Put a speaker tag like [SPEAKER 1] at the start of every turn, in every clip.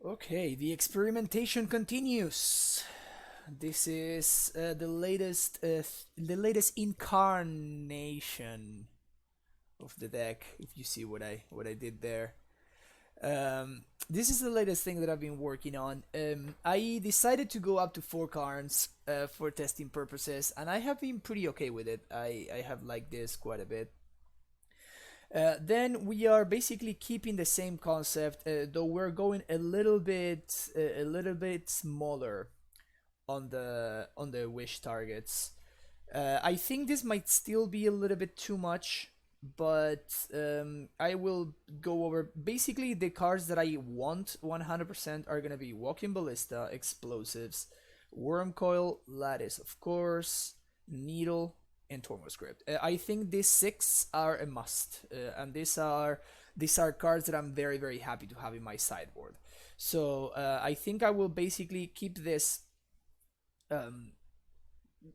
[SPEAKER 1] Okay, the experimentation continues. This is the latest incarnation of the deck. If you see what I did there, this is the latest thing that I've been working on. I decided to go up to 4 Karns for testing purposes, and I have been pretty okay with it. I have liked this quite a bit. Then we are basically keeping the same concept, though we're going a little bit smaller on the wish targets. I think this might still be a little bit too much, but I will go over basically the cards that I want 100% are gonna be Walking Ballista, Explosives, Worm Coil, Lattice, of course, Needle, and Tormo Script. I think these 6 are a must, and these are cards that I'm very very happy to have in my sideboard. So I think I will basically keep this. Um,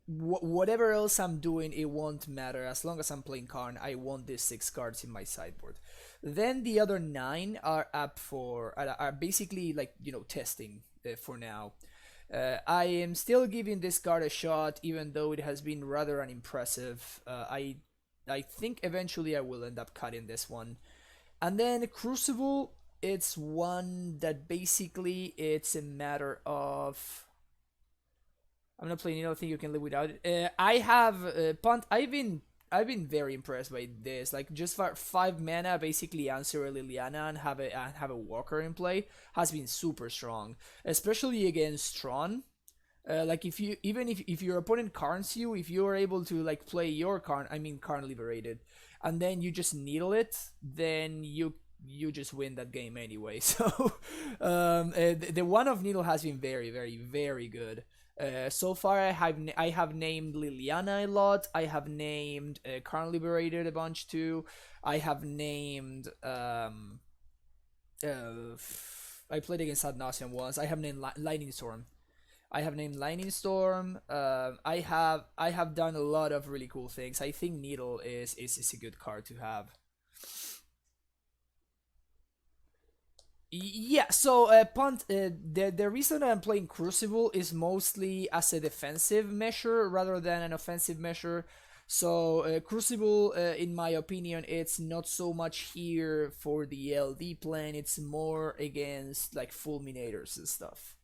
[SPEAKER 1] Whatever else I'm doing, it won't matter as long as I'm playing Karn. I want these 6 cards in my sideboard. Then the other 9 are up for are basically like testing for now. I am still giving this card a shot, even though it has been rather unimpressive. I think eventually I will end up cutting this one. And then Crucible, it's one that basically it's a matter of I'm not playing. I don't think you can live without it. I have punt. I've been very impressed by this. Like just for 5 mana, basically answer a Liliana and have a Walker in play has been super strong, especially against Tron. Like if your opponent Karns you, if you are able to like play your Karn, I mean Karn Liberated, and then you just needle it, then you just win that game anyway. So the one of Needle has been very very very good. So far, I have named Liliana a lot. I have named Karn Liberated a bunch too. I have named I played against Ad Nauseam once. I have named Lightning Storm. I have named Lightning Storm. I have done a lot of really cool things. I think Needle is a good card to have. Yeah, so punt. The reason that I'm playing Crucible is mostly as a defensive measure rather than an offensive measure. So Crucible, in my opinion, it's not so much here for the LD plan. It's more against like fulminators and stuff.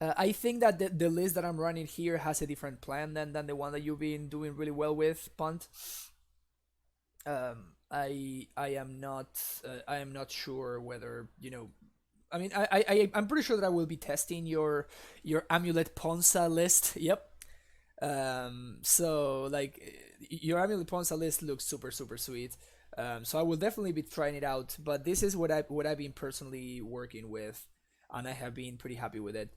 [SPEAKER 1] I think that the list that I'm running here has a different plan than the one that you've been doing really well with, punt. I am not sure whether I mean, I'm pretty sure that I will be testing your Amulet Ponza list. Yep. So like your Amulet Ponza list looks super super sweet. So I will definitely be trying it out. But this is what I've been personally working with, and I have been pretty happy with it.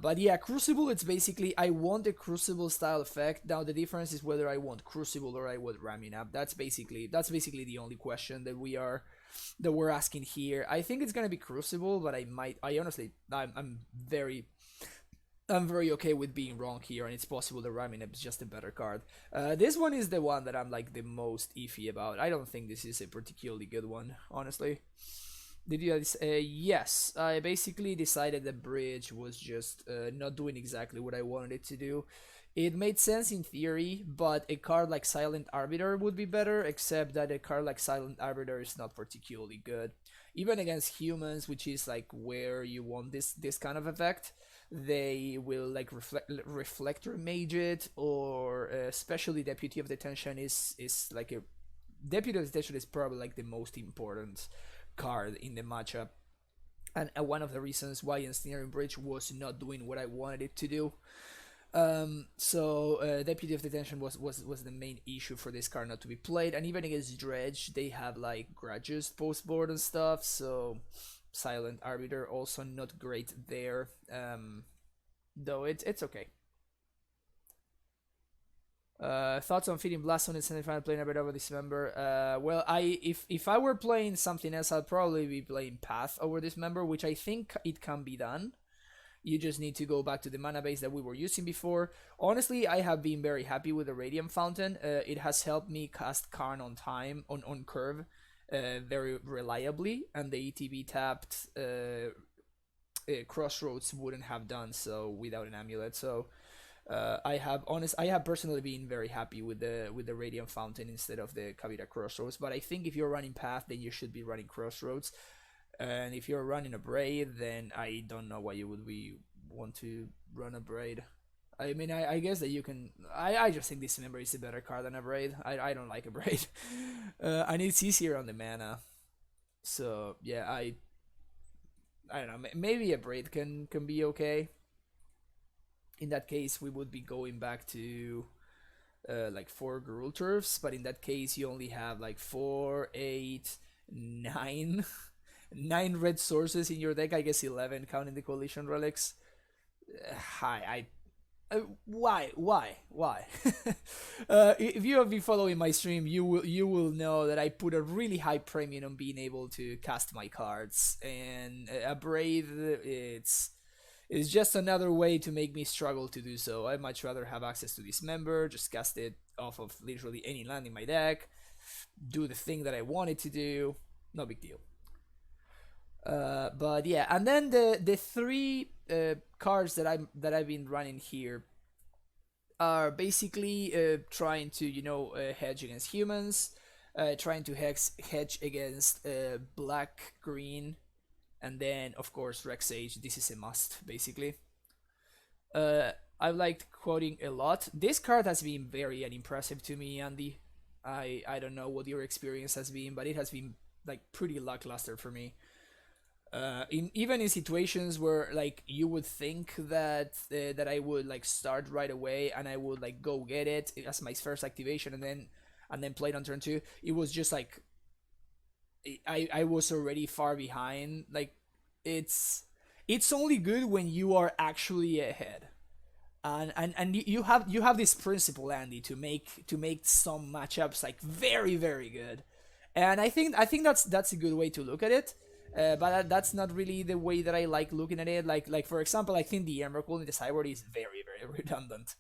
[SPEAKER 1] But yeah, Crucible, it's basically I want a Crucible style effect. Now the difference is whether I want Crucible or I want ramming up. That's basically the only question that we're asking here. I think it's gonna be Crucible, but I honestly I'm very okay with being wrong here, and it's possible that ramming up is just a better card. This one is the one that I'm like the most iffy about. I don't think this is a particularly good one, honestly. Did you guys? Yes, I basically decided the bridge was just not doing exactly what I wanted it to do. It made sense in theory, but a card like Silent Arbiter would be better, except that a card like Silent Arbiter is not particularly good. Even against humans, which is like where you want this kind of effect, they will like reflector mage it, or especially Deputy of Detention is like a Deputy of Detention is probably like the most important card in the matchup, and one of the reasons why Ensnaring Bridge was not doing what I wanted it to do. So Deputy of Detention was the main issue for this card not to be played, and even against Dredge, they have like grudges post board and stuff. So Silent Arbiter also not great there. Though it's okay. Thoughts on feeding Blast on the semifinal playing a bit over Dismember? Well, if I were playing something else, I'd probably be playing Path over Dismember, which I think it can be done. You just need to go back to the mana base that we were using before. Honestly, I have been very happy with the Radiant Fountain. It has helped me cast Karn on time, on curve. very reliably, and the ETB tapped Crossroads wouldn't have done so without an Amulet. So I have personally been very happy with the Radiant Fountain instead of the Kavita Crossroads. But I think if you're running Path, then you should be running Crossroads. And if you're running a Braid, then I don't know why you would want to run a Braid. I mean, I guess that you can. I just think Dismember is a better card than a Braid. I don't like a Braid, and it's easier on the mana. So yeah, I don't know. Maybe a Braid can be okay. In that case, we would be going back to like 4 Gruul Turfs, but in that case, you only have like 4, 8, 9, 9 red sources in your deck. I guess 11 counting the Coalition Relics. Hi, why? If you have been following my stream, you will know that I put a really high premium on being able to cast my cards, and a Brave it's just another way to make me struggle to do so. I'd much rather have access to Dismember, just cast it off of literally any land in my deck, do the thing that I wanted to do. No big deal. But yeah, and then the 3 cards that I've been running here are basically trying to hedge against humans, trying to hedge against black, green, and then of course Rexage. This is a must basically. I've liked quoting a lot. This card has been very unimpressive to me, Andy. I don't know what your experience has been, but it has been like pretty lackluster for me. Even in situations where like you would think that that I would like start right away and I would like go get it as my first activation and then play it on turn 2, it was just like I was already far behind. Like it's only good when you are actually ahead. And you have this principle, Andy, to make some matchups like very, very good. And I think that's a good way to look at it. But that's not really the way that I like looking at it. Like for example, I think the Emrakul in the sideboard is very, very redundant.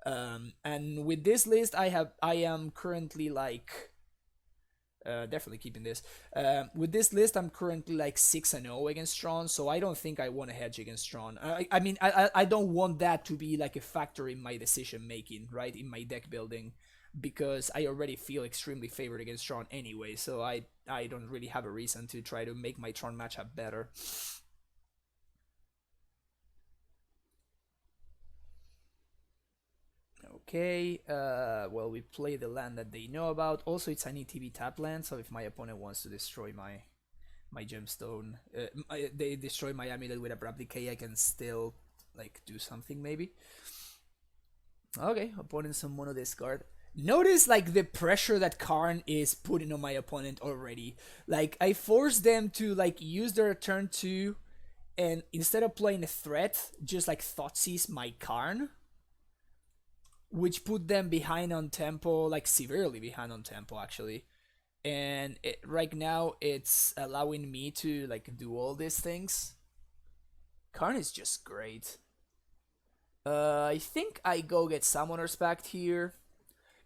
[SPEAKER 1] And with this list, I am currently like definitely keeping this. With this list, I'm currently like 6-0 against Tron, so I don't think I want to hedge against Tron. I mean, I don't want that to be like a factor in my decision making, right? In my deck building, because I already feel extremely favored against Tron anyway, so I don't really have a reason to try to make my Tron matchup better. Okay, well, we play the land that they know about. Also, it's an ETB tap land, so if my opponent wants to destroy my gemstone, they destroy my amulet with Abrupt Decay, I can still like do something maybe. Okay, opponent some mono discard. Notice like the pressure that Karn is putting on my opponent already. Like I forced them to like use their turn 2, and instead of playing a threat, just like Thoughtseize my Karn, which put them behind on tempo, like severely behind on tempo actually. And right now it's allowing me to like do all these things. Karn is just great. I think I go get Summoner's Pact here.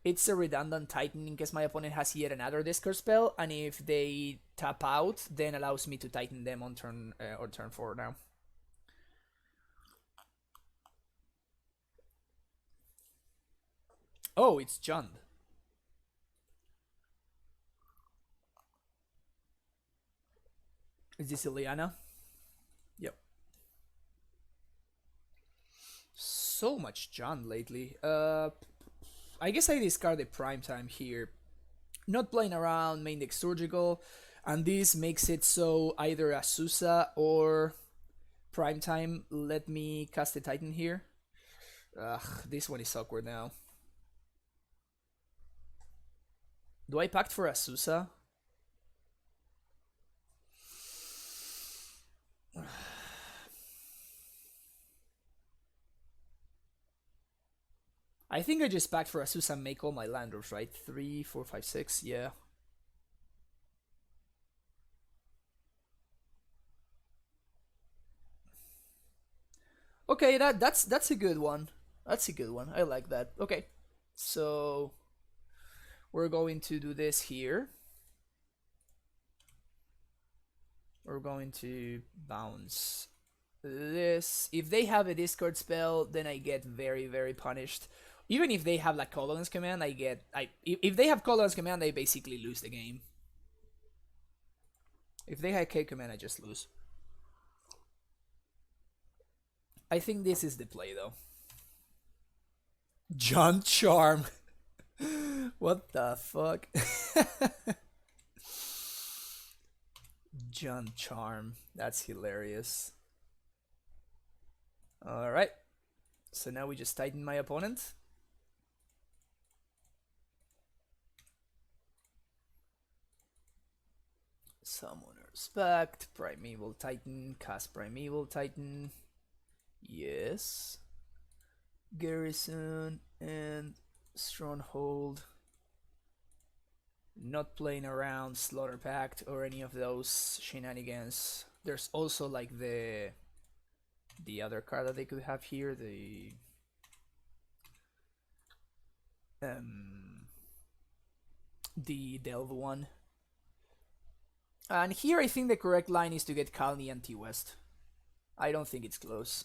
[SPEAKER 1] It's a redundant Titan in case my opponent has yet another discard spell, and if they tap out, then allows me to Titan them on turn 4 now. Oh, it's Jund. Is this Ileana? Yep. So much Jund lately. I guess I discarded Primetime here. Not playing around, main deck Surgical, and this makes it so either Azusa or Primetime let me cast a Titan here. Ugh, this one is awkward now. Do I pact for Azusa? I think I just packed for Azusa and make all my landers, right? 3, 4, 5, 6, yeah. Okay, that's a good one. That's a good one. I like that. Okay, so we're going to do this here. We're going to bounce this. If they have a discard spell, then I get very, very punished. Even if they have like Colon's Command, if they have Colon's Command, I basically lose the game. If they have K Command, I just lose. I think this is the play though. John Charm. What the fuck? John Charm. That's hilarious. Alright. So now we just tighten my opponent. Summoner's Pact, Primeval Titan, cast Primeval Titan. Yes. Garrison and Stronghold. Not playing around Slaughter Pact or any of those shenanigans. There's also like the other card that they could have here, the Delve one. And here I think the correct line is to get Kalni and T-West. I don't think it's close.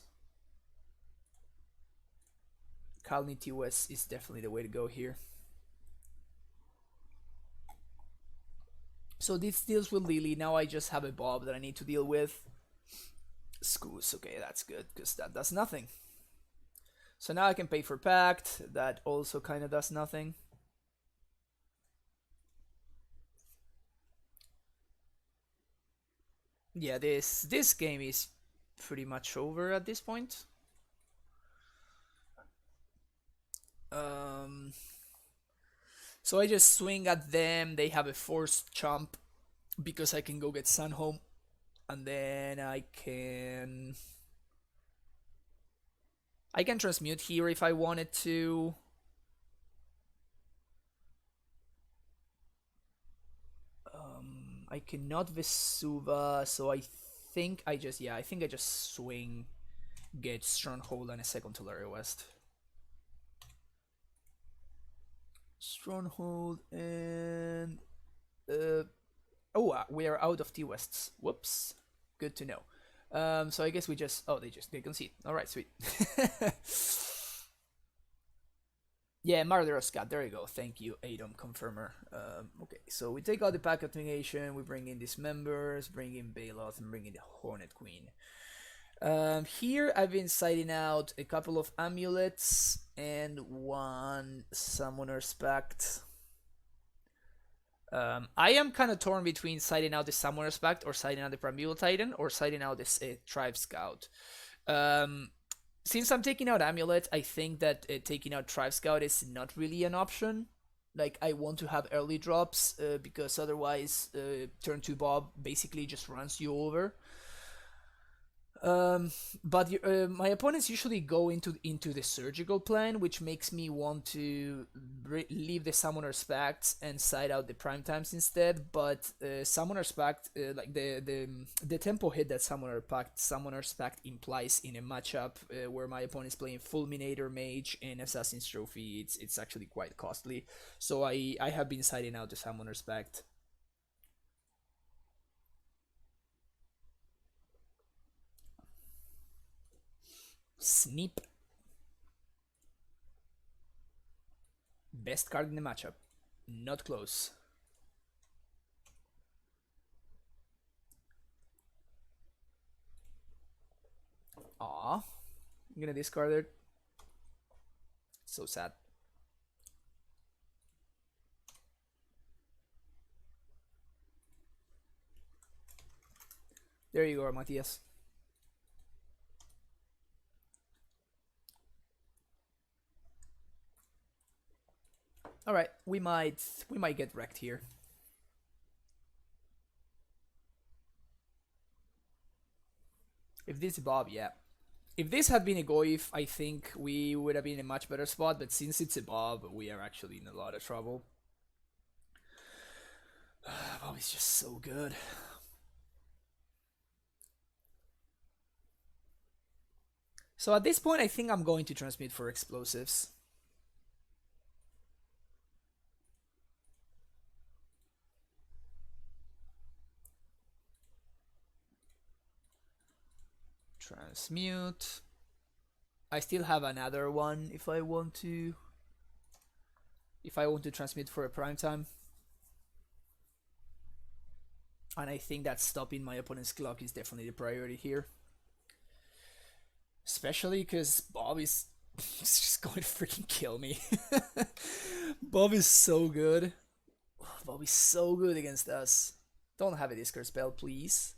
[SPEAKER 1] Kalni T-West is definitely the way to go here. So this deals with Lily. Now I just have a Bob that I need to deal with. Scoos, okay, that's good, because that does nothing. So now I can pay for Pact. That also kind of does nothing. Yeah, this game is pretty much over at this point. So I just swing at them. They have a forced chomp because I can go get Sun home, and then I can transmute here if I wanted to. I cannot Vesuva, so I think I just swing, get Stronghold and a second Tolaria West. Stronghold and we are out of T-Wests. Whoops. Good to know. So I guess we just they concede. Alright, sweet. Yeah, Murderous Cat, there you go. Thank you, Adom Confirmer. Okay, so we take out the Pack Activation, we bring in Dismembers, bring in Baloth, and bring in the Hornet Queen. Here I've been siding out a couple of Amulets and one Summoner's Pact. I am kind of torn between siding out the Summoner's Pact or siding out the Primeval Titan or siding out this Tribe Scout. Since I'm taking out Amulet, I think that taking out Tribe Scout is not really an option. Like, I want to have early drops because otherwise turn 2 Bob basically just runs you over. But my opponents usually go into the surgical plan, which makes me want to leave the Summoner's Pact and side out the Prime Times instead. But Summoner's Pact, like the tempo hit that Summoner's Pact implies in a matchup where my opponent is playing Fulminator, Mage, and Assassin's Trophy, it's actually quite costly. So I have been siding out the Summoner's Pact. Sneep. Best card in the matchup. Not close. Aw. I'm gonna discard it. So sad. There you go, Matthias. All right, we might get wrecked here. If this is Bob, yeah. If this had been a Goif, I think we would have been in a much better spot, but since it's a Bob, we are actually in a lot of trouble. Bob is just so good. So at this point, I think I'm going to transmit for explosives. Transmute. I still have another one if I want to. If I want to transmute for a prime time. And I think that stopping my opponent's clock is definitely the priority here. Especially because Bob is just going to freaking kill me. Bob is so good. Bob is so good against us. Don't have a discard spell, please.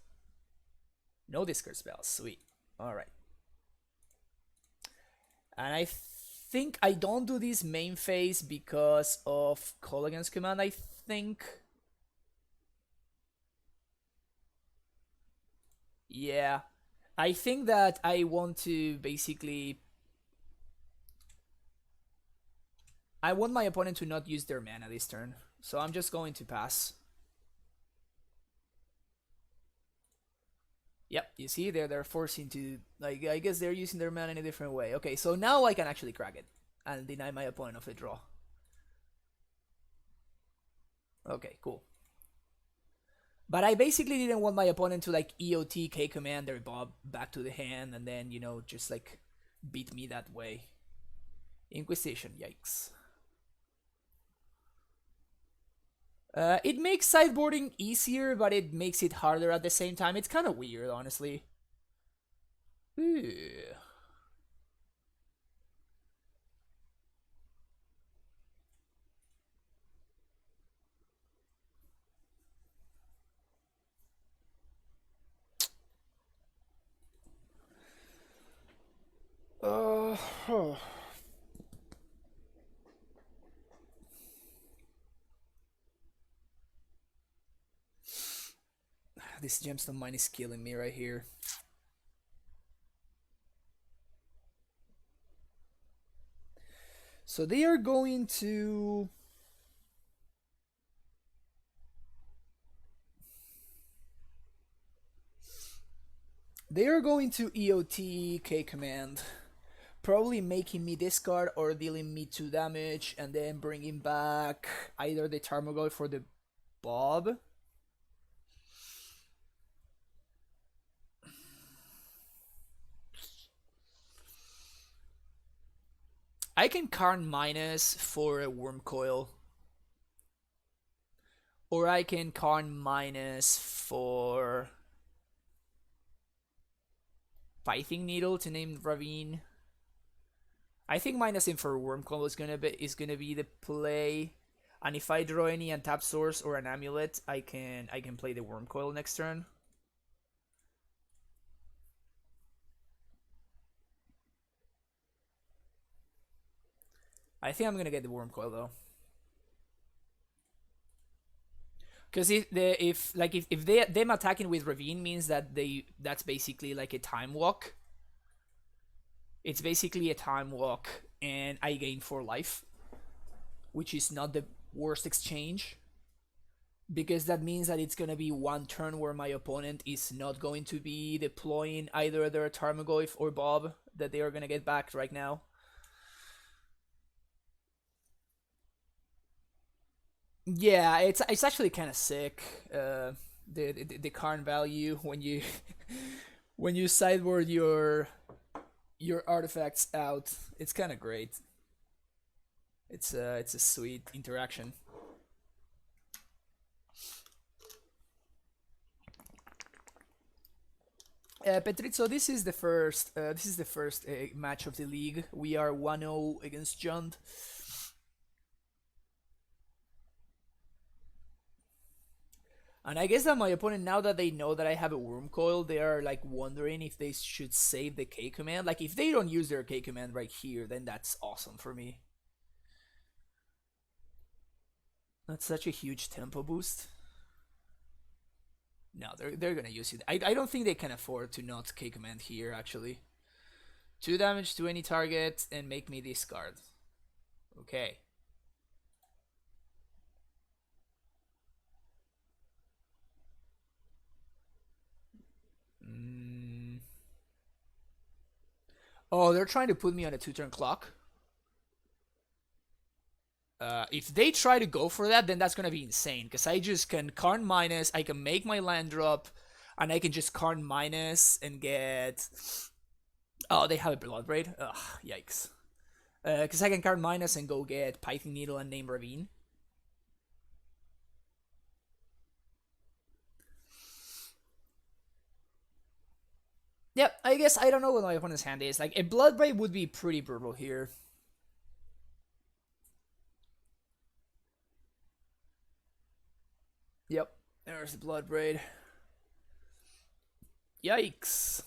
[SPEAKER 1] No discard spell. Sweet. Alright. And I think I don't do this main phase because of Call Against Command, I think. Yeah. I think that I want to basically... I want my opponent to not use their mana this turn. So I'm just going to pass. Yep, you see, they're forcing to, like, I guess they're using their mana in a different way. Okay, so now I can actually crack it and deny my opponent of a draw. Okay, cool. But I basically didn't want my opponent to, like, EOT K command their Bob back to the hand and then, you know, just, like, beat me that way. Inquisition, yikes. It makes sideboarding easier, but it makes it harder at the same time. It's kind of weird, honestly. Ooh. Oh. This gemstone mine is killing me right here. So they are going to... They are going to EOT K command. Probably making me discard or dealing me 2 damage and then bringing back either the Tarmogoyf or the Bob. I can Karn minus for a Worm Coil. Or I can Karn minus for Pithing Needle to name Ravine. I think minusing for Worm Coil is gonna be the play. And if I draw any untap source or an amulet, I can play the Worm Coil next turn. I think I'm gonna get the Worm Coil though. Because if them attacking with Ravine means that that's basically like a time walk. It's basically a time walk, and I gain 4 life, which is not the worst exchange. Because that means that it's gonna be one turn where my opponent is not going to be deploying either their Tarmogoyf or Bob that they are gonna get back right now. Yeah, it's actually kind of sick. The Karn value when you when you sideboard your artifacts out, it's kind of great. It's a sweet interaction. Petrizzo, this is the first match of the league. We are 1-0 against Jund. And I guess that my opponent, now that they know that I have a Worm Coil, they are like wondering if they should save the K command. Like if they don't use their K command right here, then that's awesome for me. That's such a huge tempo boost. No, they're gonna use it. I don't think they can afford to not K command here actually. 2 damage to any target and make me discard. Okay. Oh, they're trying to put me on a 2-turn clock. If they try to go for that, then that's gonna be insane. Because I just can Karn minus, I can make my land drop, and I can just Karn minus and get. Oh, they have a Blood Braid. Ugh, yikes. Because I can Karn minus and go get Python Needle and Name Ravine. Yep, I guess I don't know what my opponent's hand is. Like, a Blood Braid would be pretty brutal here. Yep, there's the Blood Braid. Yikes.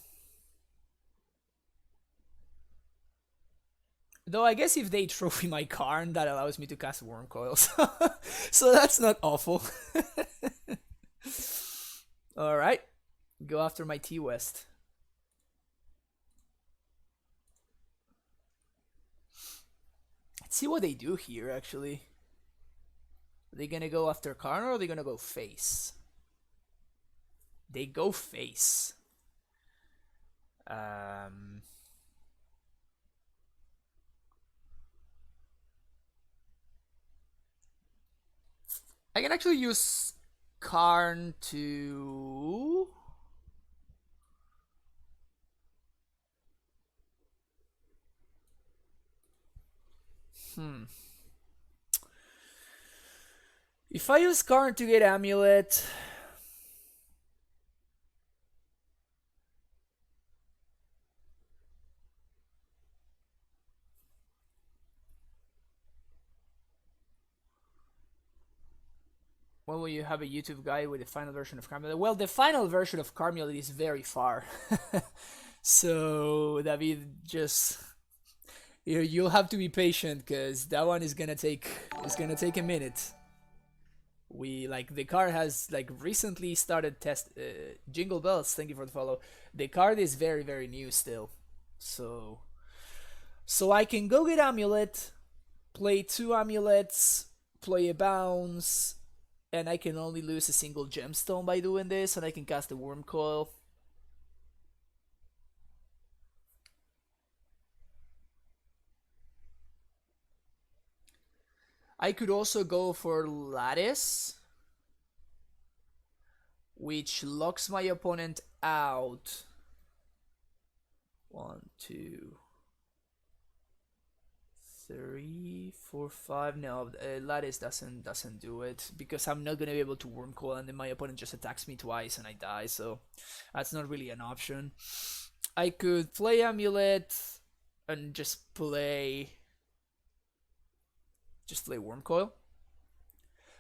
[SPEAKER 1] Though I guess if they trophy my Karn, that allows me to cast Worm Coils. So that's not awful. Alright, go after my T-West. Let's see what they do here, actually. Are they gonna go after Karn or are they gonna go face? They go face. I can actually use Karn to... If I use Karn to get Amulet... When will you have a YouTube guide with the final version of Karmulet? Well, the final version of Karmulet is very far. So, David, just... You'll have to be patient, because that one is gonna take a minute. The card has recently started test Jingle Bells, thank you for the follow. The card is very, very new still. So I can go get Amulet, play 2 Amulets, play a bounce, and I can only lose a single gemstone by doing this, and I can cast a Worm Coil. I could also go for Lattice, which locks my opponent out. 1, 2, 3, 4, 5. No, Lattice doesn't do it because I'm not gonna be able to Worm Coil, and then my opponent just attacks me twice and I die. So that's not really an option. I could play Amulet and just play Worm Coil.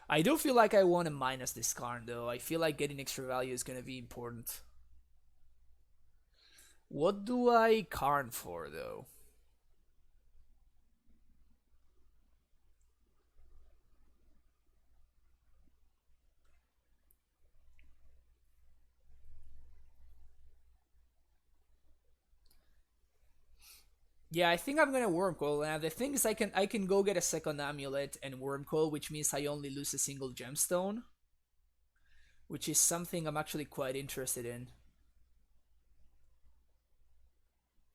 [SPEAKER 1] I do feel like I want to minus this Karn though. I feel like getting extra value is gonna be important. What do I Karn for though? Yeah, I think I'm gonna Worm Coil. Now the thing is, I can go get a second Amulet and Worm Coil, which means I only lose a single gemstone, which is something I'm actually quite interested in.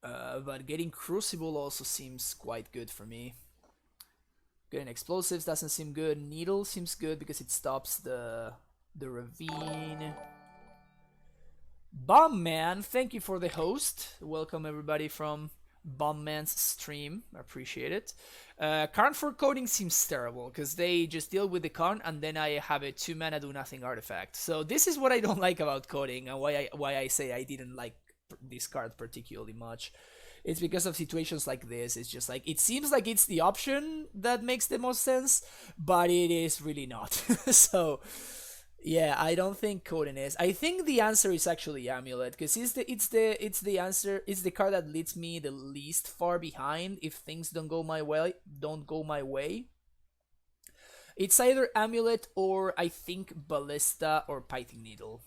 [SPEAKER 1] But getting Crucible also seems quite good for me. Getting Explosives doesn't seem good. Needle seems good because it stops the ravine. Bomb Man, thank you for the host. Welcome everybody from Bombman's stream, appreciate it. Karn for coding seems terrible because they just deal with the Karn and then I have a 2 mana do nothing artifact. So this is what I don't like about coding and why I say I didn't like this card particularly much. It's because of situations like this. It's just like, it seems like it's the option that makes the most sense, but it is really not. So yeah, I don't think Coden is. I think the answer is actually Amulet because it's the answer. It's the card that leads me the least far behind if things don't go my way. It's either Amulet or I think Ballista or Python Needle.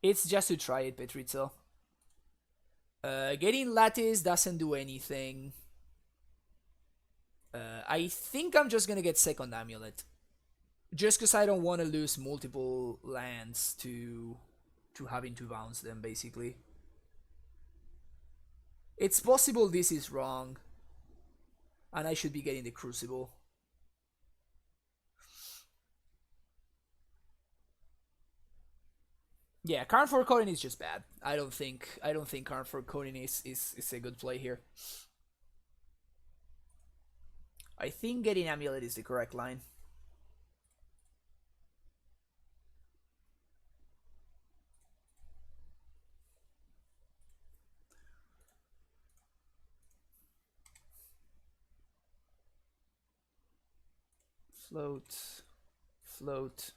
[SPEAKER 1] It's just to try it, Petrizzo. Getting Lattice doesn't do anything. I think I'm just gonna get second Amulet. Just because I don't want to lose multiple lands to having to bounce them, basically. It's possible this is wrong, and I should be getting the Crucible. Yeah, Karn for Conan is just bad. I don't think Karn for Conan is a good play here. I think getting Amulet is the correct line. Float, float,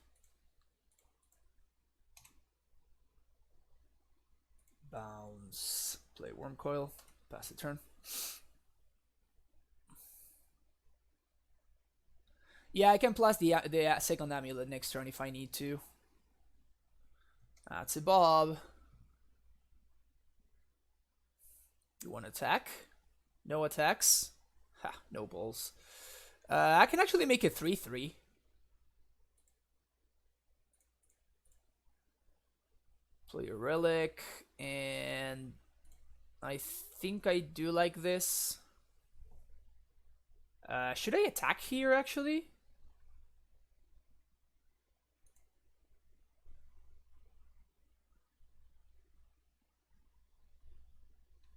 [SPEAKER 1] bounce, play Worm Coil, pass the turn. Yeah, I can plus the second Amulet next turn if I need to. That's a Bob. You want to attack? No attacks? Ha, no balls. I can actually make it 3-3. Play a Relic, and I think I do like this. Should I attack here, actually?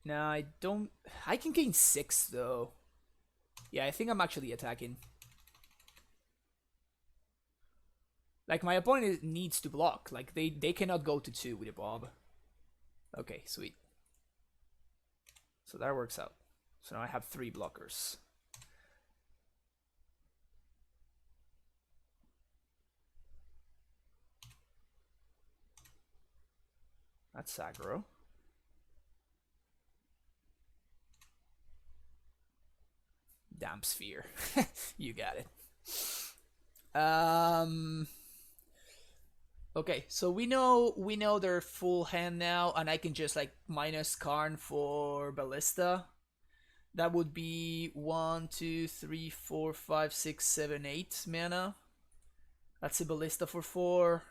[SPEAKER 1] No, I don't. I can gain 6, though. Yeah, I think I'm actually attacking. Like, my opponent needs to block. Like, they cannot go to 2 with a Bob. Okay, sweet. So that works out. So now I have 3 blockers. That's aggro. Damp Sphere. You got it. Okay, so we know their full hand now, and I can just like minus Karn for Ballista. That would be 1, 2, 3, 4, 5, 6, 7, 8 mana. That's a Ballista for 4.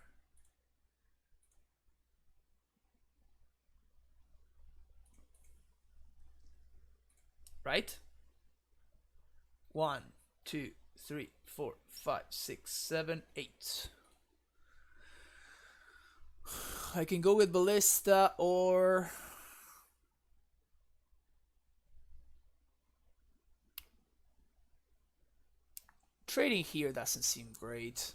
[SPEAKER 1] Right? 1, 2, 3, 4, 5, 6, 7, 8. I can go with Ballista or trading here doesn't seem great.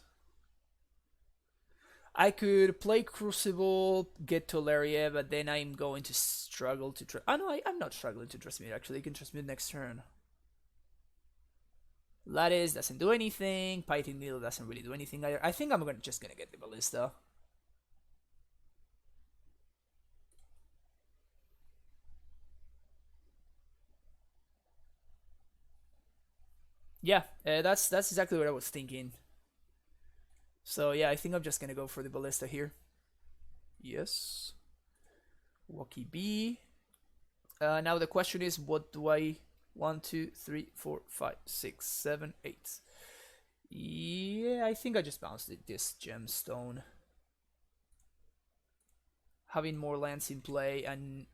[SPEAKER 1] I could play Crucible, get Tolaria, but then I'm going to struggle to oh no, I'm not struggling to transmute actually. I can transmute next turn. Lattice doesn't do anything. Python Needle doesn't really do anything either. I think I'm just gonna get the Ballista. Yeah, that's exactly what I was thinking. So yeah, I think I'm just gonna go for the Ballista here. Yes. Walkie B. Now the question is, what do I... 1, 2, 3, 4, 5, 6, 7, 8. Yeah, I think I just bounced this gemstone. Having more lands in play, and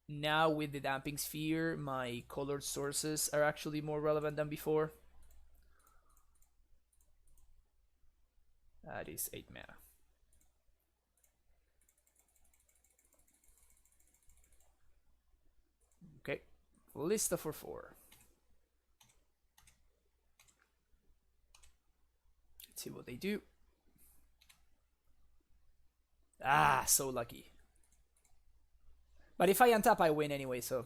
[SPEAKER 1] now with the Damping Sphere, my colored sources are actually more relevant than before. That is 8 mana. Okay, Ballista for 4. Let's see what they do. Ah, so lucky. But if I untap, I win anyway, so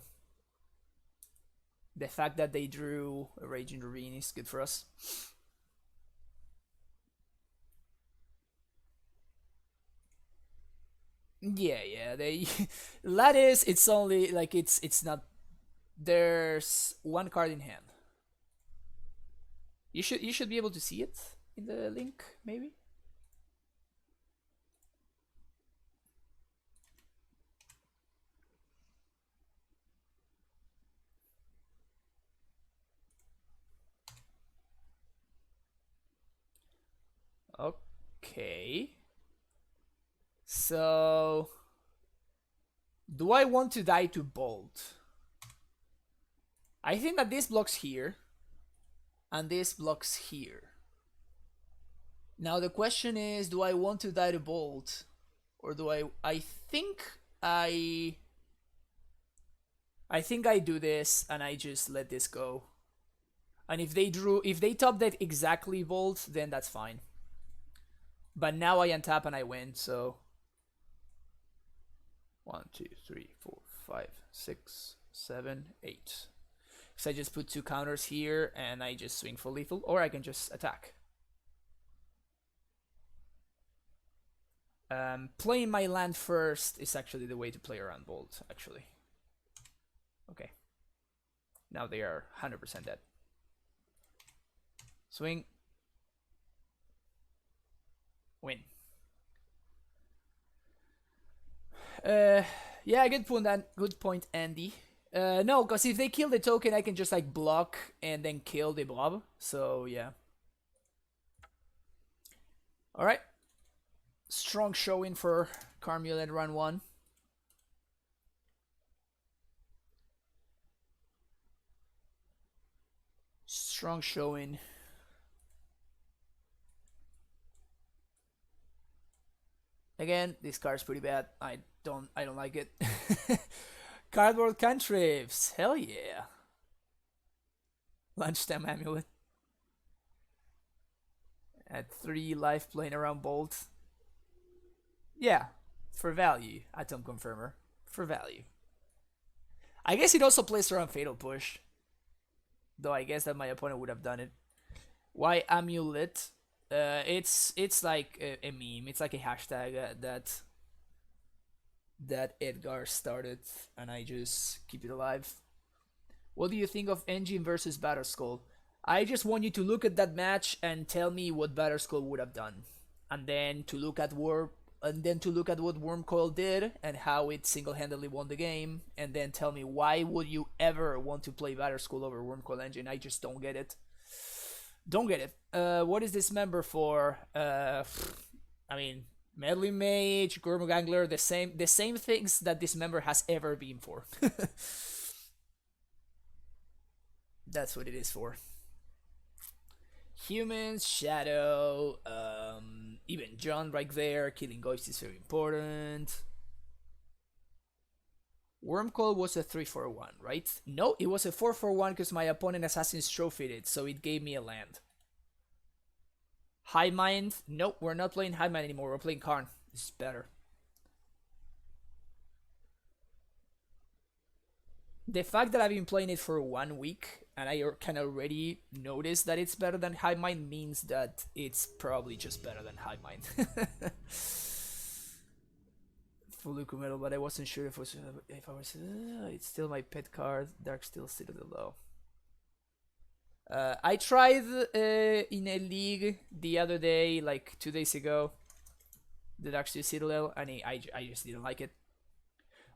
[SPEAKER 1] the fact that they drew a Raging Ravine is good for us. Yeah, they Lattice, it's only like it's not, there's one card in hand. You should be able to see it in the link, maybe. Okay. So, do I want to die to Bolt? I think that this blocks here, and this blocks here. Now the question is, do I want to die to Bolt? Or do I think I... I think I do this and I just let this go. And if they top that exactly Volt, then that's fine. But now I untap and I win, so... 1, 2, 3, 4, 5, 6, 7, 8. So I just put 2 counters here and I just swing for lethal, or I can just attack. Playing my land first is actually the way to play around Bolt, actually. Okay. Now they are 100% dead. Swing. Win. Yeah, good point, Andy. No, because if they kill the token, I can just like block and then kill the blob. So yeah. All right. Strong showing for Amulet run 1. Strong showing. Again, this card's pretty bad. I don't like it. Cardboard cantrips. Hell yeah. Lunchtime Amulet. At 3 life playing around Bolt. Yeah, for value. Atom Confirmer. For value. I guess it also plays around Fatal Push. Though I guess that my opponent would have done it. Why Amulet? It's like a meme. It's like a hashtag that Edgar started, and I just keep it alive. What do you think of Engine versus Batterskull? I just want you to look at that match and tell me what Batterskull would have done, and then to look at what Wormcoil did and how it single-handedly won the game, and then tell me why would you ever want to play Batterskull over Wormcoil Engine? I just don't get it. Don't get it. What is this member for? I mean, Meddling Mage, Gormo Gangler, the same things that this member has ever been for. That's what it is for. Humans, Shadow, even John right there. Killing Ghost is very important. Wormcoil was a 3/4/1, right? No, it was a 4/4/1 because my opponent Assassin's Trophied it, so it gave me a land. High Mind? Nope, we're not playing High Mind anymore. We're playing Karn. This is better. The fact that I've been playing it for 1 week and I can already notice that it's better than High Mind means that it's probably just better than High Mind. Fuluku Metal, but I wasn't sure if I was. It's still my pet card. Darksteel Citadel. I tried in a league the other day, like 2 days ago, the Darksteel Citadel, and I just didn't like it.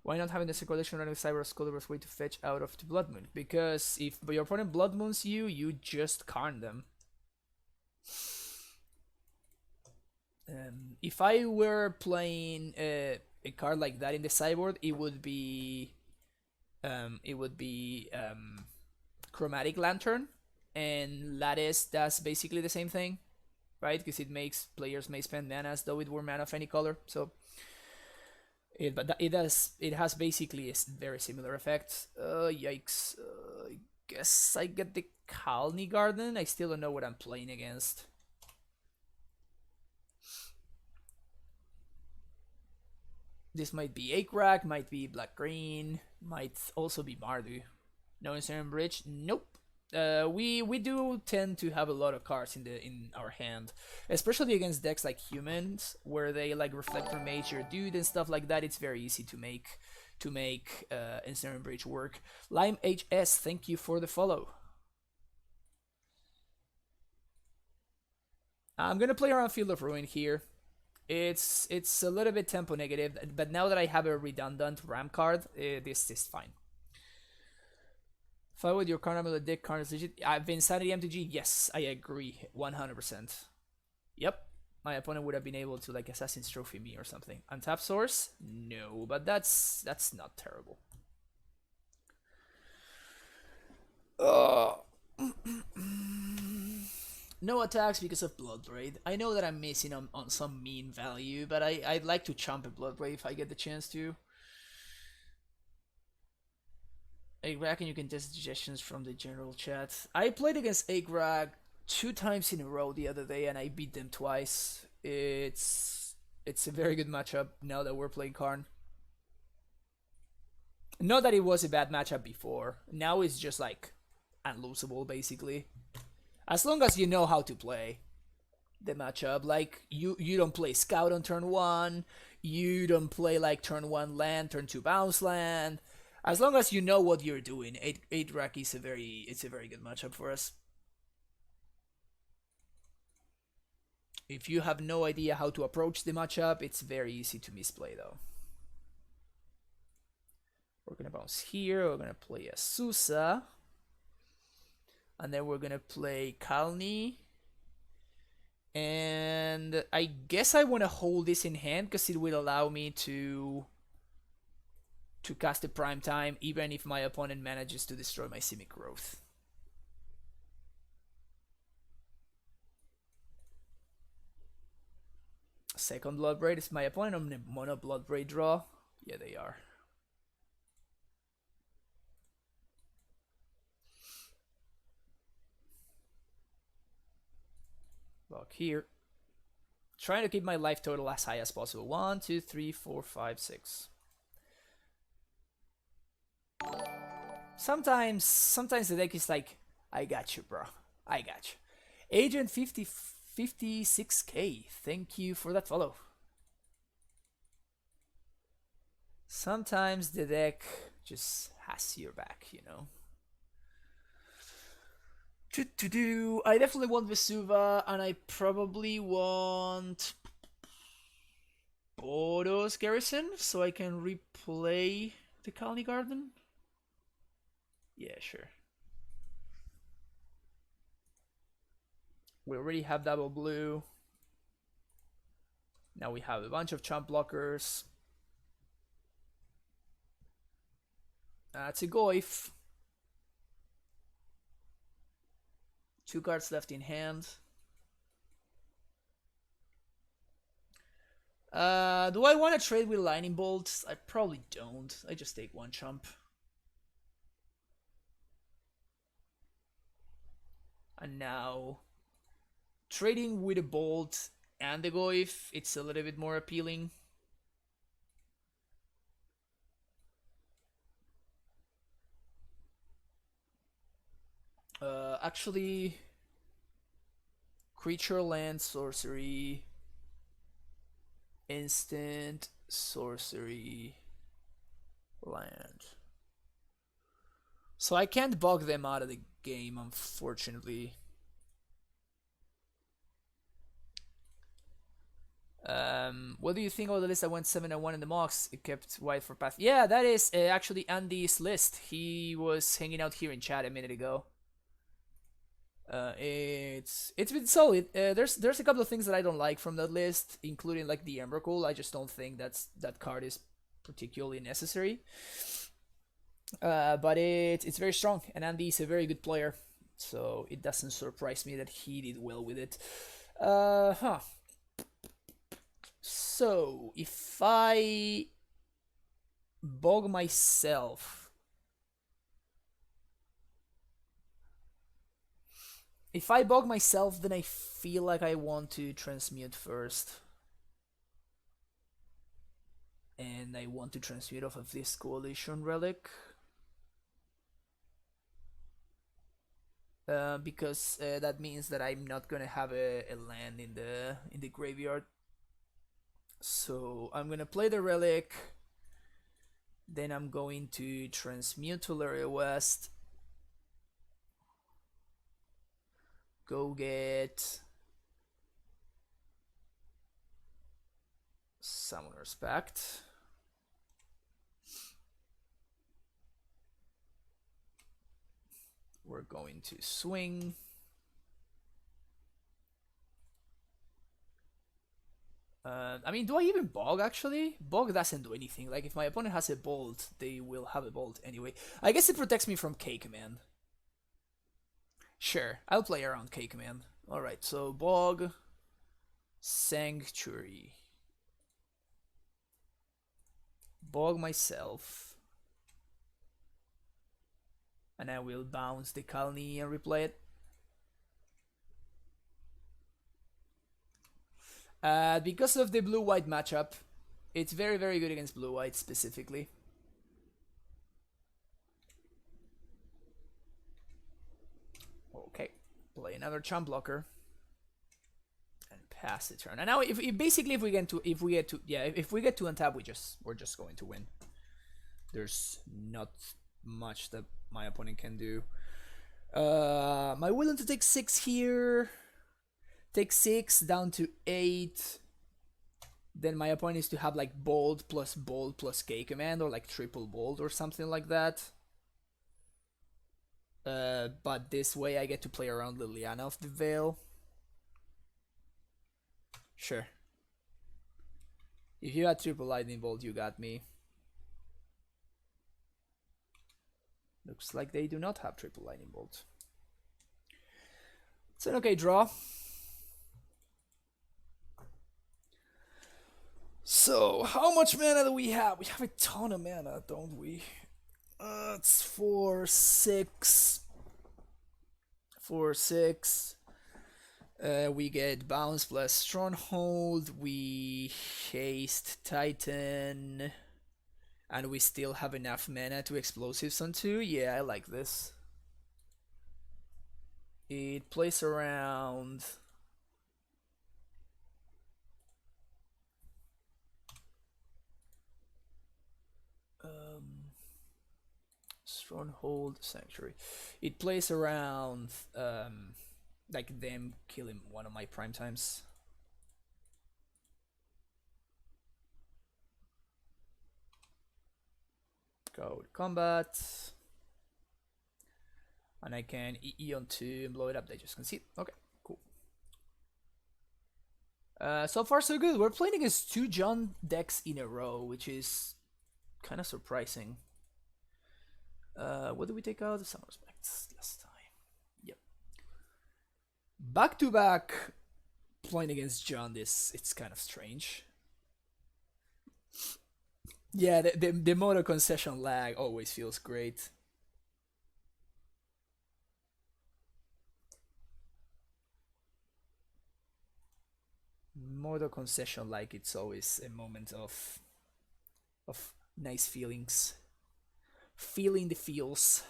[SPEAKER 1] Why not having the circulation running Cyber Skullver's way to fetch out of the Blood Moon? Because if your opponent Blood Moons you, you just Karn them. If I were playing a card like that in the sideboard, it would be Chromatic Lantern, and Lattice does basically the same thing, right? Because it makes players may spend mana as though it were mana of any color. So it has basically a very similar effect. Yikes! I guess I get the Kalni Garden. I still don't know what I'm playing against. This might be Akrak, might be Black Green, might also be Mardu. No Insane Bridge? Nope. We do tend to have a lot of cards in our hand, especially against decks like Humans, where they like Reflector Mage or Dude and stuff like that. It's very easy to make Insane Bridge work. Lime HS, thank you for the follow. I'm gonna play around Field of Ruin here. It's a little bit tempo negative, but now that I have a redundant Ram card, this is fine. If I would your Karn Amulet deck, Karn is legit. I've been Insanity MTG. Yes, I agree, 100%. Yep, my opponent would have been able to like Assassin's Trophy me or something. Untap Source? No, but that's not terrible. No attacks because of Bloodbraid. I know that I'm missing on some mean value, but I'd like to chump a Bloodbraid if I get the chance to. Agrag, and you can test suggestions from the general chat. I played against Agrag 2 times in a row the other day and I beat them twice. It's a very good matchup now that we're playing Karn. Not that it was a bad matchup before. Now it's just like unlosable basically. As long as you know how to play the matchup, like you don't play Scout on turn 1, you don't play like turn 1 land, turn 2 bounce land. As long as you know what you're doing, 8 rack is a very good matchup for us. If you have no idea how to approach the matchup, it's very easy to misplay though. We're gonna bounce here, we're gonna play a Susa. And then we're gonna play Kalni. And I guess I wanna hold this in hand because it will allow me to cast a prime time even if my opponent manages to destroy my Simic Growth. Second Bloodbraid. Is my opponent on the mono Bloodbraid draw? Yeah, they are. Block here. Trying to keep my life total as high as possible. 1, 2, 3, 4, 5, 6. Sometimes the deck is like, I got you, bro. I got you. Agent 56k. Thank you for that follow. Sometimes the deck just has your back, you know. I definitely want Vesuva, and I probably want Boros Garrison, so I can replay the Colony Garden. Yeah, sure. We already have double blue. Now we have a bunch of chump blockers. That's a Goif. 2 cards left in hand. Do I want to trade with Lightning Bolts? I probably don't. I just take 1 chump. And now, trading with a Bolt and the Goif, it's a little bit more appealing. Actually, creature, land, sorcery, instant, sorcery, land. So I can't bug them out of the game, unfortunately. What do you think of the list? I went 7-1 in the mocks. It kept white for path. Yeah, that is actually Andy's list. He was hanging out here in chat a minute ago. It's been solid. There's a couple of things that I don't like from that list, including like the Emrakul. I just don't think that card is particularly necessary. But it's very strong, and Andy is a very good player, so it doesn't surprise me that he did well with it. So if I bog myself. If I bog myself, then I feel like I want to transmute first. And I want to transmute off of this Coalition Relic. Because that means that I'm not gonna have a land in the graveyard. So I'm gonna play the Relic. Then I'm going to transmute to Laria West. Go get Summoner's Pact. We're going to swing. I mean, do I even bog actually? Bog doesn't do anything. Like, if my opponent has a bolt, they will have a bolt anyway. I guess it protects me from K Command. Sure, I'll play around K Command Alright, so Bog, Sanctuary. Bog myself. And I will bounce the Colony and replay it. Because of the blue-white matchup, it's very, very good against blue-white specifically. Okay, play another Chump Blocker and pass the turn. And now, if we get to untap, we're just going to win. There's not much that my opponent can do. Am I willing to take 6 here? Take 6 down to 8. Then my opponent is to have like bold plus K command, or like triple bold or something like that. But this way I get to play around Liliana of the Veil. Sure. If you had triple lightning bolt, you got me. Looks like they do not have triple lightning bolt. It's an okay draw. So, how much mana do we have? We have a ton of mana, don't we? It's 4, 6. 4, 6. We get Bounce plus Stronghold. We haste Titan. And we still have enough mana to Explosives on 2. Yeah, I like this. It plays around... Stronghold, Sanctuary. It plays around like them killing one of my prime times. Go to combat. And I can EE on 2 and blow it up. They just concede. Okay, cool. So far so good. We're playing against 2 John decks in a row, which is kind of surprising. What did we take out? The Summer Spects last time. Yep. Back to back playing against John, it's kind of strange. Yeah, the motor concession lag always feels great. Motor concession lag, it's always a moment of nice feelings. Feeling the feels.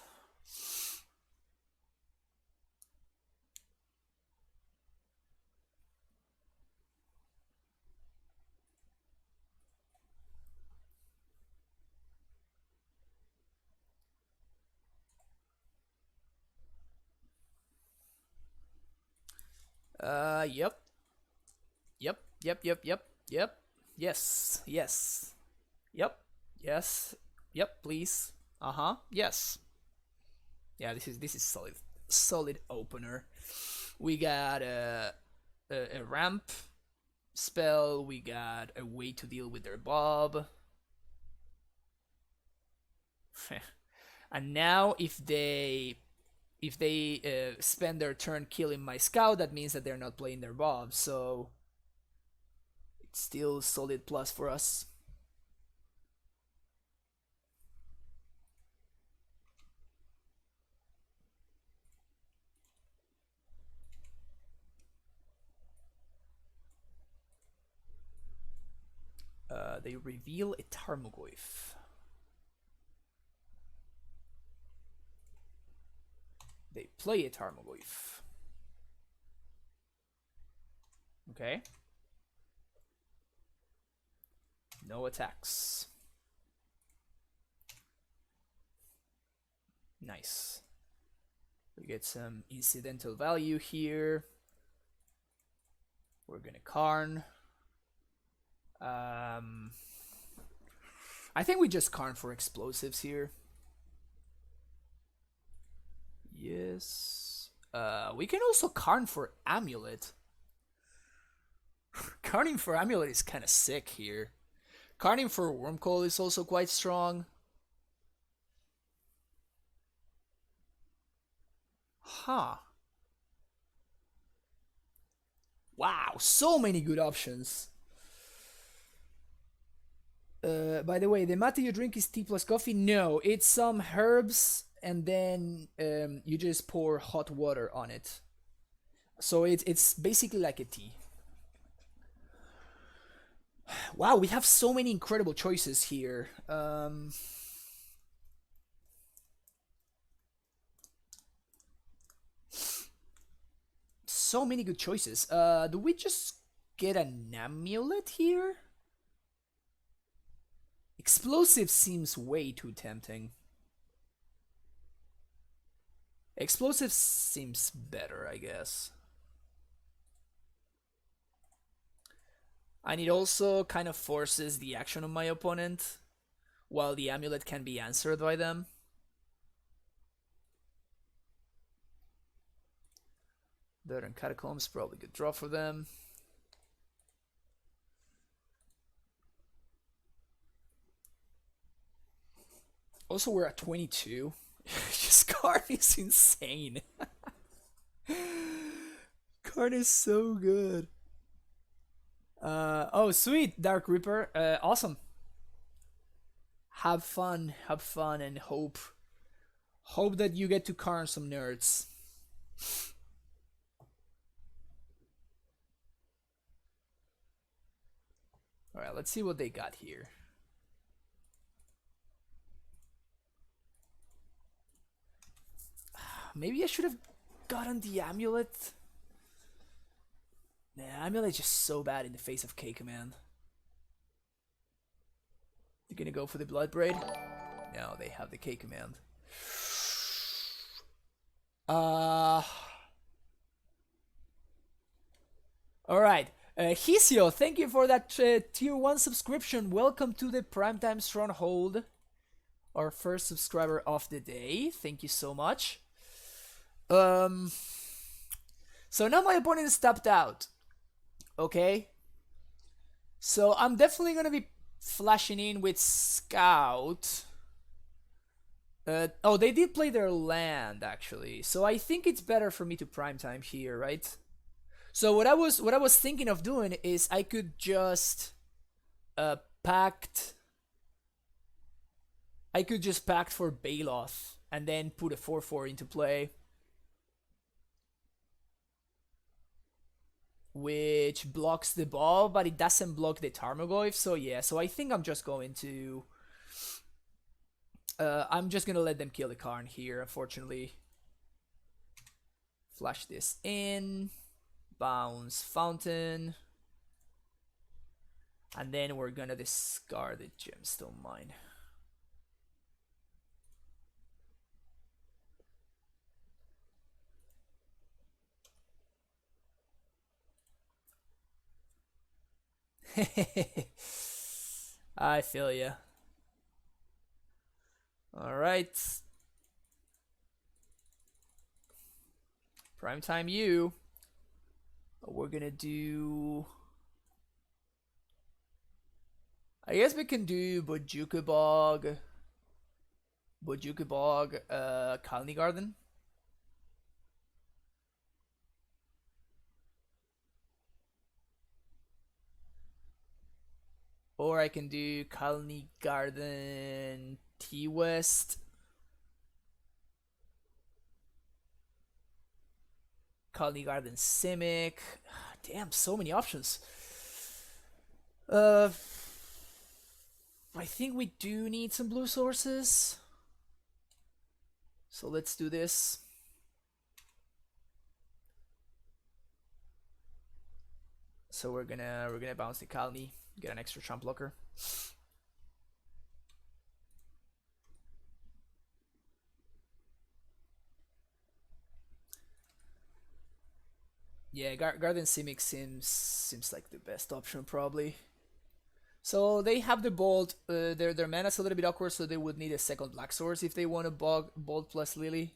[SPEAKER 1] Yep. Yes. Yep. Yes. Yep, please. Yes. Yeah, this is solid opener. We got a ramp spell. We got a way to deal with their Bob. And now if they spend their turn killing my scout, that means that they're not playing their Bob. So it's still solid plus for us. They reveal a Tarmogoyf. They play a Tarmogoyf. Okay. No attacks. Nice. We get some incidental value here. We're gonna Karn. I think we just Karn for explosives here. Yes. We can also Karn for Amulet. Karning for Amulet is kind of sick here. Karning for Wormcoil is also quite strong. Huh. Wow, so many good options. By the way, the mate you drink is tea plus coffee? No, it's some herbs and then you just pour hot water on it. So it's basically like a tea. Wow, we have so many incredible choices here. So many good choices. Do we just get an amulet here? Explosive seems way too tempting. Explosive seems better, I guess. And it also kind of forces the action of my opponent, while the amulet can be answered by them. Dirt and Catacombs, probably good draw for them. Also, we're at 22. Just Karn is insane. Karn is so good. Oh, sweet, Dark Reaper. Awesome. Have fun, and hope that you get to Karn some nerds. Alright, let's see what they got here. Maybe I should have gotten the amulet. Nah, amulet is just so bad in the face of K command. They're gonna go for the Blood Braid? No, they have the K command. Alright. Hisio, thank you for that tier 1 subscription. Welcome to the Primetime Stronghold. Our first subscriber of the day. Thank you so much. So now my opponent is tapped out. Okay. So I'm definitely gonna be flashing in with Scout. Oh, they did play their land actually. So I think it's better for me to primetime here, right? So what I was thinking of doing is I could just pact. I could just pact for Baloth and then put a 4/4 into play, which blocks the ball, but it doesn't block the Tarmogoyf. So yeah, so I think I'm just going to I'm just gonna let them kill the Karn here, unfortunately. Flash this in, bounce Fountain, and then we're gonna discard the Gemstone Mine. I feel ya. Alright. Primetime you. We're gonna do... I guess we can do Bojuka Bog, Kalni Garden. Or I can do Kalni Garden, T-West, Kalni Garden, Simic. Damn, so many options. I think we do need some blue sources. So let's do this. So we're gonna bounce the Kalni, get an extra trump blocker. Yeah, Garden Simic seems like the best option probably. So they have the Bolt. Their mana's a little bit awkward, so they would need a second black source if they want a Bolt plus Lily,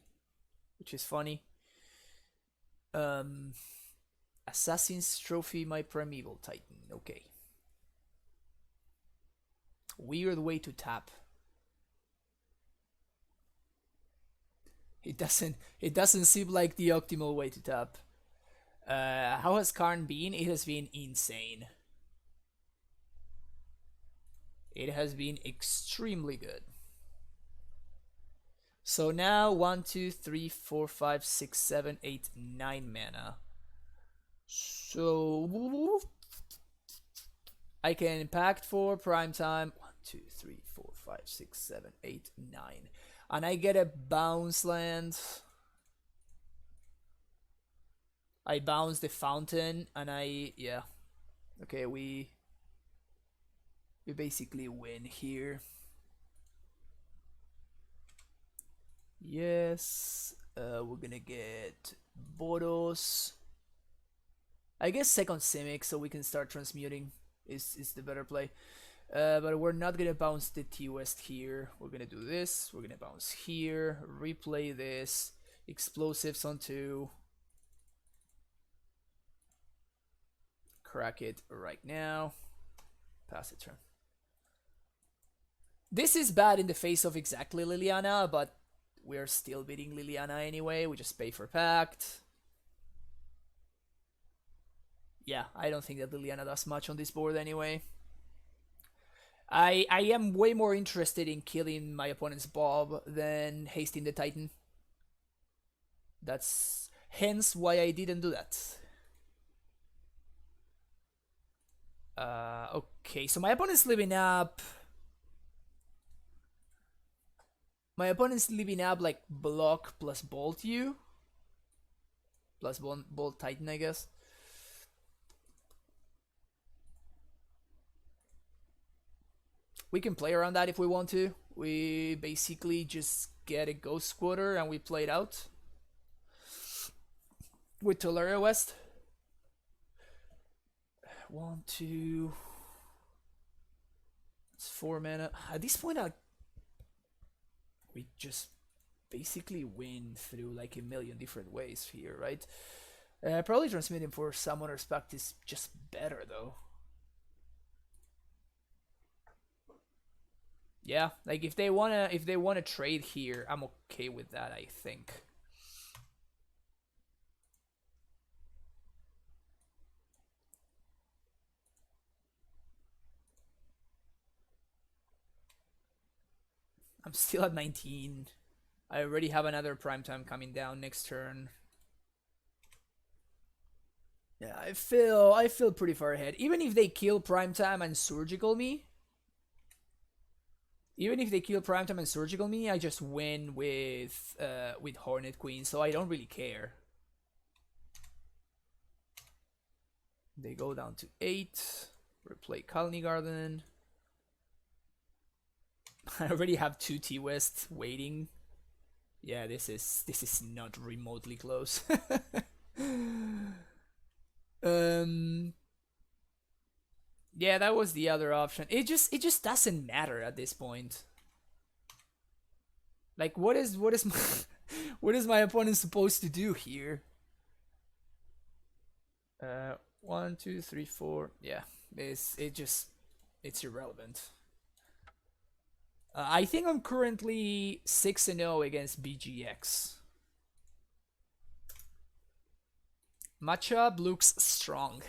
[SPEAKER 1] which is funny. Assassin's Trophy, my Primeval Titan. Okay. Weird way to tap. It doesn't seem like the optimal way to tap. How has Karn been? It has been insane. It has been extremely good. So now 1, 2, 3, 4, 5, 6, 7, 8, 9 mana. So I can impact for prime time. 1, 2, 3, 4, 5, 6, 7, 8, 9. And I get a bounce land. I bounce the fountain and yeah. Okay, we basically win here. Yes, we're gonna get Boros. I guess second Simic so we can start transmuting is the better play. But we're not gonna bounce the T-West here. We're gonna do this. We're gonna bounce here. Replay this. Explosives on 2. Crack it right now. Pass the turn. This is bad in the face of exactly Liliana, but we're still beating Liliana anyway. We just pay for Pact. Yeah, I don't think that Liliana does much on this board anyway. I am way more interested in killing my opponent's Bob than hasting the Titan. That's hence why I didn't do that. Okay, so my opponent's living up. My opponent's living up like block plus bolt you. Plus bolt Titan, I guess. We can play around that if we want to. We basically just get a Ghost Squatter and we play it out. With Tolaria West. 1, 2. It's 4 mana. At this point, we just basically win through like a million different ways here, right? Probably transmitting for Summoner's Pact is just better though. Yeah, like if they wanna trade here, I'm okay with that, I think. I'm still at 19. I already have another primetime coming down next turn. Yeah, I feel pretty far ahead. Even if they kill primetime and surgical me, I just win with Hornet Queen, so I don't really care. They go down to 8. Replay Colony Garden. I already have 2 T-West waiting. Yeah, this is not remotely close. Yeah, that was the other option. It just doesn't matter at this point. Like, what is my what is my opponent supposed to do here? 1, 2, 3, 4. Yeah, it's irrelevant. I think I'm currently 6-0 against BGX. Matchup looks strong.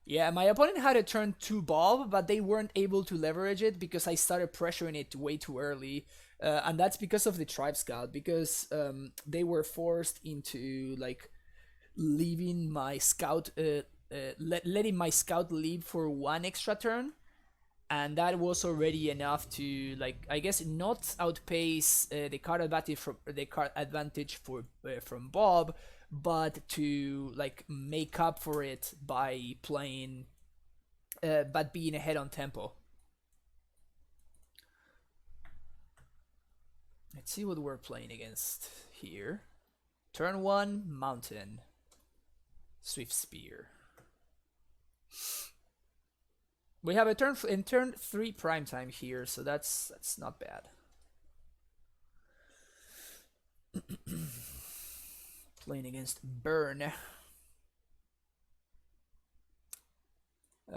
[SPEAKER 1] Yeah, my opponent had a turn 2 Bob, but they weren't able to leverage it because I started pressuring it way too early. And that's because of the Tribe Scout, because they were forced into like leaving my scout, letting my scout leave for 1 extra turn, and that was already enough to, like, I guess not outpace the card advantage from Bob, but to like make up for it by playing, but being ahead on tempo. Let's see what we're playing against here. Turn 1, Mountain. Swift Spear. We have a turn in turn 3 primetime here, so that's not bad. Playing against Burn.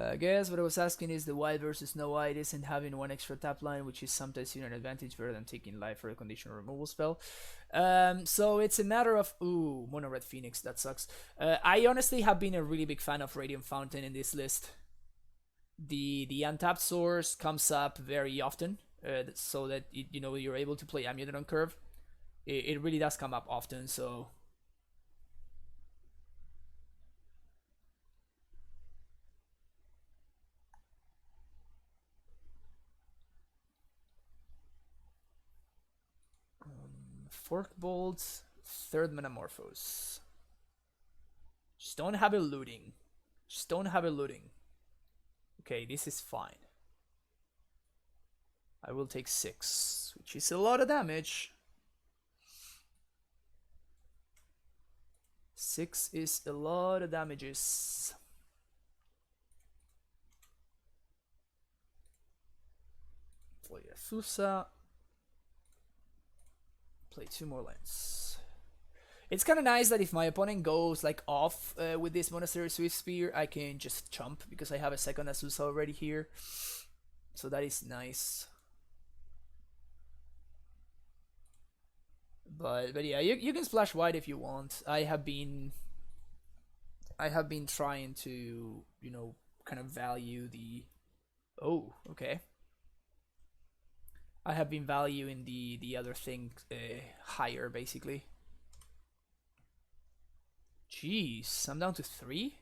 [SPEAKER 1] I guess what I was asking is the white versus no white isn't having one extra tap line, which is sometimes an advantage better than taking life for a conditional removal spell. So it's a matter of mono red Phoenix, that sucks. I honestly have been a really big fan of Radiant Fountain in this list. The untapped source comes up very often, so that you're able to play Amulet on curve. It really does come up often, so. Fork Bolt, third Metamorphose. Just don't have it looting. Just don't have it looting. Okay, this is fine. I will take 6, which is a lot of damage. 6 is a lot of damages. Play Azusa. Play 2 more lands. It's kind of nice that if my opponent goes like off with this Monastery Swift Spear, I can just chump because I have a second Azusa already here. So that is nice. But yeah, you can splash white if you want. I have been trying to, kind of value the. Oh, okay. I have been valuing the other thing higher, basically. Jeez, I'm down to 3?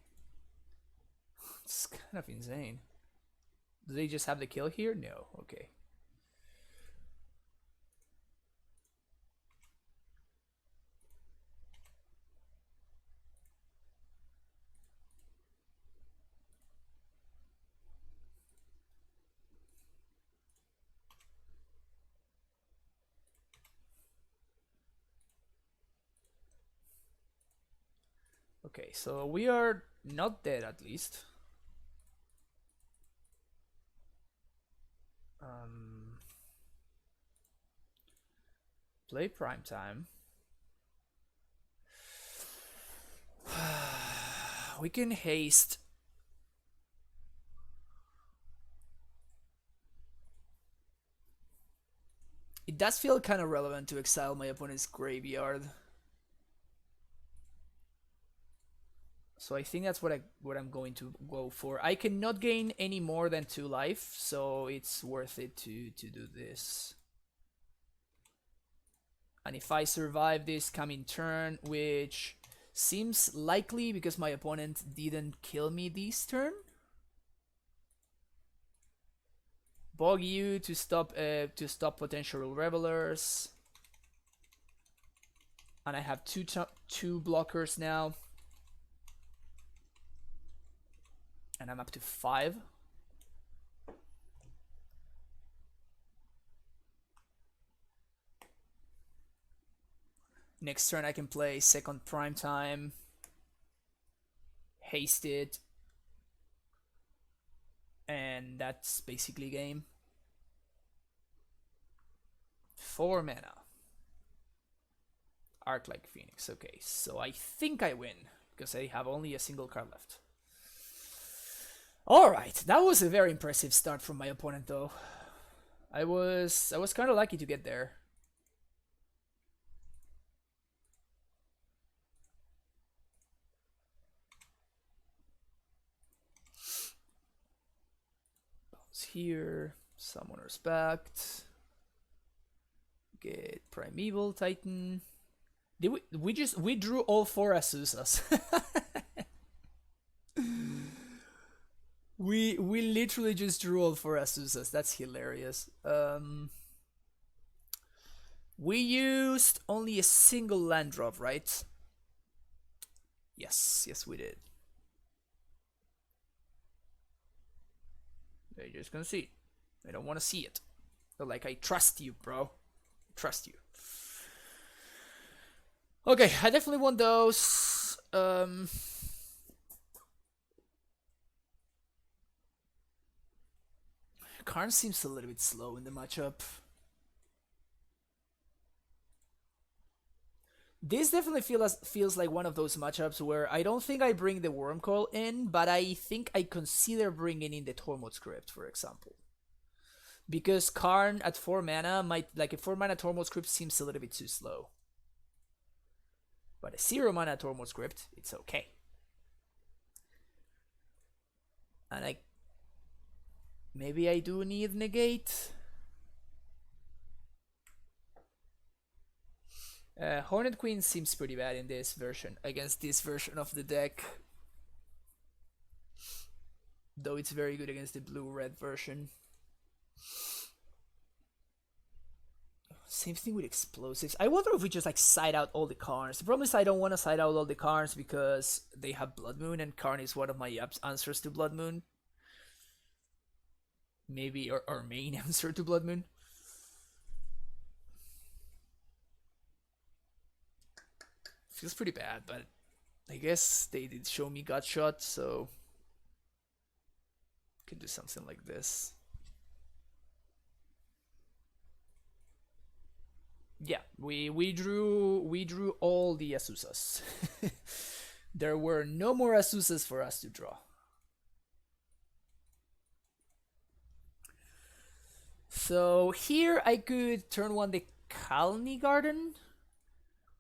[SPEAKER 1] It's kind of insane. Do they just have the kill here? No, okay. Okay, so we are not dead at least. Play prime time. We can haste. It does feel kind of relevant to exile my opponent's graveyard. So I think that's what I'm going to go for. I cannot gain any more than 2 life, so it's worth it to do this. And if I survive this coming turn, which seems likely because my opponent didn't kill me this turn, bog you to stop potential revelers, and I have two blockers now. And I'm up to 5. Next turn I can play second prime time, haste it, and that's basically game. 4 mana. Arc like Phoenix. Okay, so I think I win because I have only a single card left. Alright, that was a very impressive start from my opponent though. I was kind of lucky to get there. Bounce here, Summoner's Pact. Get Primeval Titan. Did we drew all 4 Azuzas. We literally just drew all 4 Azuzas. That's hilarious. We used only a single land drop, right? Yes, we did. They're just gonna see it. They don't want to see it. They're like, I trust you, bro. I trust you. Okay, I definitely want those. Karns seems a little bit slow in the matchup. This definitely feels like one of those matchups where I don't think I bring the Wormcoil in, but I think I consider bringing in the Tormod script, for example. Because Karn at 4 mana might, like a 4 mana Tormod script seems a little bit too slow. But a 0 mana Tormod script, it's okay. And maybe I do need negate. Hornet Queen seems pretty bad in this version, against this version of the deck. Though it's very good against the blue-red version. Same thing with explosives. I wonder if we just like side out all the Karns. The problem is I don't want to side out all the Karns because they have Blood Moon and Karn is one of my answers to Blood Moon. Maybe our main answer to Blood Moon. Feels pretty bad, but I guess they did show me gut shot, so could do something like this. Yeah, we drew all the Asusas. There were no more Asusas for us to draw. So here I could turn one the Kalni Garden,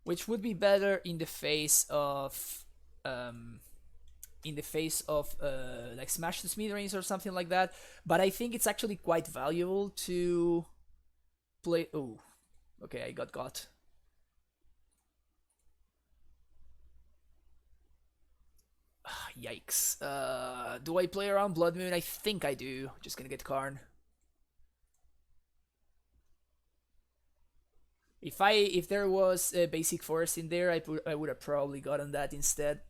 [SPEAKER 1] which would be better in the face of like Smash the Smithereens or something like that. But I think it's actually quite valuable to play. Oh, okay, I got. Yikes. Do I play around Blood Moon? I think I do. Just gonna get Karn. If there was a basic forest in there, I would have probably gotten that instead.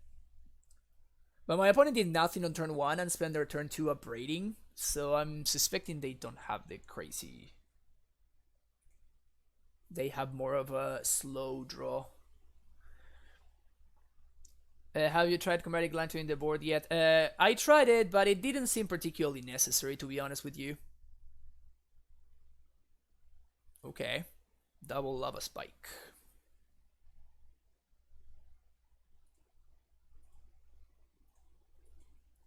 [SPEAKER 1] But my opponent did nothing on turn 1 and spent their turn 2 upgrading, so I'm suspecting they don't have the crazy. They have more of a slow draw. Have you tried Chromatic Land to in the board yet? I tried it, but it didn't seem particularly necessary, to be honest with you. Okay. Double Lava Spike.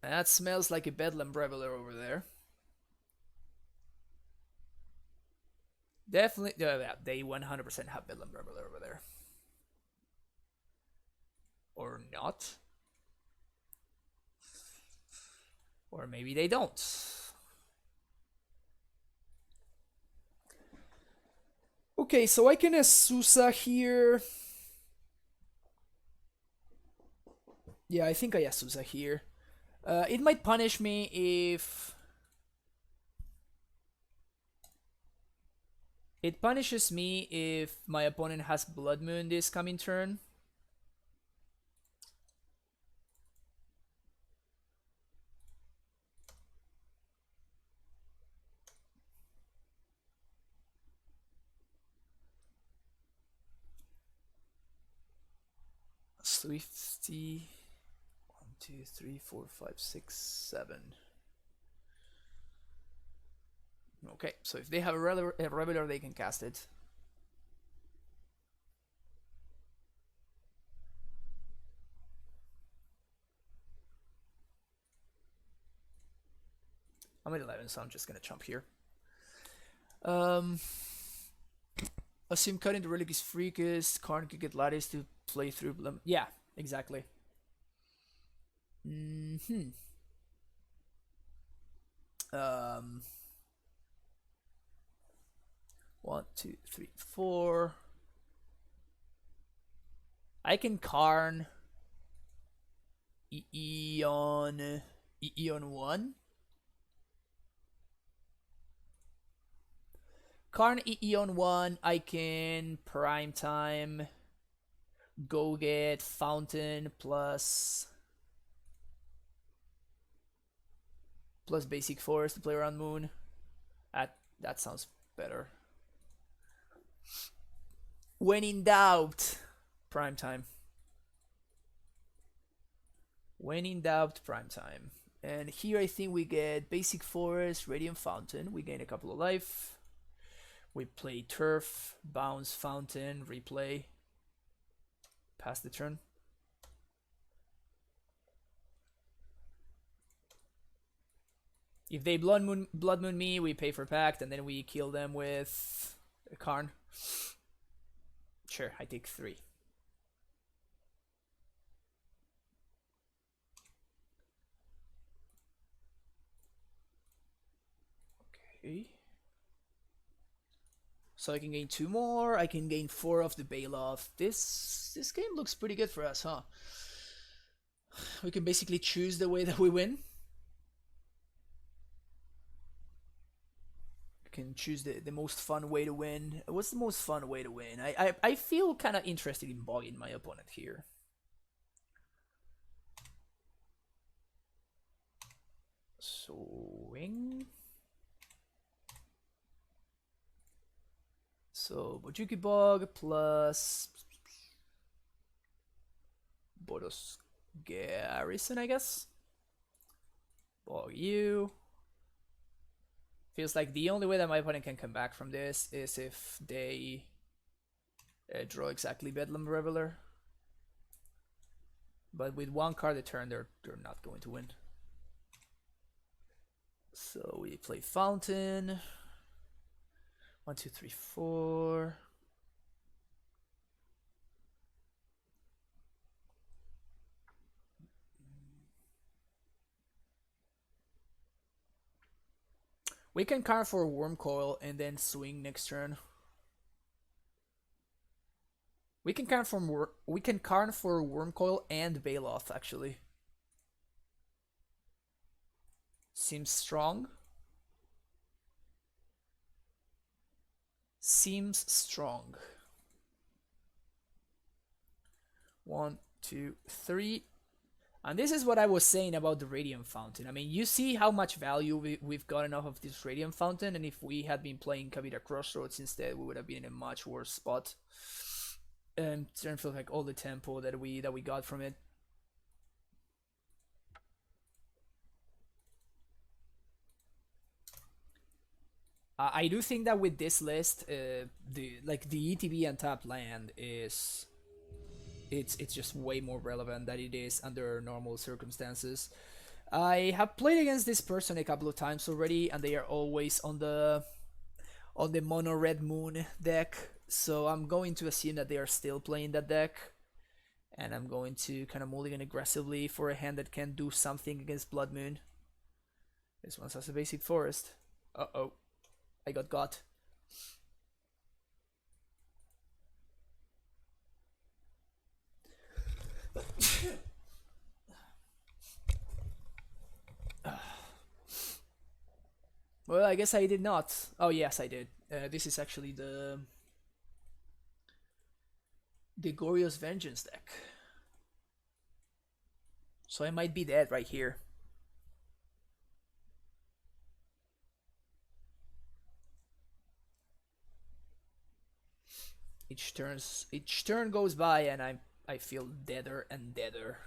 [SPEAKER 1] That smells like a Bedlam Reveler over there. Definitely, yeah, they 100% have Bedlam Reveler over there. Or not. Or maybe they don't. Okay, so I can Azusa here. Yeah, I think I Azusa here. It might punish me if... It punishes me if my opponent has Blood Moon this coming turn. Swifty. 1, 2, 3, 4, 5, 6, 7. Okay, so if they have a Reveler, they can cast it. I'm at 11, so I'm just gonna jump here. Assume cutting the Relic is free because Karn could get Lattice to play through them. Yeah, exactly. Um, 1, 2, 3, 4. I can Karn Eon 1. Karn Eon 1, I can Prime Time, go get Fountain plus Basic Forest to play around Moon. That sounds better. When in doubt, Prime Time. When in doubt, Prime Time. And here I think we get Basic Forest, Radiant Fountain. We gain a couple of life. We play Turf, Bounce, Fountain, Replay. pass the turn. If they Blood Moon me, we pay for Pact, and then we kill them with a Karn. Sure, I take 3. Okay. So I can gain 2 more. I can gain 4 of the Bailoff. This game looks pretty good for us, huh? We can basically choose the way that we win. Can choose the most fun way to win. What's the most fun way to win? I feel kind of interested in bogging my opponent here. Swing. So Bojuki Bog plus Bodos Garrison, I guess. Bog you. Feels like the only way that my opponent can come back from this is if they draw exactly Bedlam Reveler. But with 1 card a turn, they're not going to win. So we play Fountain. 1, 2, 3, 4. We can Karn for Worm Coil and then swing next turn. We can Karn for Worm Coil and Bailoff actually. Seems strong. Seems strong. 1, 2, 3. And this is what I was saying about the Radiant Fountain. I mean, you see how much value we've gotten off of this Radiant Fountain, and if we had been playing Kavita Crossroads instead, we would have been in a much worse spot. In terms of like all the tempo that we got from it. I do think that with this list, the ETB and tap land is it's just way more relevant than it is under normal circumstances. I have played against this person a couple of times already, and they are always on the mono red moon deck. So I'm going to assume that they are still playing that deck, and I'm going to kind of mulligan aggressively for a hand that can do something against Blood Moon. This one has a basic forest. Uh-oh. I got. Well, I guess I did not. Oh, yes, I did. This is actually the Goryo's Vengeance deck. So I might be dead right here. Each turn goes by and I feel deader and deader.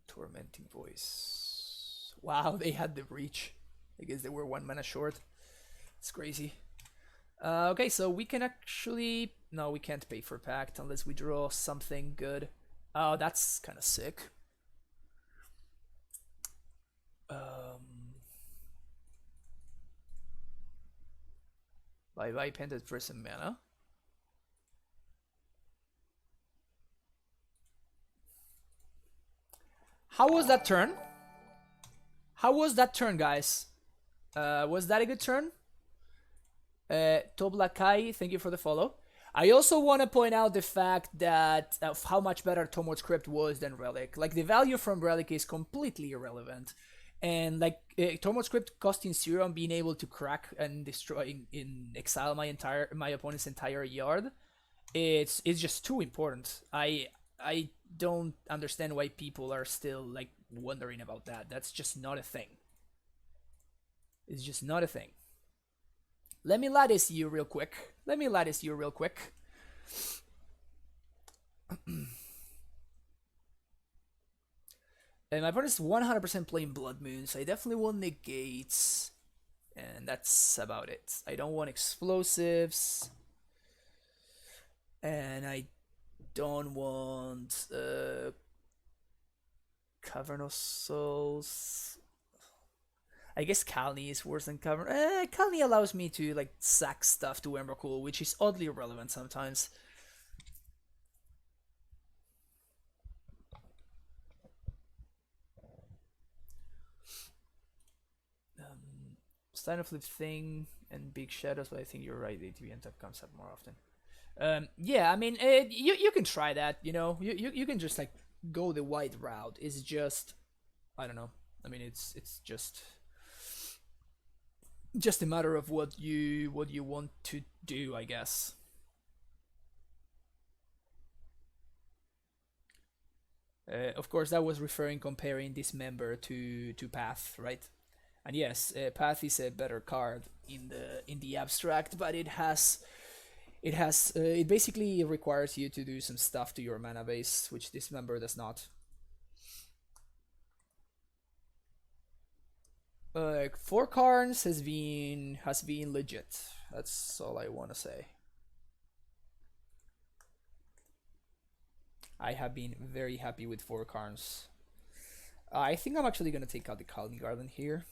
[SPEAKER 1] Tormenting Voice. Wow, they had the reach. I guess they were 1 mana short. It's crazy. Okay, so we can actually... No, we can't pay for Pact unless we draw something good. Oh, that's kind of sick. Bye-bye, Painted for some mana. How was that turn? How was that turn, guys? Was that a good turn? Toblakai, thank you for the follow. I also want to point out the fact that of how much better Tomod's Crypt was than Relic. Like, the value from Relic is completely irrelevant. And like Tomod's Crypt costing 0 and being able to crack and destroy in exile my opponent's entire yard, it's just too important. I don't understand why people are still like wondering about that. That's just not a thing. It's just not a thing. Let me lattice you real quick. And my opponent's 100% playing Blood Moons. I definitely want negates. And that's about it. I don't want explosives. And I don't want Cavern of Souls. I guess Kalni is worse than Cavern. Kalni allows me to like sack stuff to Emrakul, which is oddly irrelevant sometimes. Sign of Flip Thing and Big Shadows, but I think you're right. The ATB and top comes up more often. Yeah, I mean, you can try that. You know, you can just like go the wide route. It's just, I don't know. I mean, it's just a matter of what you want to do, I guess. Of course, that was comparing this member to Path, right? And yes, Path is a better card in the abstract, but it basically requires you to do some stuff to your mana base, which this member does not. For Karns has been legit. That's all I want to say. I have been very happy with 4 Karns. I think I'm actually gonna take out the Kalni Garden here.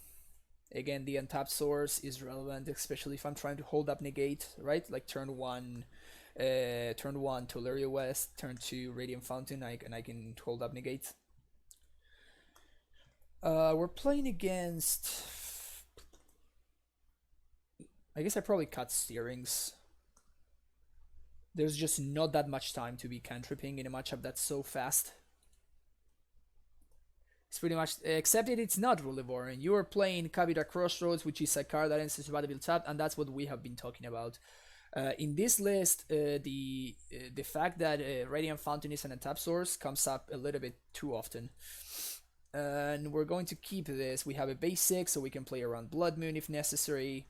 [SPEAKER 1] Again, the untapped source is relevant, especially if I'm trying to hold up negate, right? Like turn 1 Tolaria West, turn 2 Radiant Fountain, and I can hold up negate. We're playing against... I guess I probably cut Steerings. There's just not that much time to be cantripping in a matchup that's so fast. It's pretty much, except that it's not Rulivor, and you are playing Kavita Crossroads, which is a card that ends his battlefield tap, and that's what we have been talking about. In this list, the fact that Radiant Fountain is an untap source comes up a little bit too often. And we're going to keep this. We have a base 6, so we can play around Blood Moon if necessary.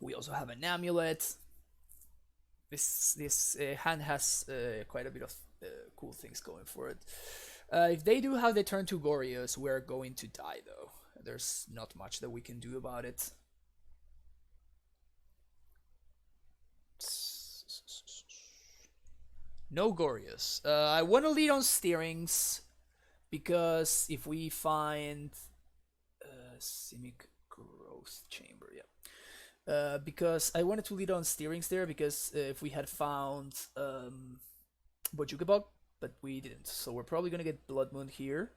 [SPEAKER 1] We also have an Amulet. This hand has quite a bit of cool things going for it. If they do have the turn 2 Goryos, we're going to die though. There's not much that we can do about it. No Goryos. I want to lead on Steerings because if we find Simic Growth Chamber, yeah. Because I wanted to lead on Steerings there because if we had found Bojukabog, but we didn't. So we're probably gonna get Blood Moon here,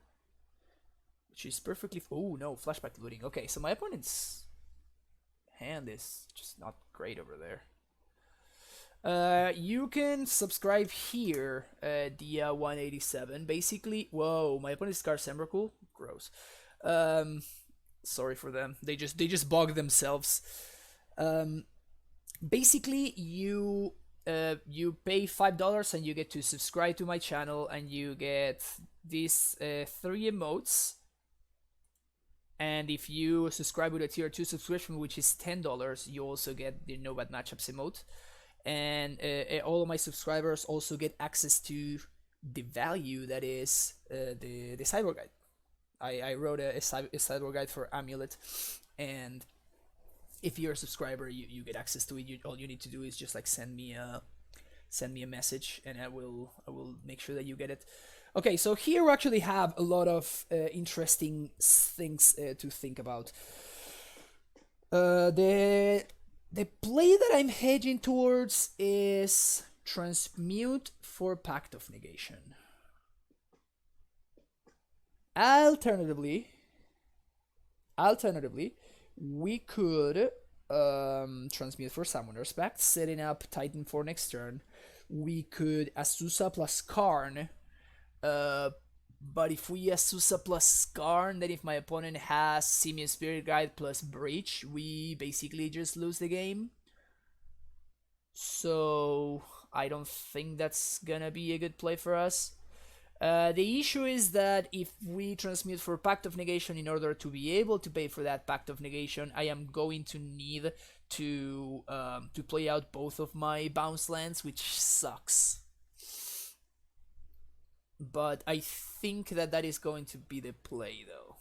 [SPEAKER 1] which is perfectly. Oh no, flashback looting. Okay, so my opponent's hand is just not great over there. You can subscribe here, Dia 187. Basically, whoa, my opponent's Scar's Emrakul. Gross. Sorry for them. They just bog themselves. Basically, you pay $5 and you get to subscribe to my channel, and you get these 3 emotes. And if you subscribe with a tier 2 subscription, which is $10, you also get the No Bad Matchups emote. And all of my subscribers also get access to the value that is the sideboard guide. I wrote a sideboard guide for Amulet, and if you're a subscriber, you get access to it. All you need to do is just like send me a message, and I will make sure that you get it. Okay, so here we actually have a lot of interesting things to think about. The play that I'm hedging towards is Transmute for Pact of Negation. Alternatively, we could Transmute for Summoner's Pact, setting up Titan for next turn. We could Azusa plus Karn, but if we Azusa plus Karn, then if my opponent has Simian Spirit Guide plus Breach, we basically just lose the game. So I don't think that's gonna be a good play for us. The issue is that if we Transmute for Pact of Negation, in order to be able to pay for that Pact of Negation, I am going to need to play out both of my bounce lands, which sucks. But I think that that is going to be the play, though.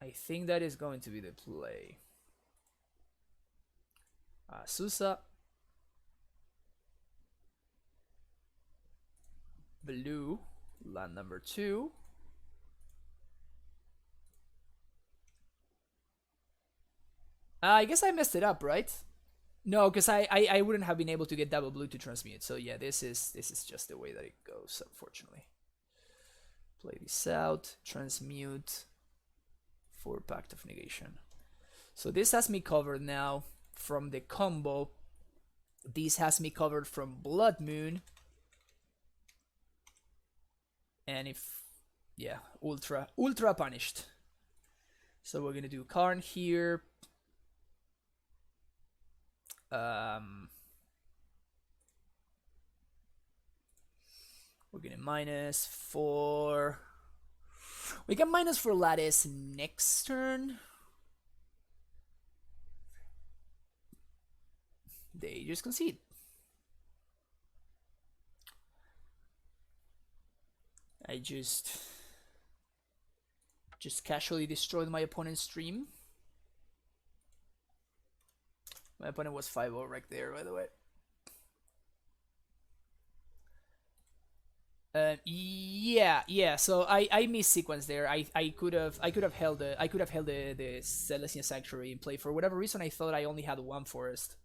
[SPEAKER 1] I think that is going to be the play. Susa. Blue, land number 2. I guess I messed it up, right? No, because I wouldn't have been able to get double blue to transmute. So yeah, this is just the way that it goes, unfortunately. Play this out, transmute for Pact of Negation. So this has me covered now from the combo. This has me covered from Blood Moon. And if, yeah, ultra punished. So we're gonna do Karn here. We're gonna minus for. We can minus for Lattice next turn. They just concede. I just casually destroyed my opponent's stream. My opponent was 5-0 right there, by the way. Yeah. So I missed sequence there. I could have held the Celestial Sanctuary in play. For whatever reason, I thought I only had one forest.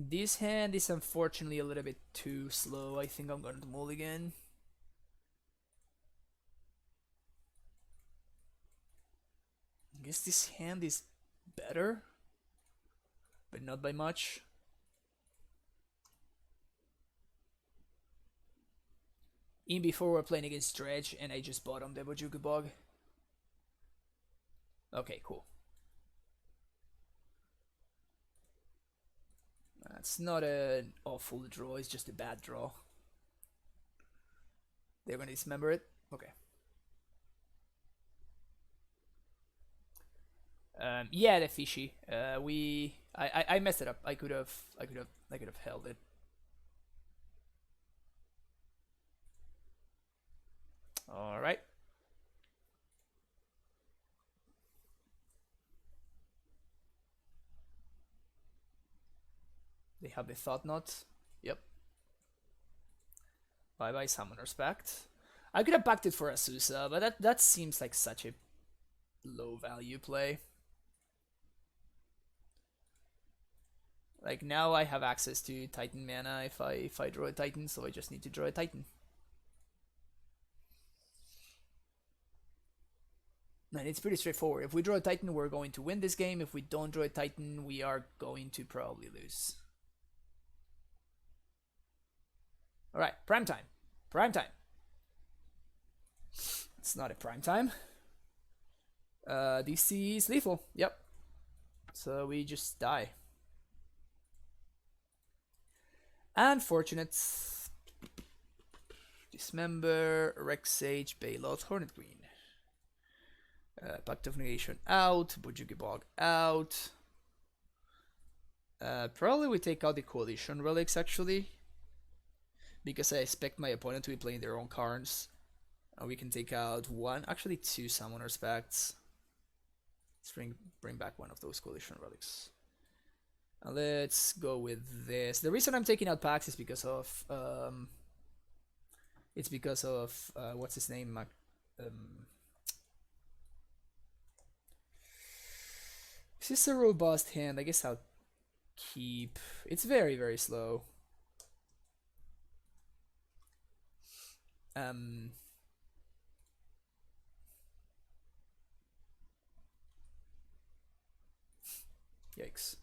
[SPEAKER 1] This hand is unfortunately a little bit too slow. I think I'm going to mulligan. I guess this hand is better, but not by much. In before we're playing against Dredge, and I just bottomed the Bojuku Bog. Okay, cool. That's not an awful draw, it's just a bad draw. They're gonna dismember it? Okay. Yeah, the fishy. I messed it up. I could have held it. All right. They have the Thought Knot. Yep. Bye bye Summoner's Pact. I could have backed it for Azusa, but that seems like such a low value play. Like now I have access to Titan mana if I draw a Titan, so I just need to draw a Titan. And it's pretty straightforward. If we draw a Titan, we're going to win this game. If we don't draw a Titan, we are going to probably lose. Alright, prime time. Prime time. It's not a prime time. DC is lethal. Yep. So we just die. Unfortunate. Dismember, Rex Sage, Bailout, Hornet Green. Pact of Negation out, Bojuki Bog out. Probably we take out the Coalition Relics actually, because I expect my opponent to be playing their own Karns. We can take out one, actually two Summoner's Pacts. Let's bring back one of those Coalition Relics. Let's go with this. The reason I'm taking out packs is because of what's his name? This is a robust hand. I guess I'll keep. It's very, very slow. Yikes.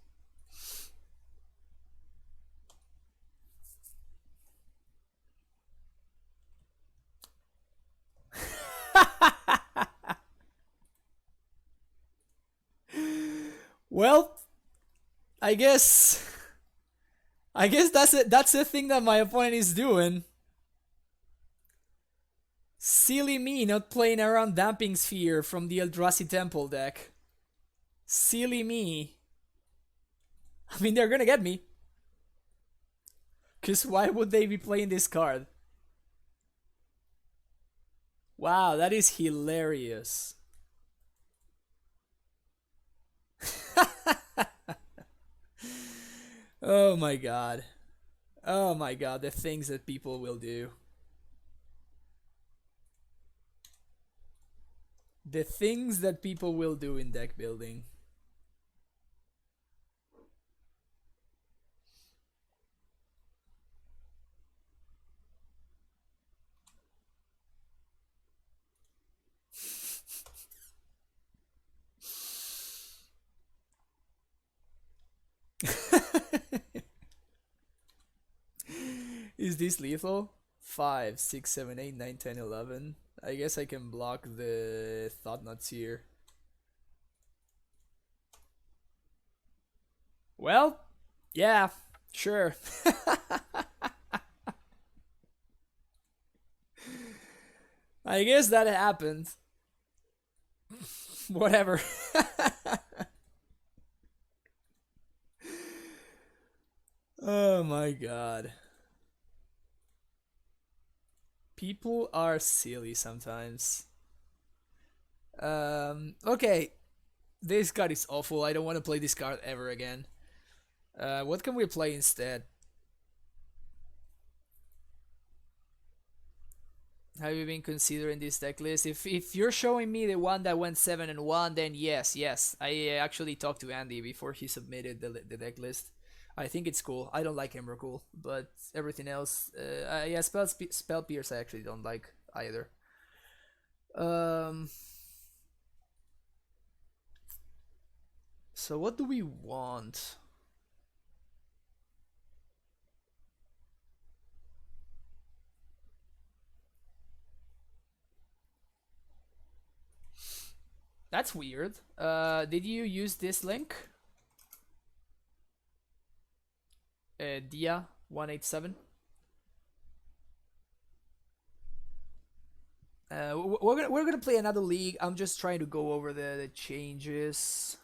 [SPEAKER 1] Well, I guess that's it. That's the thing that my opponent is doing. Silly me not playing around Damping Sphere from the Eldrazi Temple deck. Silly me. I mean, they're gonna get me. Because why would they be playing this card? Wow, that is hilarious. Oh my god. Oh my god, the things that people will do. The things that people will do in deck building. Is this lethal? 5, 6, 7, 8, 9, 10, 11. I guess I can block the Thought Nuts here. Well, yeah, sure. I guess that happened. Whatever. Oh my god. People are silly sometimes. Okay. This card is awful. I don't want to play this card ever again. What can we play instead? Have you been considering this deck list? If you're showing me the one that went 7-1, then yes. I actually talked to Andy before he submitted the deck list. I think it's cool. I don't like Emrakul, but everything else, yeah, Spell Pierce I actually don't like either. So what do we want? That's weird. Did you use this link? Dia 187. We're gonna play another league. I'm just trying to go over the changes.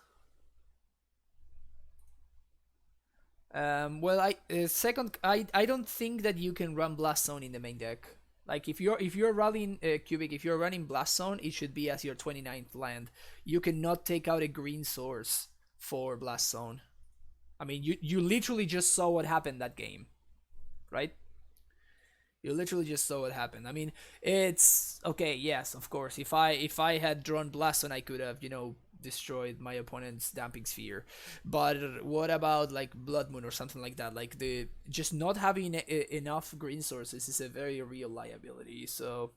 [SPEAKER 1] Well, I don't think that you can run Blast Zone in the main deck. Like if you're running Cubic, if you're running Blast Zone, it should be as your 29th land. You cannot take out a green source for Blast Zone. I mean, you literally just saw what happened that game, right? You literally just saw what happened. I mean, it's okay. Yes, of course. If I had drawn Blast Zone, I could have destroyed my opponent's Damping Sphere. But what about like Blood Moon or something like that? Like the just not having enough green sources is a very real liability. So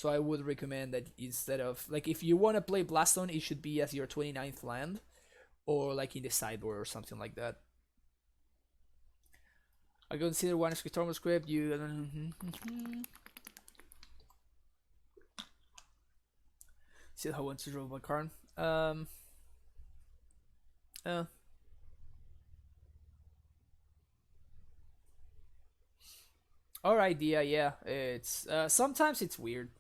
[SPEAKER 1] I would recommend that instead of like if you want to play Blast Zone, it should be as your 29th land or like in the sideboard or something like that. I consider one Scriptormal script. You see how I want to draw my Karn. Our idea, yeah. It's sometimes it's weird.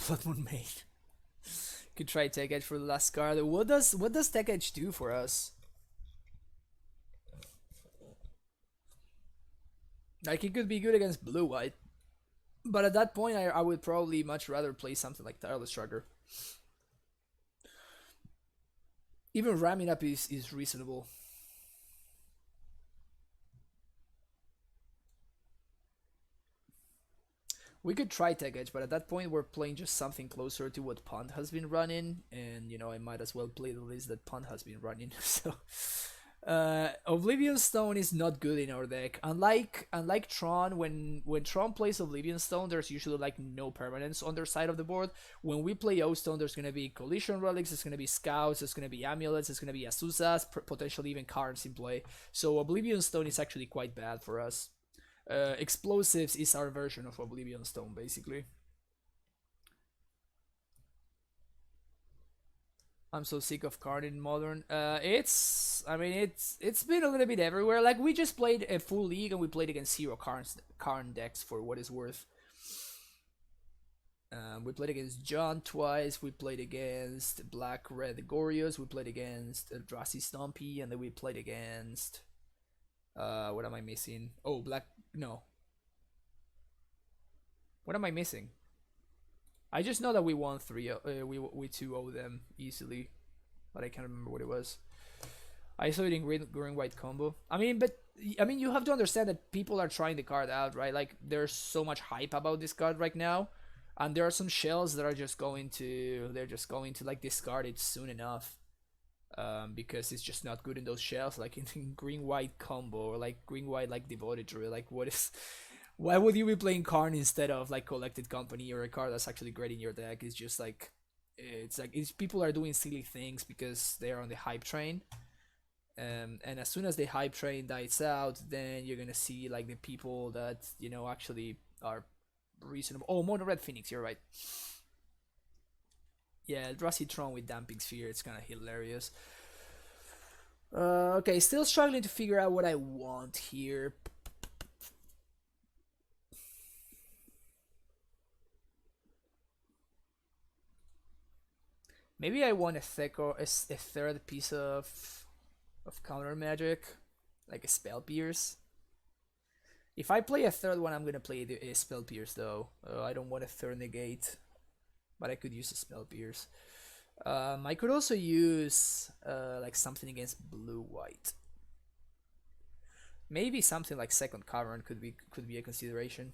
[SPEAKER 1] Blood Moon Maid. Could try Tech Edge for the last card. What does Tech Edge do for us? Like it could be good against blue white, but at that point I would probably much rather play something like Tireless Trucker. Even ramming up is reasonable. We could try Tech Edge, but at that point we're playing just something closer to what Punt has been running, and I might as well play the list that Punt has been running. So Oblivion Stone is not good in our deck. Unlike Tron, when Tron plays Oblivion Stone, there's usually like no permanence on their side of the board. When we play O Stone, there's gonna be Collision Relics, there's gonna be Scouts, there's gonna be Amulets, there's gonna be Azuzas, potentially even Karns in play. So Oblivion Stone is actually quite bad for us. Explosives is our version of Oblivion Stone, basically. I'm so sick of card in modern. I mean, it's been a little bit everywhere. Like we just played a full league and we played against zero Karn decks for what it's worth. We played against John twice. We played against Black Red Goryos. We played against Eldrazi Stompy, and then we played against. What am I missing? Oh, Black. No. What am I missing? I just know that we won three. We 2-0 them easily, but I can't remember what it was. I saw it in green white combo. I mean, you have to understand that people are trying the card out, right? Like there's so much hype about this card right now, and there are some shells that are just going to like discard it soon enough, because it's just not good in those shells, like in green white combo or like green white like devoted druid. Like what is why would you be playing Karn instead of like Collected Company or a card that's actually great in your deck? It's just like it's people are doing silly things because they're on the hype train. And as soon as the hype train dies out, then you're gonna see like the people that actually are reasonable. Oh, Mono Red Phoenix, you're right. Yeah, Eldrazi Tron with Damping Sphere, it's kind of hilarious. Okay, still struggling to figure out what I want here. Maybe I want a third piece of counter magic, like a Spell Pierce. If I play a third one, I'm gonna play a Spell Pierce though. I don't want a third negate, but I could use a Spell Pierce. I could also use like something against blue white. Maybe something like second Cavern could be a consideration.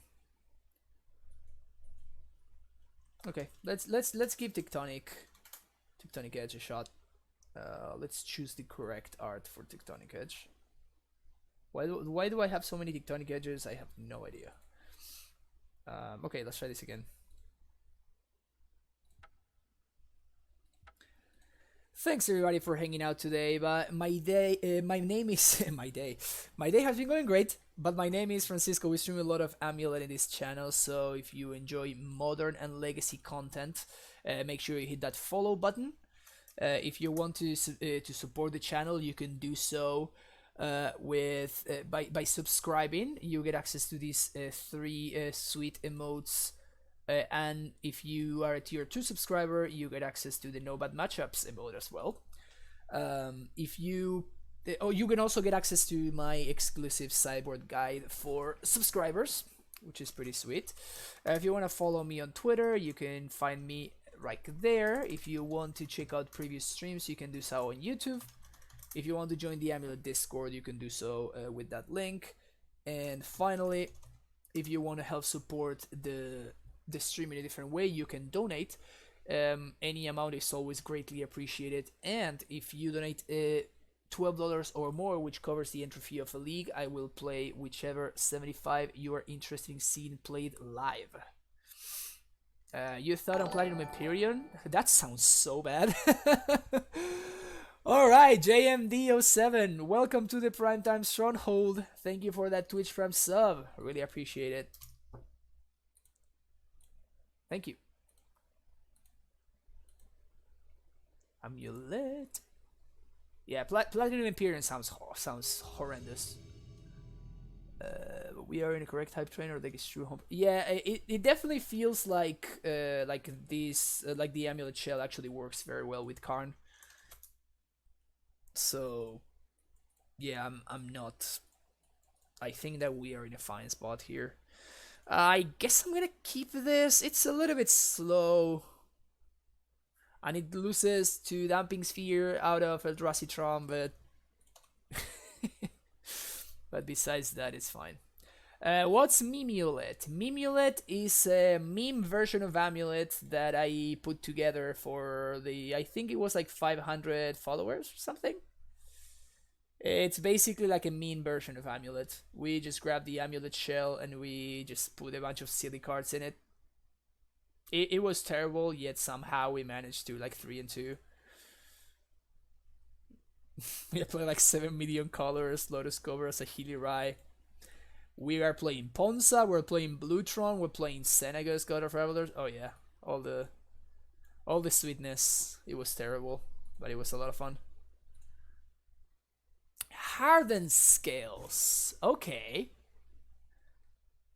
[SPEAKER 1] Okay, let's give Tectonic Edge a shot. Let's choose the correct art for Tectonic Edge. Why do I have so many Tectonic Edges? I have no idea. Okay, let's try this again. Thanks everybody for hanging out today. But my name is my day has been going great. But my name is Francisco. We stream a lot of Amulet in this channel, so if you enjoy modern and legacy content, make sure you hit that follow button. If you want to support the channel, you can do so by subscribing. You get access to these 3 sweet emotes, and if you are a tier 2 subscriber, you get access to the No Bad Matchups emote as well. You can also get access to my exclusive sideboard guide for subscribers, which is pretty sweet. If you want to follow me on Twitter, you can find me right there. If you want to check out previous streams, you can do so on YouTube. If you want to join the Amulet Discord, you can do so with that link. And finally, if you want to help support the stream in a different way, you can donate. Any amount is always greatly appreciated. And if you donate $12 or more, which covers the entry fee of a league, I will play whichever 75 you are interested in seeing played live. You thought on Platinum Empyrean? That sounds so bad. Alright, JMD07, welcome to the Primetime Stronghold. Thank you for that Twitch Prime sub. Really appreciate it. Thank you. Amulet. Yeah, Platinum Empyrean sounds horrendous. We are in a correct hype train, or like it's true home. Yeah, it definitely feels like the Amulet shell actually works very well with Karn. So yeah, I'm not. I think that we are in a fine spot here. I guess I'm gonna keep this. It's a little bit slow, and it loses to Damping Sphere out of Eldrazi Tron, but but besides that, it's fine. What's Memulet? Memulet is a meme version of Amulet that I put together for I think it was like 500 followers or something. It's basically like a meme version of Amulet. We just grabbed the Amulet shell and we just put a bunch of silly cards in it. It was terrible, yet somehow we managed to like 3-2. We play like 7 million colors, Lotus Cobra as a Healy Rai. We are playing Ponza, we're playing Blutron, we're playing Senega's God of Revelers. Oh yeah, all the sweetness. It was terrible. but it was a lot of fun. Hardened scales. Okay.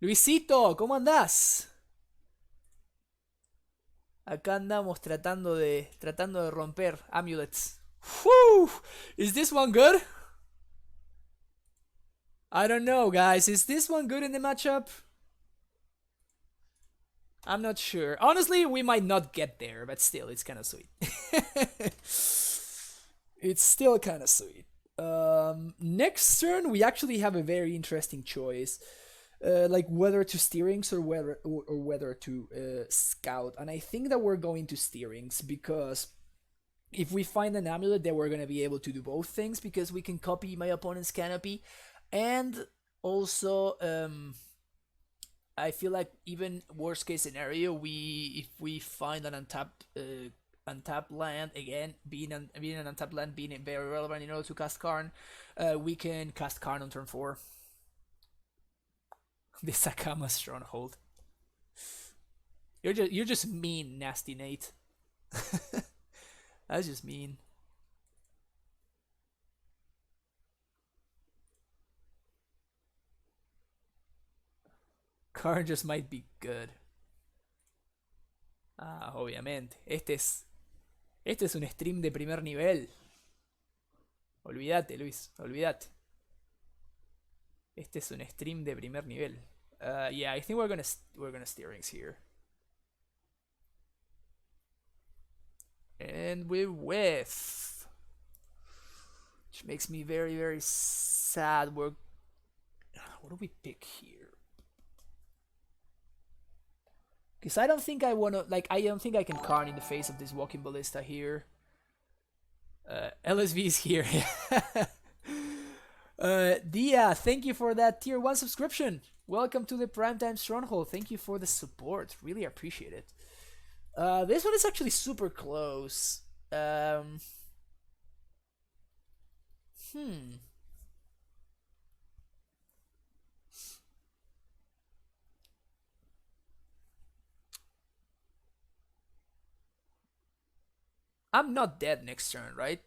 [SPEAKER 1] Luisito, ¿cómo andás? Acá andamos tratando de romper amulets. Whew! Is this one good? I don't know, guys. Is this one good in the matchup? I'm not sure. Honestly, we might not get there, but still, it's kind of sweet. It's still kind of sweet. Next turn, we actually have a very interesting choice. Like whether to steerings or whether to scout. And I think that we're going to steerings because if we find an amulet, then we're going to be able to do both things because we can copy my opponent's canopy. And also, I feel like even worst case scenario, if we find an untapped land, again, being an untapped land being very relevant in order to cast Karn, we can cast Karn on turn 4. The Sakama Stronghold. You're just mean, nasty Nate. That's just mean. Karn just might be good. Ah, obviamente. Este es un stream de primer nivel. Olvídate, Luis, olvídate. Este es un stream de primer nivel. Yeah, I think we're gonna steerings here. And we whiff. Which makes me very, very sad. What do we pick here? Because I don't think I wanna, like, I don't think I can Karn in the face of this Walking Ballista here. LSV is here. Dia, thank you for that tier 1 subscription. Welcome to the Primetime Stronghold. Thank you for the support. Really appreciate it. This one is actually super close. I'm not dead next turn, right?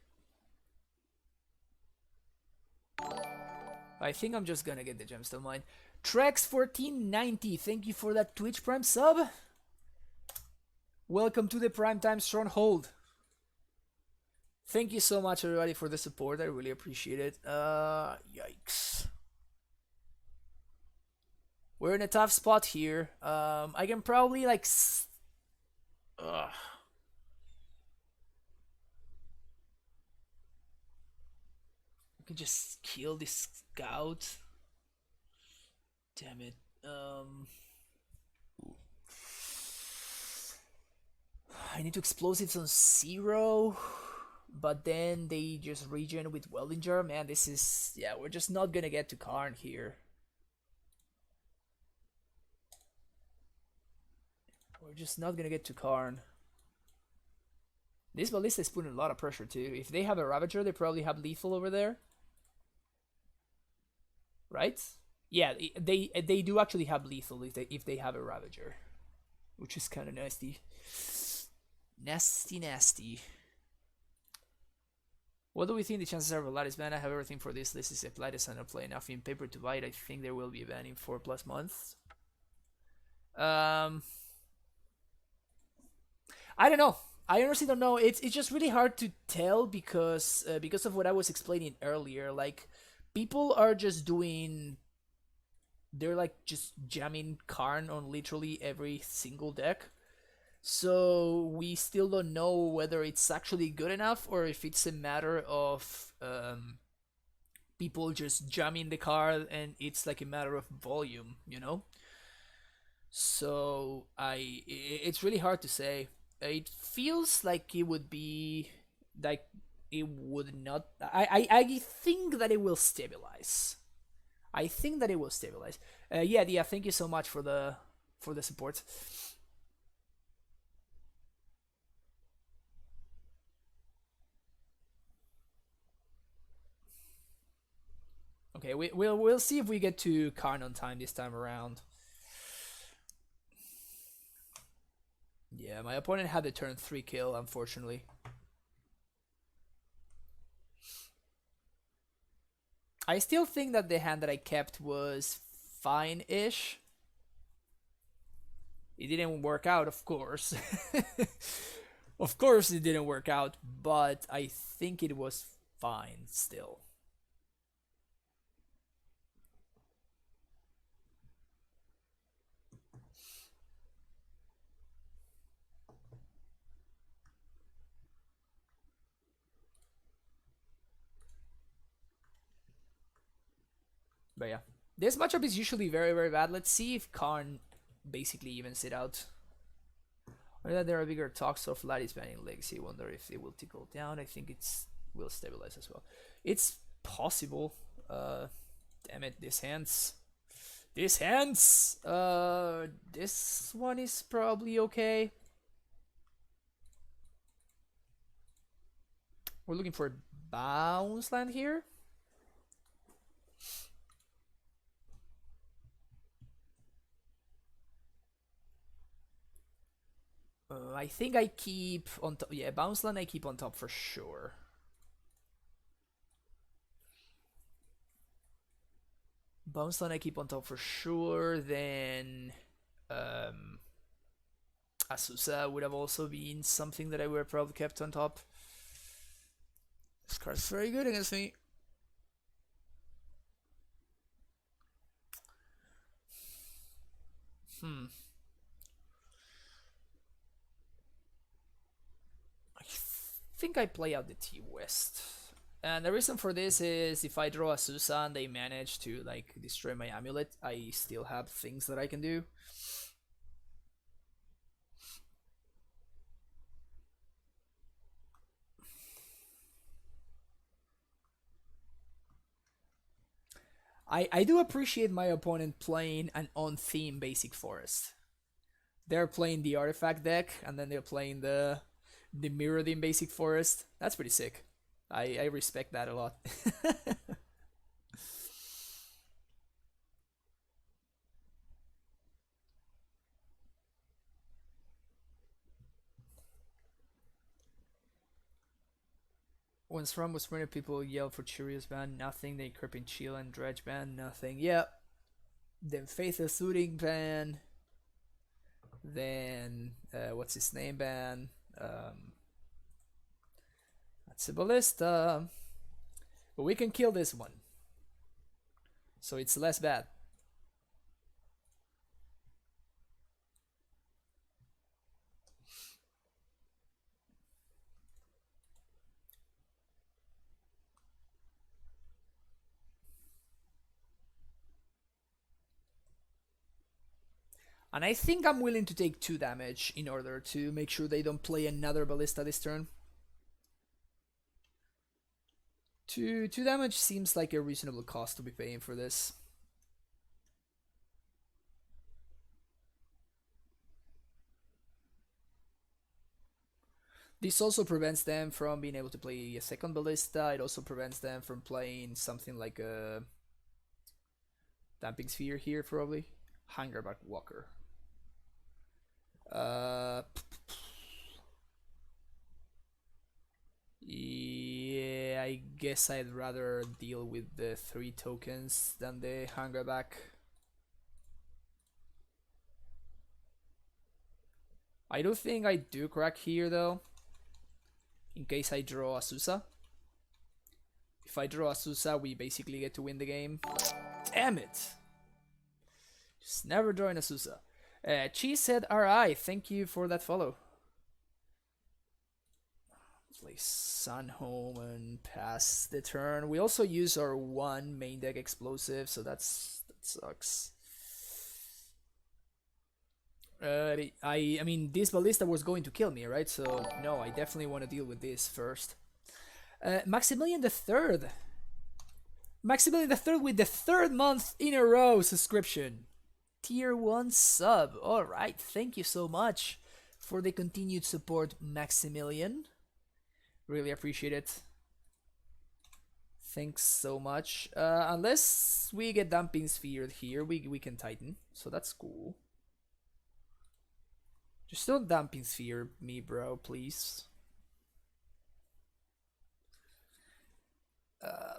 [SPEAKER 1] I think I'm just gonna get the Gemstone Mine. Trex1490, thank you for that Twitch Prime sub. Welcome to the Primetime Stronghold. Thank you so much, everybody, for the support. I really appreciate it. Yikes. We're in a tough spot here. I can probably, like... I can just kill this scout. Damn it. I need to explosives on 0, but then they just regen with Wellinger. Man, this is... yeah, we're just not gonna get to Karn here. We're just not gonna get to Karn. This Ballista is putting a lot of pressure too. If they have a Ravager, they probably have lethal over there. Right? Yeah, they do actually have lethal if they have a Ravager, which is kind of nasty. Nasty. What do we think the chances are of a Lattice ban? I have everything for this. This is if Lattice and I play enough in paper to buy it. I think there will be a ban in 4+ months. I don't know. I honestly don't know. It's just really hard to tell because of what I was explaining earlier. Like, people are just doing... they're like just jamming Karn on literally every single deck. So we still don't know whether it's actually good enough or if it's a matter of people just jamming the card and it's like a matter of volume, you know? So it's really hard to say. It feels like it would be like it would not. I think that it will stabilize. I think that it will stabilize. Yeah. Thank you so much for the support. Okay, we'll see if we get to Karn on time this time around. Yeah, my opponent had the turn 3 kill, unfortunately. I still think that the hand that I kept was fine-ish. It didn't work out, of course. Of course it didn't work out, but I think it was fine still. But yeah, this matchup is usually very, very bad. Let's see if Karn basically evens it out. Or that there are bigger talks of Lattice banning Legacy. Wonder if it will tickle down. I think it's will stabilize as well. It's possible. Damn it, this hands. This hands. This one is probably okay. We're looking for a bounce land here. I think I keep on top. Yeah, bounce land I keep on top for sure. Bounce land I keep on top for sure. Then Azusa would have also been something that I would have probably kept on top. This card's very good against me. I think I play out the T-West. And the reason for this is if I draw Azusa and they manage to like destroy my Amulet, I still have things that I can do. I do appreciate my opponent playing an on-theme basic forest. They're playing the artifact deck, and then they're playing the Mirrodin basic forest. That's pretty sick. I respect that a lot. When Scrum was printed, people yelled for Cheerios ban, nothing. They Crippin Chill and Dredge ban, nothing. Yep. Then Faithless Looting ban. Then what's his name ban? That's a ballista. But we can kill this one. So it's less bad. And I think I'm willing to take 2 damage in order to make sure they don't play another ballista this turn. 2 damage seems like a reasonable cost to be paying for this. This also prevents them from being able to play a second ballista. It also prevents them from playing something like a Damping Sphere here, probably. Hangerback Walker. Yeah, I guess I'd rather deal with the 3 tokens than the Hangerback. I do think I do crack here though, in case I draw Azusa. If I draw Azusa, we basically get to win the game. Damn it! Just never drawing Azusa. Cheese said RI, thank you for that follow. Play Sun Home and pass the turn. We also use our 1 main deck explosive, so that sucks. I mean, this ballista was going to kill me, right? So no, I definitely want to deal with this first. Maximilian the Third. Maximilian the Third with the 3rd month in a row subscription. Tier 1 sub. Alright, thank you so much for the continued support, Maximilian. Really appreciate it. Thanks so much. Unless we get Damping Sphere here, we can Titan. So that's cool. Just don't Damping Sphere me, bro, please.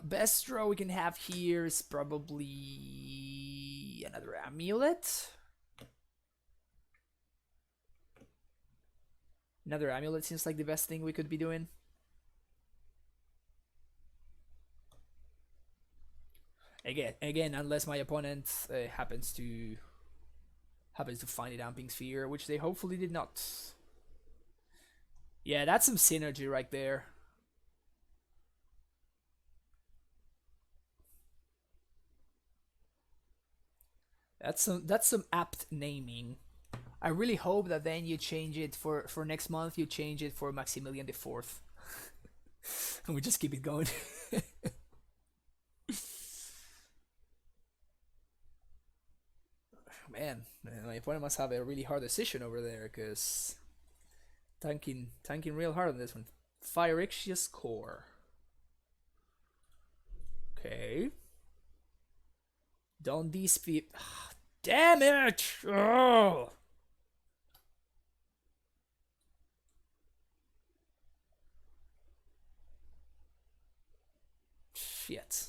[SPEAKER 1] Best draw we can have here is probably another Amulet. Another Amulet seems like the best thing we could be doing. Again, unless my opponent happens to find a Damping Sphere, which they hopefully did not. Yeah, that's some synergy right there. That's some apt naming. I really hope that then you change it for next month. You change it for Maximilian the Fourth, and we just keep it going. Man, my opponent must have a really hard decision over there, because tanking real hard on this one. Phyrexia's Core. Okay. Don't these people... Damn it! Oh! Shit.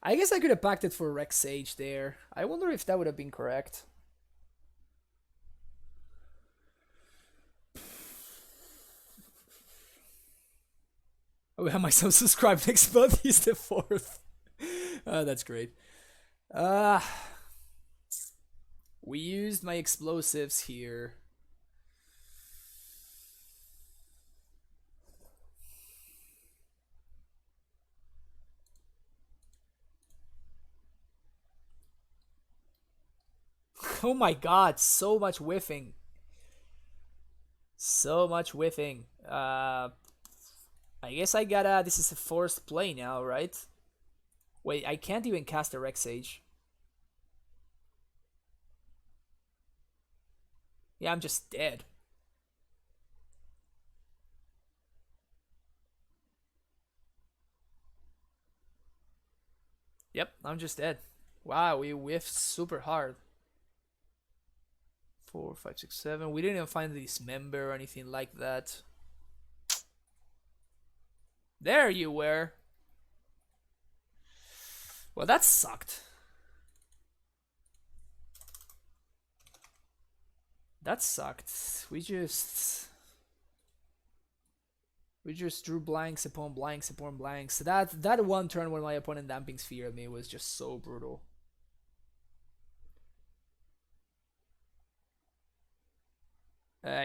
[SPEAKER 1] I guess I could have packed it for Rex Sage there. I wonder if that would have been correct. I will have myself subscribed next month. He's the 4th. That's great. We used my explosives here. Oh my god, so much whiffing. So much whiffing. I guess I gotta... This is a forced play now, right? Wait, I can't even cast a Rex Sage. Yeah, I'm just dead. Yep, I'm just dead. Wow, we whiffed super hard. 4, 5, 6, 7. We didn't even find the Dismember or anything like that. There you were. Well, that sucked. That sucked. We just drew blanks upon blanks upon blanks. That one turn when my opponent Damping Sphere me was just so brutal.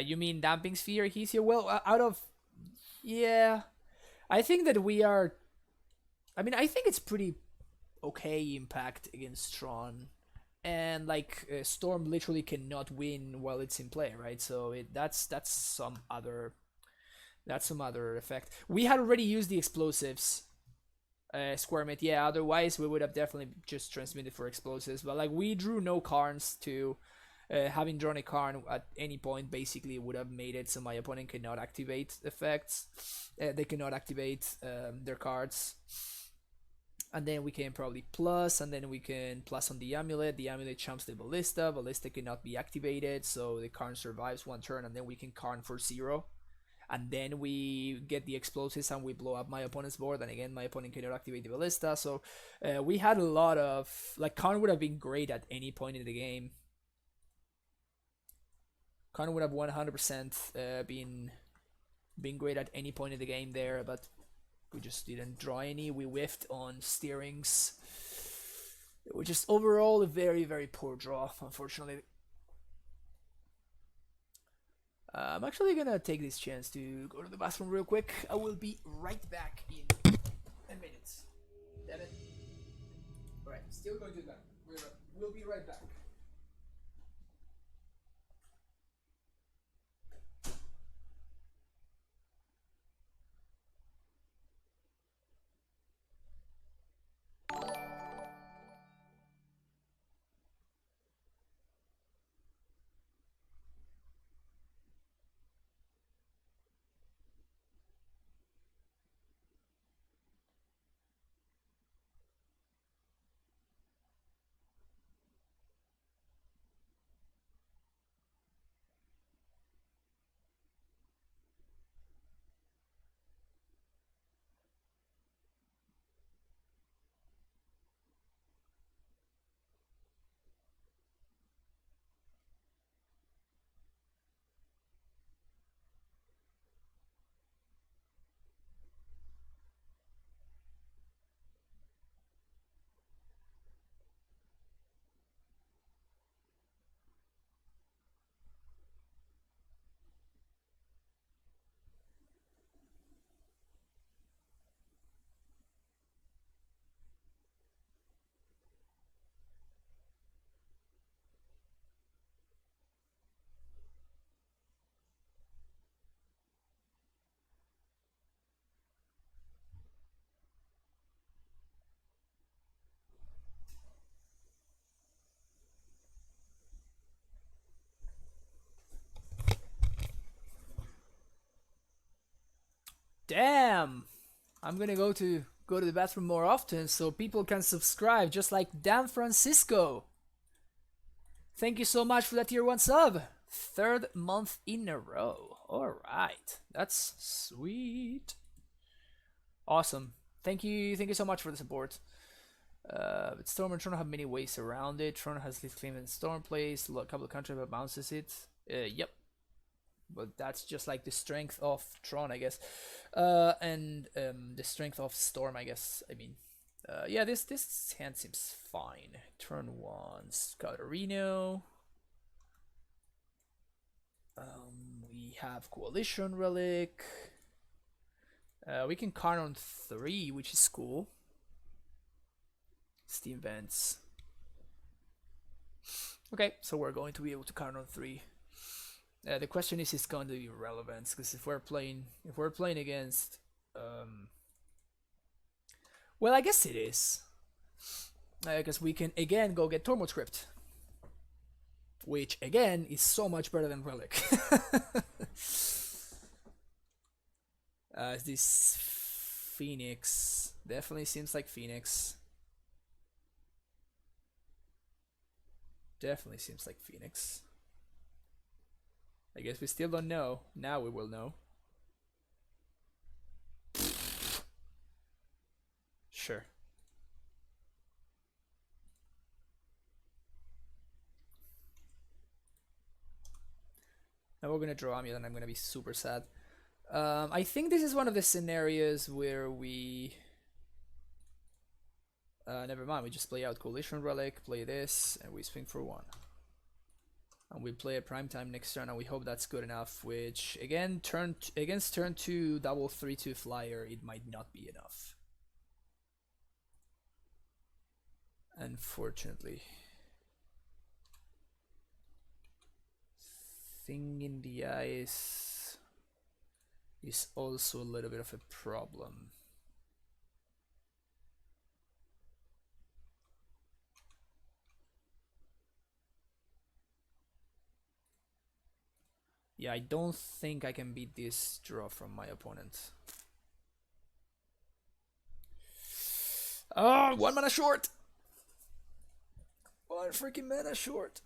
[SPEAKER 1] You mean Damping Sphere, Heathia? Well, out of... Yeah. I think that we are... I mean, I think it's pretty okay impact against Tron. And, like, Storm literally cannot win while it's in play, right? So that's some other... That's some other effect. We had already used the explosives. Squirmit, yeah, otherwise we would have definitely just transmitted for explosives. But, like, we drew no Karns to... having drawn a Karn at any point basically would have made it so my opponent cannot activate effects. They cannot activate their cards. And then we can probably plus, and then we can plus on the Amulet. The Amulet chumps the Ballista. Ballista cannot be activated, so the Karn survives one turn, and then we can Karn for 0. And then we get the explosives and we blow up my opponent's board, and again my opponent cannot activate the Ballista. So we had a lot of... Like, Karn would have been great at any point in the game. Karn would have 100% been great at any point in the game there, but we just didn't draw any. We whiffed on steerings, which is overall a very, very poor draw, unfortunately. I'm actually gonna take this chance to go to the bathroom real quick. I will be right back in a minute. Damn it. Alright, still going to the bathroom. We'll be right back. Damn! I'm gonna go to the bathroom more often so people can subscribe, just like Dan Francisco. Thank you so much for that tier 1 sub. 3rd month in a row. Alright. That's sweet. Awesome. Thank you so much for the support. But Storm and Tron have many ways around it. Tron has least claim and Storm plays. A couple of countries but bounces it. Yep. But that's just like the strength of Tron, I guess. And the strength of Storm, I guess. I mean, yeah, this hand seems fine. Turn 1, Scouterino. We have Coalition Relic. We can Karn on 3, which is cool. Steam Vents. Okay, so we're going to be able to Karn on 3. The question is, it's going to be relevant, because if we're playing against, well, I guess it is, because we can again go get Tormod Script, which again is so much better than Relic. This Phoenix definitely seems like Phoenix. Definitely seems like Phoenix. I guess we still don't know. Now we will know. Sure. Now we're gonna draw Amulet and I'm gonna be super sad. I think this is one of the scenarios where we... never mind, we just play out Coalition Relic, play this, and we swing for 1. And we play a primetime next turn, and we hope that's good enough, which, again, against turn 2 double 3/2 flyer, it might not be enough. Unfortunately. Thing in the Ice is also a little bit of a problem. Yeah, I don't think I can beat this draw from my opponent. Oh, 1 mana short! 1 freaking mana short!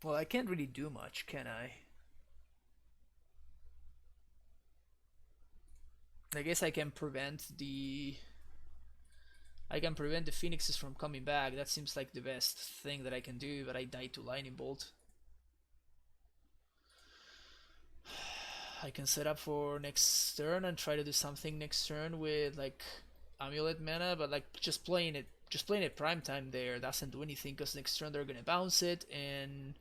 [SPEAKER 1] Well, I can't really do much, can I? I guess I can prevent the phoenixes from coming back. That seems like the best thing that I can do, but I died to Lightning Bolt. I can set up for next turn and try to do something next turn with like Amulet mana, but like just playing it prime time there doesn't do anything, because next turn they're gonna bounce it and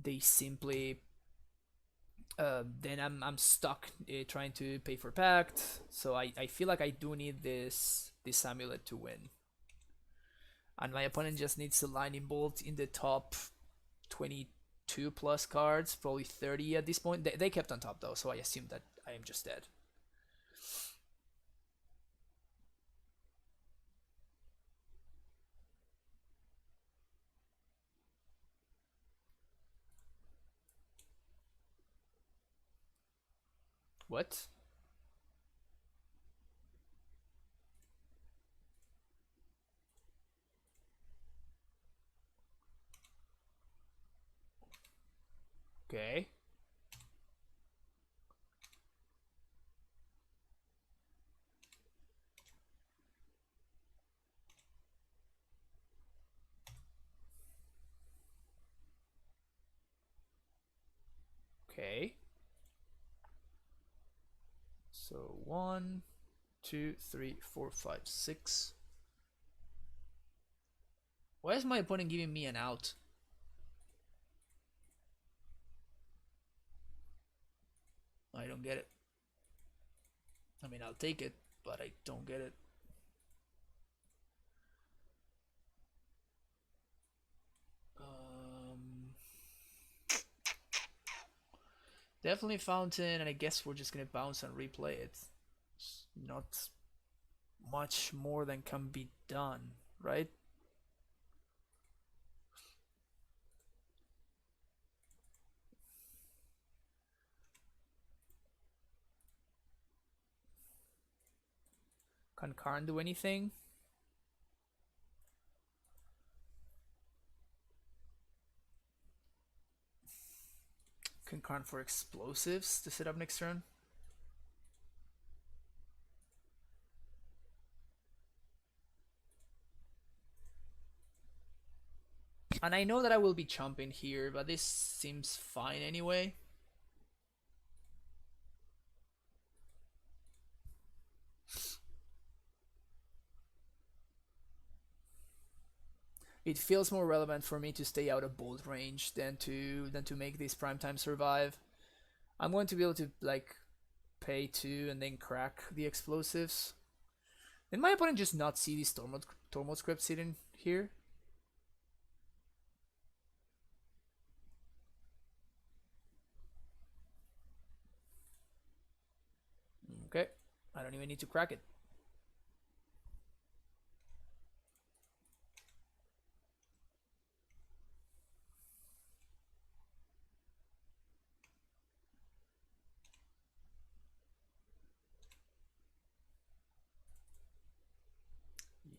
[SPEAKER 1] they simply then I'm stuck trying to pay for Pact. So I feel like I do need this Amulet to win, and my opponent just needs a Lightning Bolt in the top 22 plus cards, probably 30 at this point. They kept on top though, so I assume that I am just dead. What? Okay. Okay. So 1, 2, 3, 4, 5, 6. Why is my opponent giving me an out? I don't get it. I mean, I'll take it, but I don't get it. Definitely Fountain, and I guess we're just gonna bounce and replay it. It's not much more than can be done, right? Can Karn do anything? Can Karn for explosives to set up next turn? And I know that I will be chomping here, but this seems fine anyway. It feels more relevant for me to stay out of bolt range than to make this primetime survive. I'm going to be able to like pay 2 and then crack the explosives. Did my opponent just not see the Tormod script sitting here? Okay, I don't even need to crack it.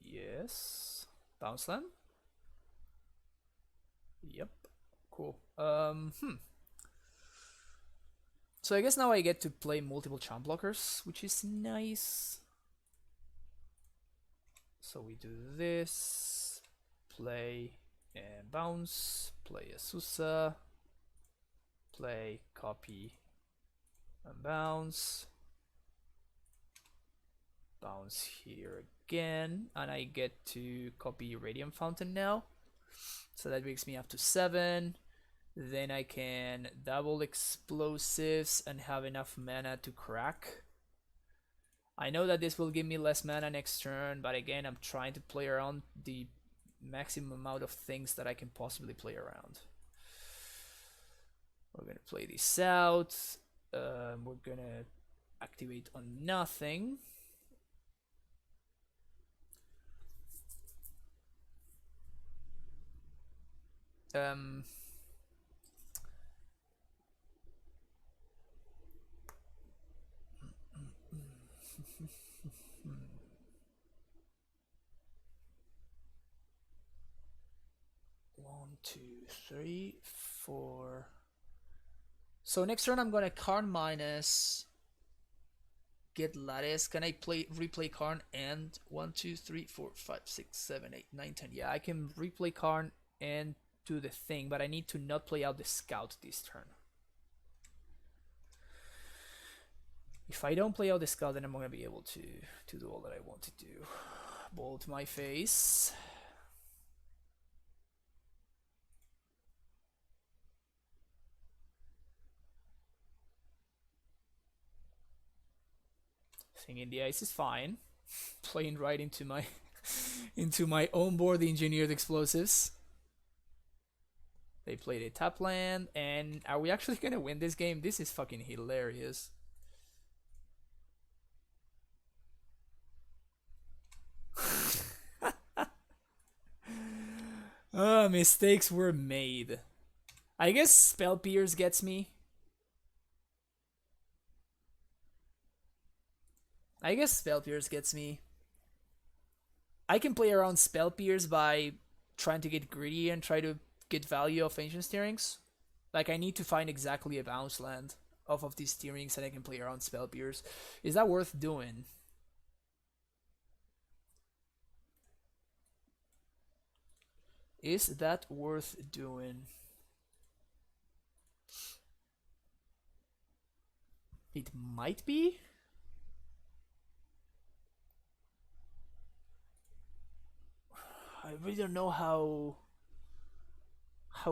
[SPEAKER 1] Yes. Bounce slam? Yep. Cool. So I guess now I get to play multiple chomp blockers, which is nice. So we do this, play and bounce, play a Susa, play, copy, and bounce. Bounce here again, and I get to copy Radiant Fountain now. So that brings me up to 7. Then I can double explosives and have enough mana to crack. I know that this will give me less mana next turn, but again, I'm trying to play around the maximum amount of things that I can possibly play around. We're gonna play this out. We're gonna activate on nothing. One, two, three, four. So next turn I'm gonna Karn minus, get Lattice. Can I replay Karn and 1, 2, 3, 4, 5, 6, 7, 8, 9, 10? Yeah, I can replay Karn and do the thing, but I need to not play out the Scout this turn. If I don't play out the Scout, then I'm gonna be able to do all that I want to do. Bolt my face. Thing in the ice is fine. Playing right into my into my own board engineered explosives. They played a tap land, and are we actually gonna win this game? This is fucking hilarious. Mistakes were made. I guess Spell Pierce gets me. I can play around Spell Pierce by trying to get greedy and try to get value of Ancient Steerings. Like, I need to find exactly a bounce land off of these Steerings and I can play around Spell Pierce. Is that worth doing? Is that worth doing? It might be. I really don't know how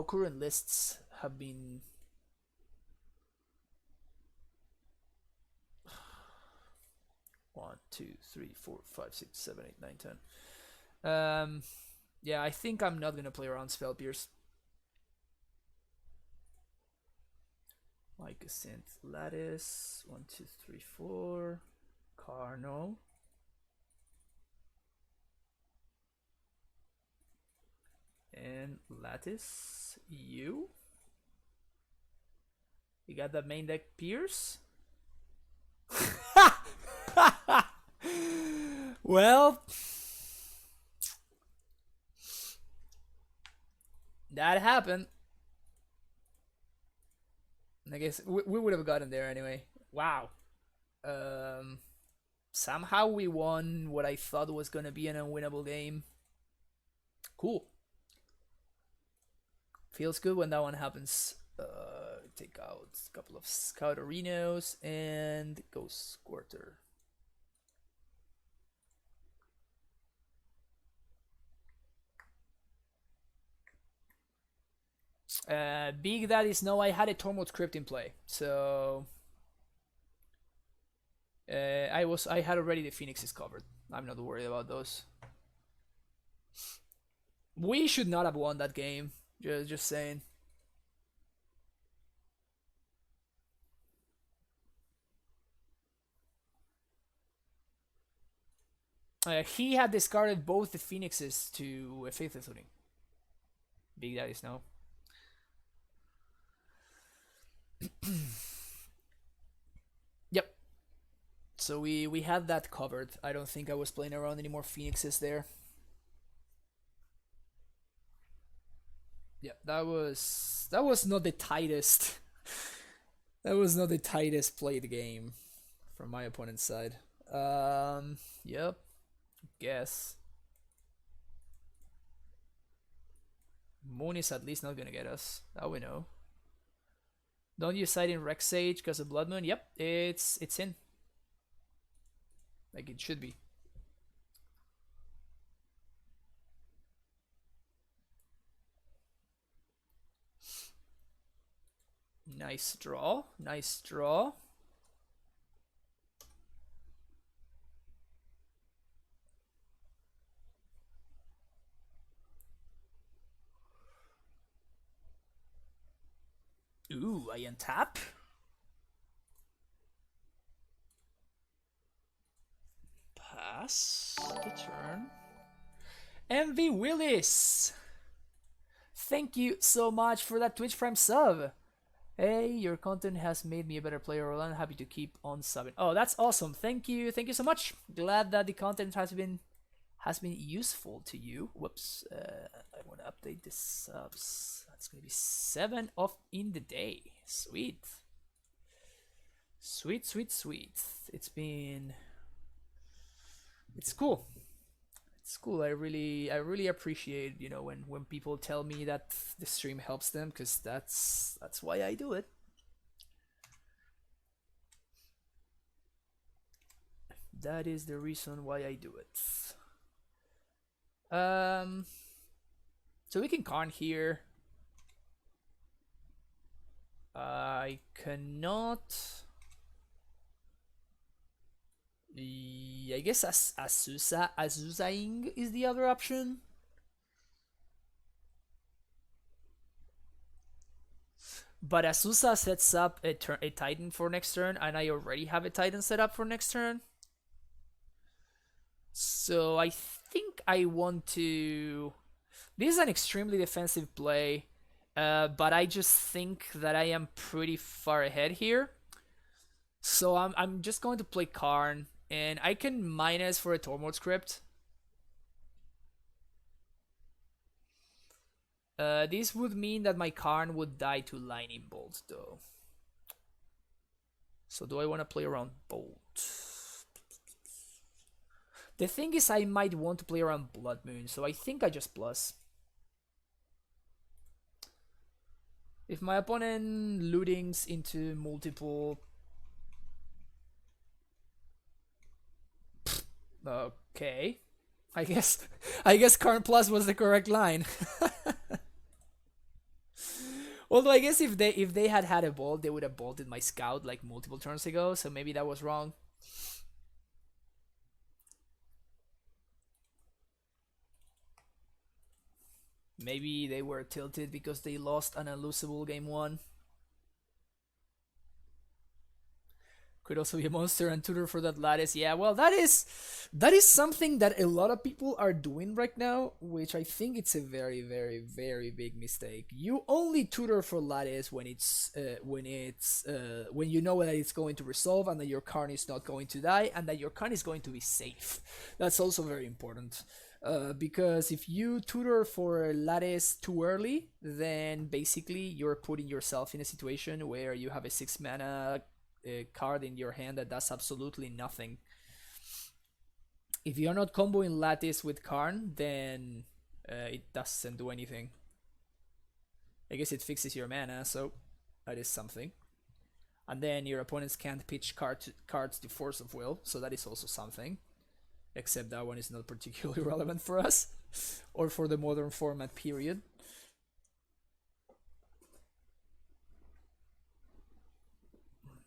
[SPEAKER 1] current lists have been. One, two, three, four, five, six, seven, eight, nine, 10. Yeah, I think I'm not gonna play around Spell Pierce. Like a synth lattice. 1, 2, 3, 4. Carno. And lattice. You got the main deck Pierce. Well, that happened. I guess we would have gotten there anyway. Wow. Somehow we won what I thought was gonna be an unwinnable game. Cool. Feels good when that one happens. Take out a couple of Scout Arenos and Ghost Squirter. Big Daddy's no, I had a Tormod script in play, so I had already the Phoenixes covered. I'm not worried about those. We should not have won that game. Just saying. He had discarded both the Phoenixes to a Faithless Looting. Big Daddy's no. Yep. So we had that covered. I don't think I was playing around any more Phoenixes there. Yeah, that was not the tightest. That was not the tightest played game from my opponent's side. Yep. Guess. Moon is at least not gonna get us. That we know. Don't use side in Rex Sage because of Blood Moon. Yep, it's in. Like it should be. Nice draw. Nice draw. Ooh, I untap. Pass the turn. MV Willis! Thank you so much for that Twitch Prime sub. Hey, your content has made me a better player, Roland. Happy to keep on subbing. Oh, that's awesome. Thank you so much. Glad that the content has been useful to you. Whoops. I want to update the subs. That's gonna be 7 off in the day. Sweet. Sweet, sweet, sweet. It's cool. It's cool. I really appreciate, you know, when people tell me that the stream helps them, because that's why I do it. That is the reason why I do it. So we can Karn here. I cannot. I guess Azusaing is the other option. But Azusa sets up a Titan for next turn, and I already have a Titan set up for next turn. So I think I want to. This is an extremely defensive play, but I just think that I am pretty far ahead here. So I'm just going to play Karn, and I can minus for a Tormod script. This would mean that my Karn would die to Lightning Bolt, though. So do I want to play around Bolt? The thing is, I might want to play around Blood Moon, so I think I just plus. If my opponent lootings into multiple... Okay. I guess Karn Plus was the correct line. Although I guess if they had a bolt, they would have bolted my scout like multiple turns ago, so maybe that was wrong. Maybe they were tilted because they lost an unlosable game 1. Could also be a monster and tutor for that lattice. Yeah, well, that is something that a lot of people are doing right now, which I think it's a very, very, very big mistake. You only tutor for lattice when you know that it's going to resolve and that your Karn is not going to die and that your Karn is going to be safe. That's also very important. Because if you tutor for a lattice too early, then basically you're putting yourself in a situation where you have a 6 mana card in your hand that does absolutely nothing. If you're not comboing lattice with Karn, then it doesn't do anything. I guess it fixes your mana, so that is something. And then your opponents can't pitch cards to Force of Will, so that is also something. Except that one is not particularly relevant for us, or for the modern format period.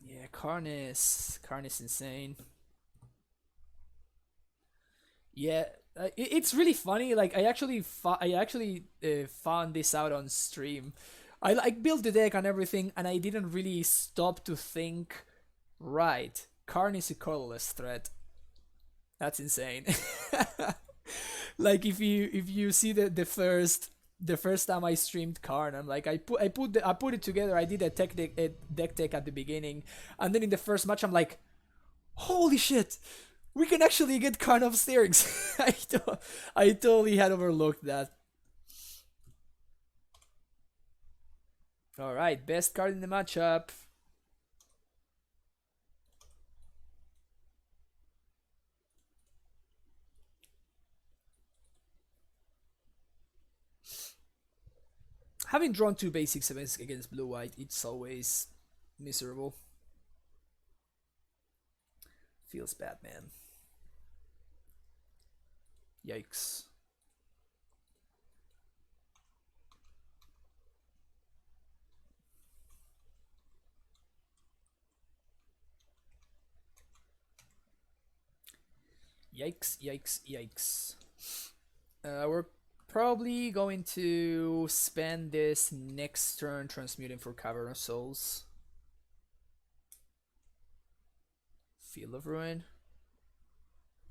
[SPEAKER 1] Yeah, Karns is insane. Yeah, it's really funny. Like I actually found this out on stream. I like built the deck and everything, and I didn't really stop to think. Right, Karn is a colorless threat. That's insane. Like if you see the first time I streamed Karn, I'm like I put it together. I did a deck tech at the beginning, and then in the first match I'm like, holy shit, we can actually get Karn upstairs. I totally had overlooked that. All right, best card in the matchup. Having drawn 2 basics against blue-white, it's always miserable. Feels bad, man. Yikes. Yikes, yikes, yikes. We're probably going to spend this next turn transmuting for Cavern of Souls. Field of Ruin.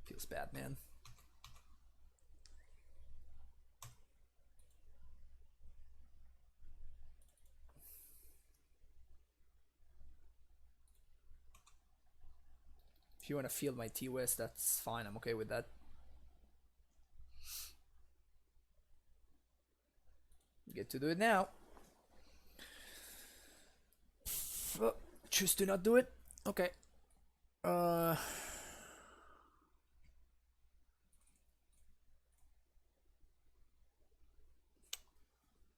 [SPEAKER 1] Feels bad, man. If you want to field my T-West, that's fine. I'm okay with that. Get to do it now. Choose to not do it. Okay. You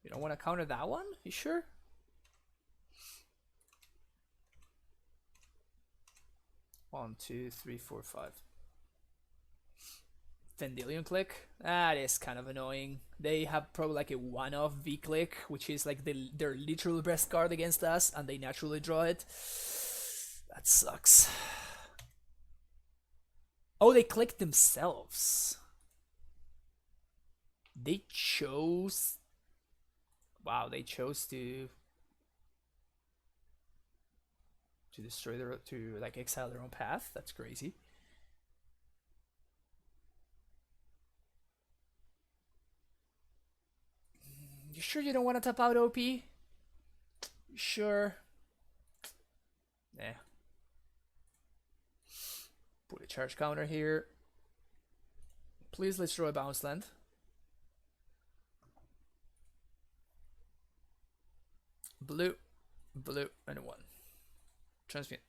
[SPEAKER 1] don't want to counter that one? You sure? One, two, three, four, five. Vendilion Click. That is kind of annoying. They have probably like a one-off V-Click, which is like their literal best card against us, and they naturally draw it. That sucks. Oh, they clicked themselves. They chose... Wow, they chose to destroy to like exile their own path. That's crazy. You sure you don't want to tap out OP? You sure? Nah. Put a charge counter here. Please, let's draw a bounce land. Blue, blue, and 1. Transmute.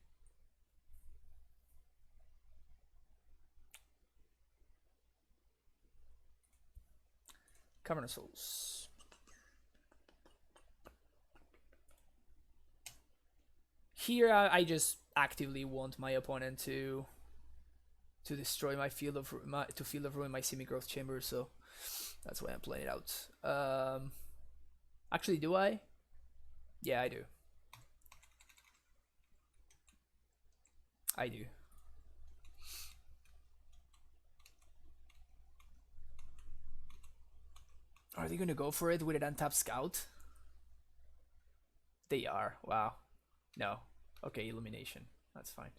[SPEAKER 1] Cavern of Souls. Here I just actively want my opponent to destroy my field of ruin, my semi-growth chamber, so that's why I'm playing it out. Actually, do I? Yeah, I do. I do. Are they gonna go for it with an untapped scout? They are. Wow. No. Okay, Illumination. That's fine.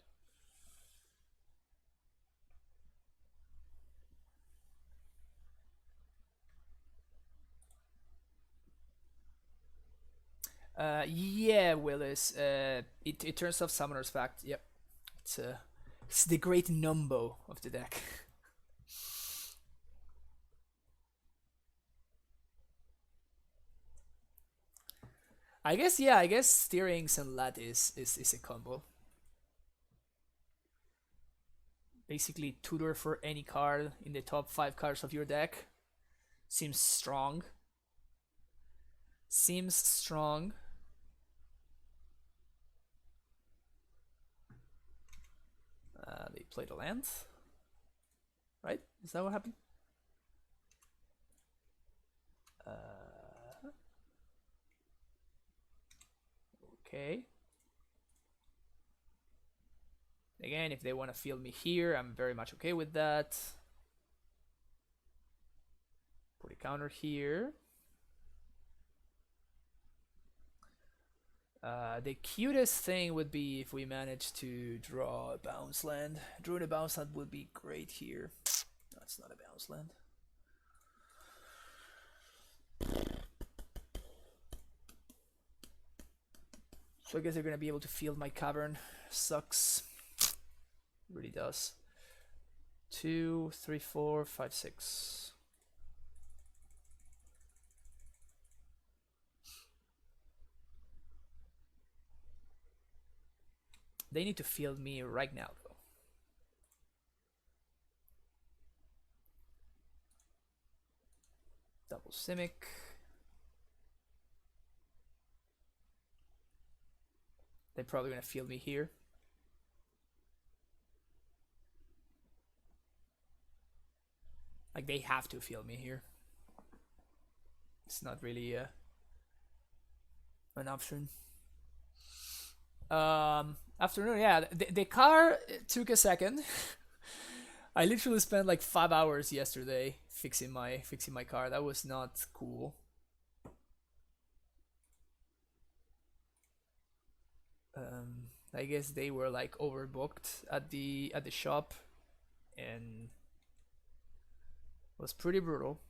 [SPEAKER 1] Yeah, Willis. It turns off Summoner's Pact. Yep. It's the great numbo of the deck. I guess, yeah, I guess Steerings and Lattice is a combo. Basically tutor for any card in the top 5 cards of your deck. Seems strong. Seems strong. They played a land. Right? Is that what happened? Okay. Again, if they want to field me here, I'm very much okay with that. Put a counter here. The cutest thing would be if we managed to draw a bounce land. Drawing a bounce land would be great here. That's not a bounce land. So I guess they're gonna be able to field my cavern. Sucks. Really does. 2, 3, 4, 5, 6. They need to field me right now, though. Double Simic. They're probably gonna field me here. Like, they have to field me here. It's not really an option. Afternoon, yeah. The car took a second. I literally spent like 5 hours yesterday fixing my car. That was not cool. I guess they were like overbooked at the shop, and it was pretty brutal.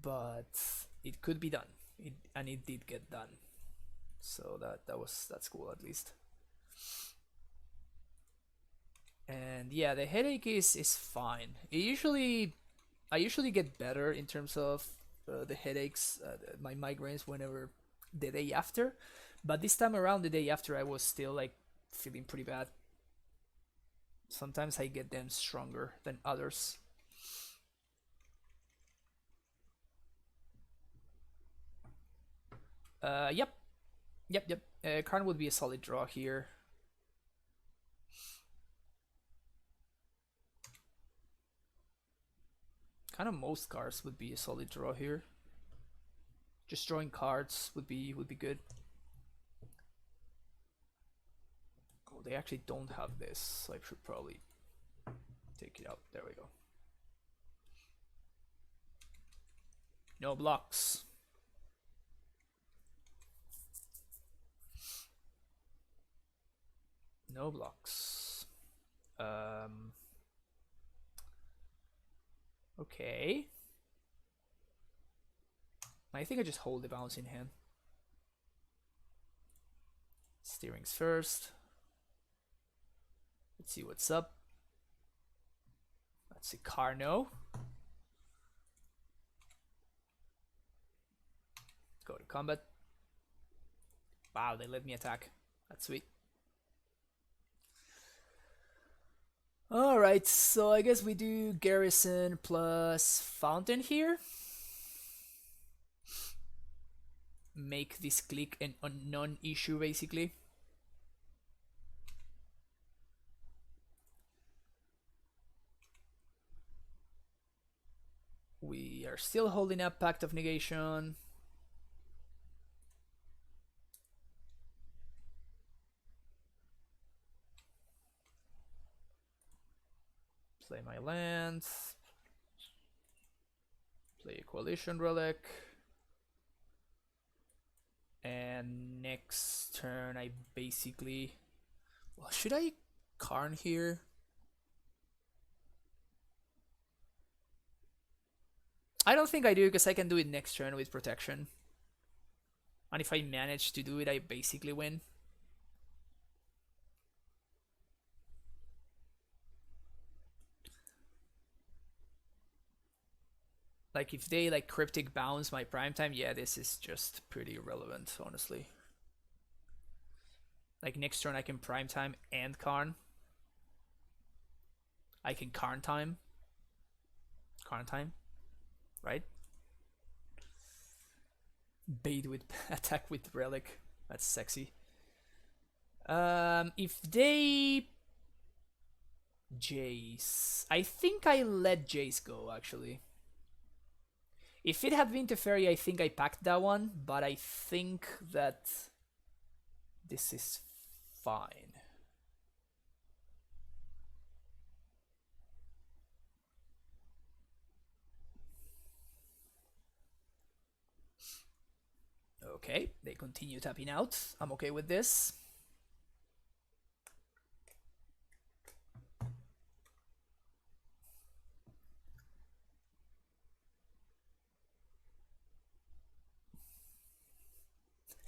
[SPEAKER 1] But it could be done, and it did get done. So that's cool at least. And yeah, the headache is fine. I usually get better in terms of the headaches, my migraines whenever the day after, but this time around, the day after, I was still like feeling pretty bad. Sometimes I get them stronger than others. Yep. Karn would be a solid draw here. Kind of most cards would be a solid draw here. Just drawing cards would be good. Oh, they actually don't have this, so I should probably take it out. There we go. No blocks. No blocks. Okay. I think I just hold the bounce in hand. Steerings first. Let's see what's up. That's a Carno. Go to combat. Wow, they let me attack. That's sweet. Alright, so I guess we do Garrison plus Fountain here. Make this click a non-issue, basically. We are still holding up Pact of Negation. Play my lands. Play a Coalition Relic. And next turn I basically... Well, should I Karn here? I don't think I do, because I can do it next turn with protection. And if I manage to do it, I basically win. Like if they like cryptic bounce my prime time, yeah, this is just pretty irrelevant, honestly. Like next turn I can prime time and Karn. I can Karn time, right? Bait with attack with relic. That's sexy. If they Jace, I think I let Jace go actually. If it had been Teferi, I think I packed that one, but I think that this is fine. Okay, they continue tapping out. I'm okay with this.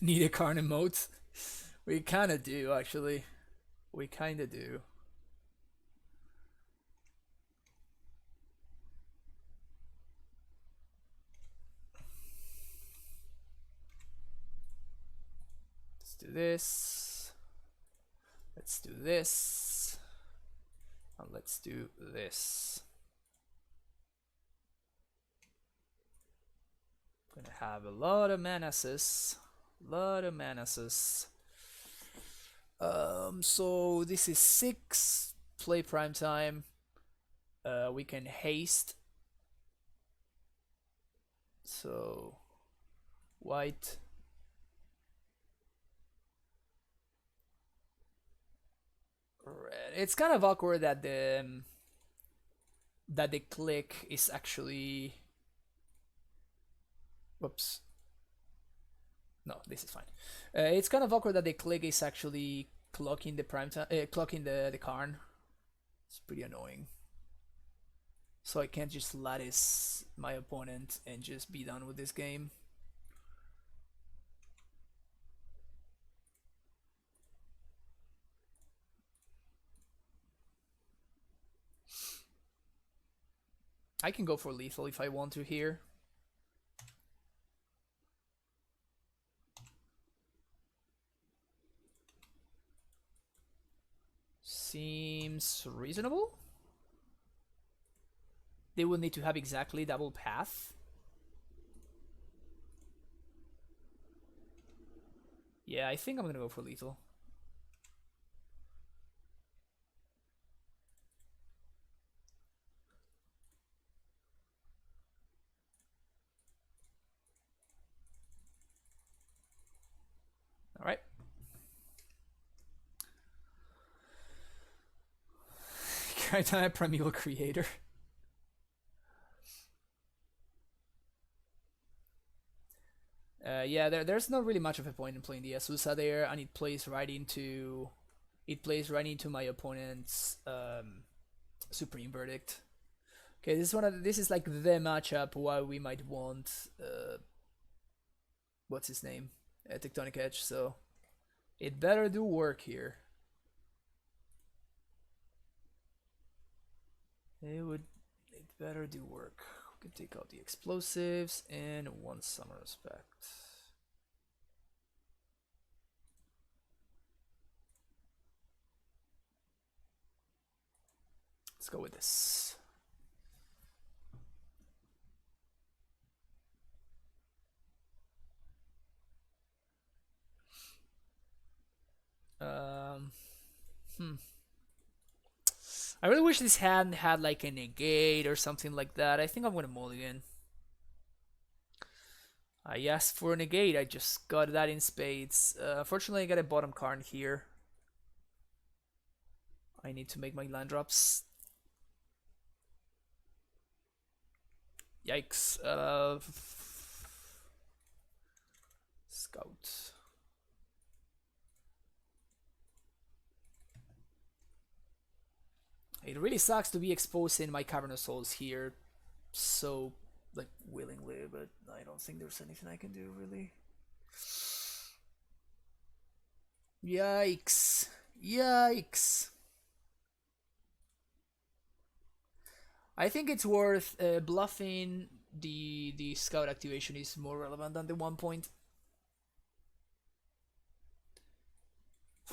[SPEAKER 1] Need a Karn emote? We kinda do, actually. We kinda do. Let's do this. Let's do this. And let's do this. Gonna have a lot of manases. So this is 6. Play prime time. We can haste. So white. Red. It's kind of awkward that the click is actually. Whoops. No, this is fine. It's kind of awkward that the click is actually clocking the prime time, clocking the Karn. It's pretty annoying. So I can't just lattice my opponent and just be done with this game. I can go for lethal if I want to here. Seems reasonable. They will need to have exactly double path. Yeah, I think I'm gonna go for lethal. All right. Kind Primeval Creator. Yeah, there's not really much of a point in playing the Azusa there, and it plays right into my opponent's Supreme Verdict. Okay, this is like the matchup why we might want what's his name, Tectonic Edge. So it better do work here. It better do work. We can take out the explosives and 1 Summer Respect. Let's go with this. I really wish this hand had like a negate or something like that. I think I'm gonna mulligan. I asked for a negate, I just got that in spades. Fortunately I got a bottom Karn here. I need to make my land drops. Yikes. Scout. It really sucks to be exposing my Cavernous Souls here so like willingly, but I don't think there's anything I can do really. Yikes. Yikes. I think it's worth bluffing. The scout activation is more relevant than the 1 point.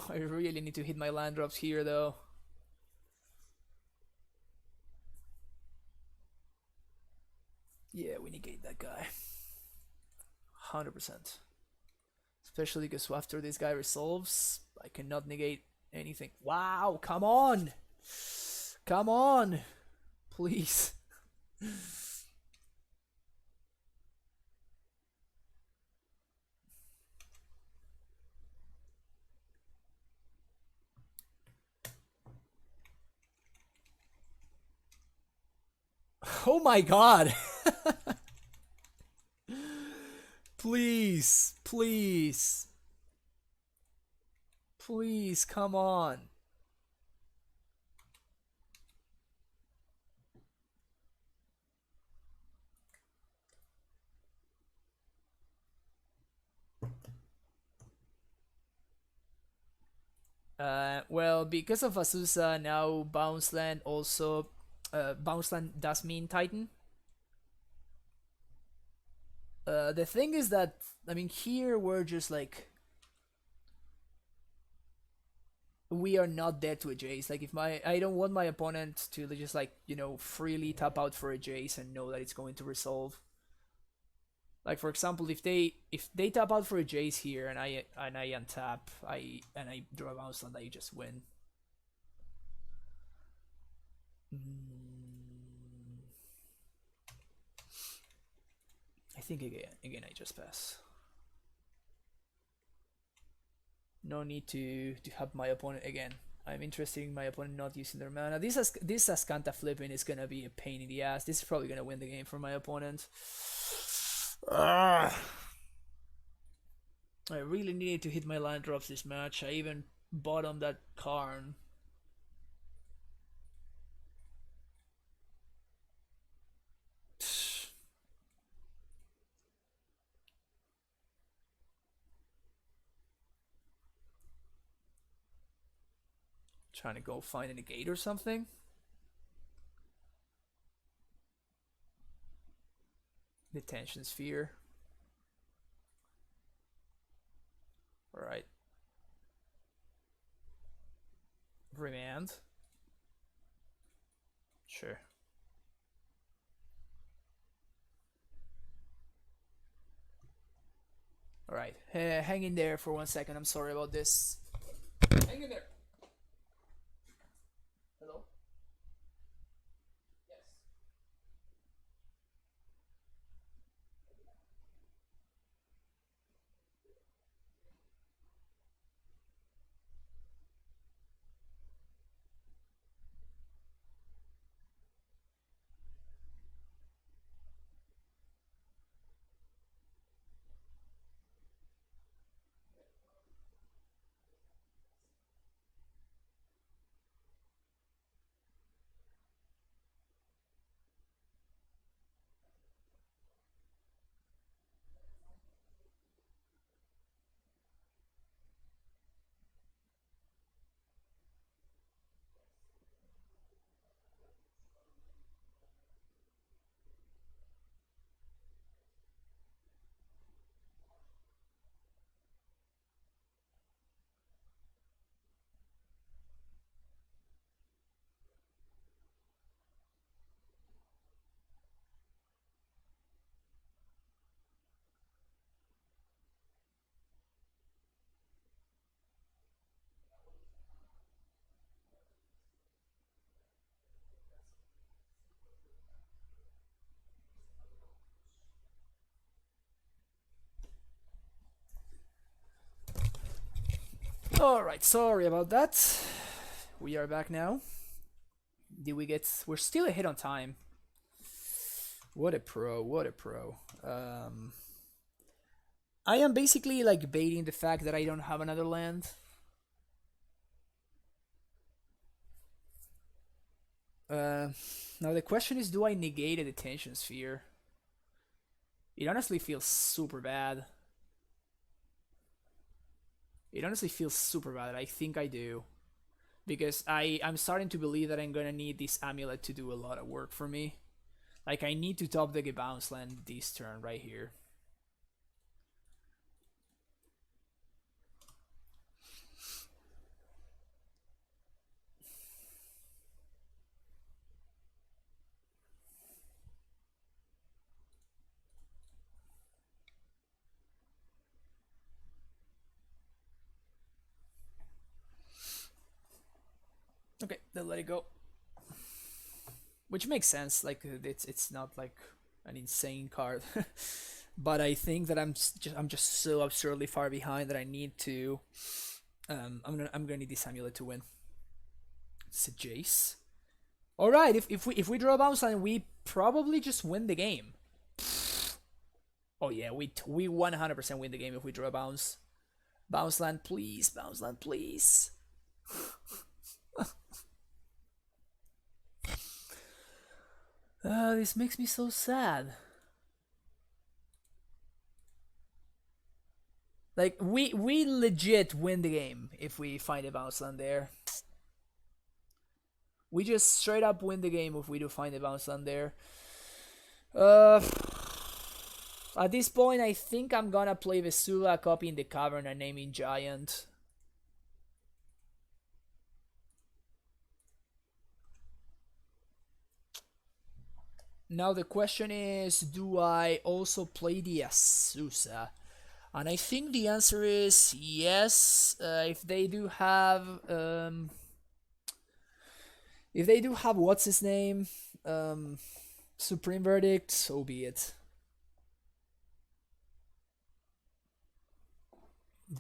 [SPEAKER 1] I really need to hit my land drops here though. Yeah, we negate that guy. 100%. Especially because after this guy resolves, I cannot negate anything. Wow, come on! Come on! Please. Oh my god! Please, please. Please, come on. Well, because of Azusa, now Bounce Land also. Bounce Land does mean Titan. The thing is that, I mean, here we're just like. We are not dead to a Jace. Like, if I don't want my opponent to just, like, you know, freely tap out for a Jace and know that it's going to resolve. Like, for example, if they tap out for a Jace here and I untap, I draw a Bounce Land, I just win. I think again I just pass. No need to have my opponent again. I'm interested in my opponent not using their mana. This Ascanta flipping is gonna be a pain in the ass. This is probably gonna win the game for my opponent. I really needed to hit my land drops this match. I even bottomed that Karn. Trying to go find a negate or something. Detention sphere. Alright. Remand. Sure. Alright. Hang in there for 1 second. I'm sorry about this. Hang in there. Hello? Yes. Alright, sorry about that. We are back now. Did we get... We're still ahead on time. What a pro, what a pro. I am basically like baiting the fact that I don't have another land. Now the question is, do I negate a detention sphere? It honestly feels super bad. It honestly feels super bad. I think I do. Because I'm starting to believe that I'm gonna need this amulet to do a lot of work for me. Like, I need to top deck a bounce land this turn right here. Okay, then let it go. Which makes sense. Like, it's not like an insane card, but I think that I'm just so absurdly far behind that I need to. I'm gonna need this amulet to win. It's a Jace. All right, if we draw a bounce line, we probably just win the game. Oh yeah, we 100% win the game if we draw a bounce. Bounce land, please. Bounce land, please. This makes me so sad. Like, we legit win the game if we find a bounce land there. We just straight up win the game if we do find a bounce land there. At this point, I think I'm gonna play Vesula, copying the cavern and naming Giant. Now the question is, do I also play the Azusa? And I think the answer is yes. If they do have, what's his name, Supreme Verdict, so be it.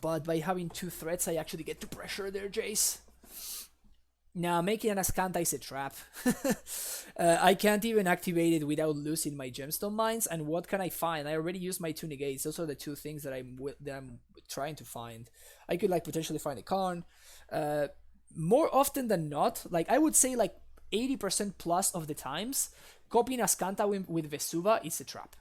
[SPEAKER 1] But by having 2 threats, I actually get to pressure their Jace. Now, making an Ascanta is a trap. I can't even activate it without losing my Gemstone Mines, and what can I find? I already used my 2 negates. Those are the 2 things that I'm trying to find. I could, like, potentially find a Karn. More often than not, like, I would say, like, 80% plus of the times, copying Ascanta with Vesuva is a trap.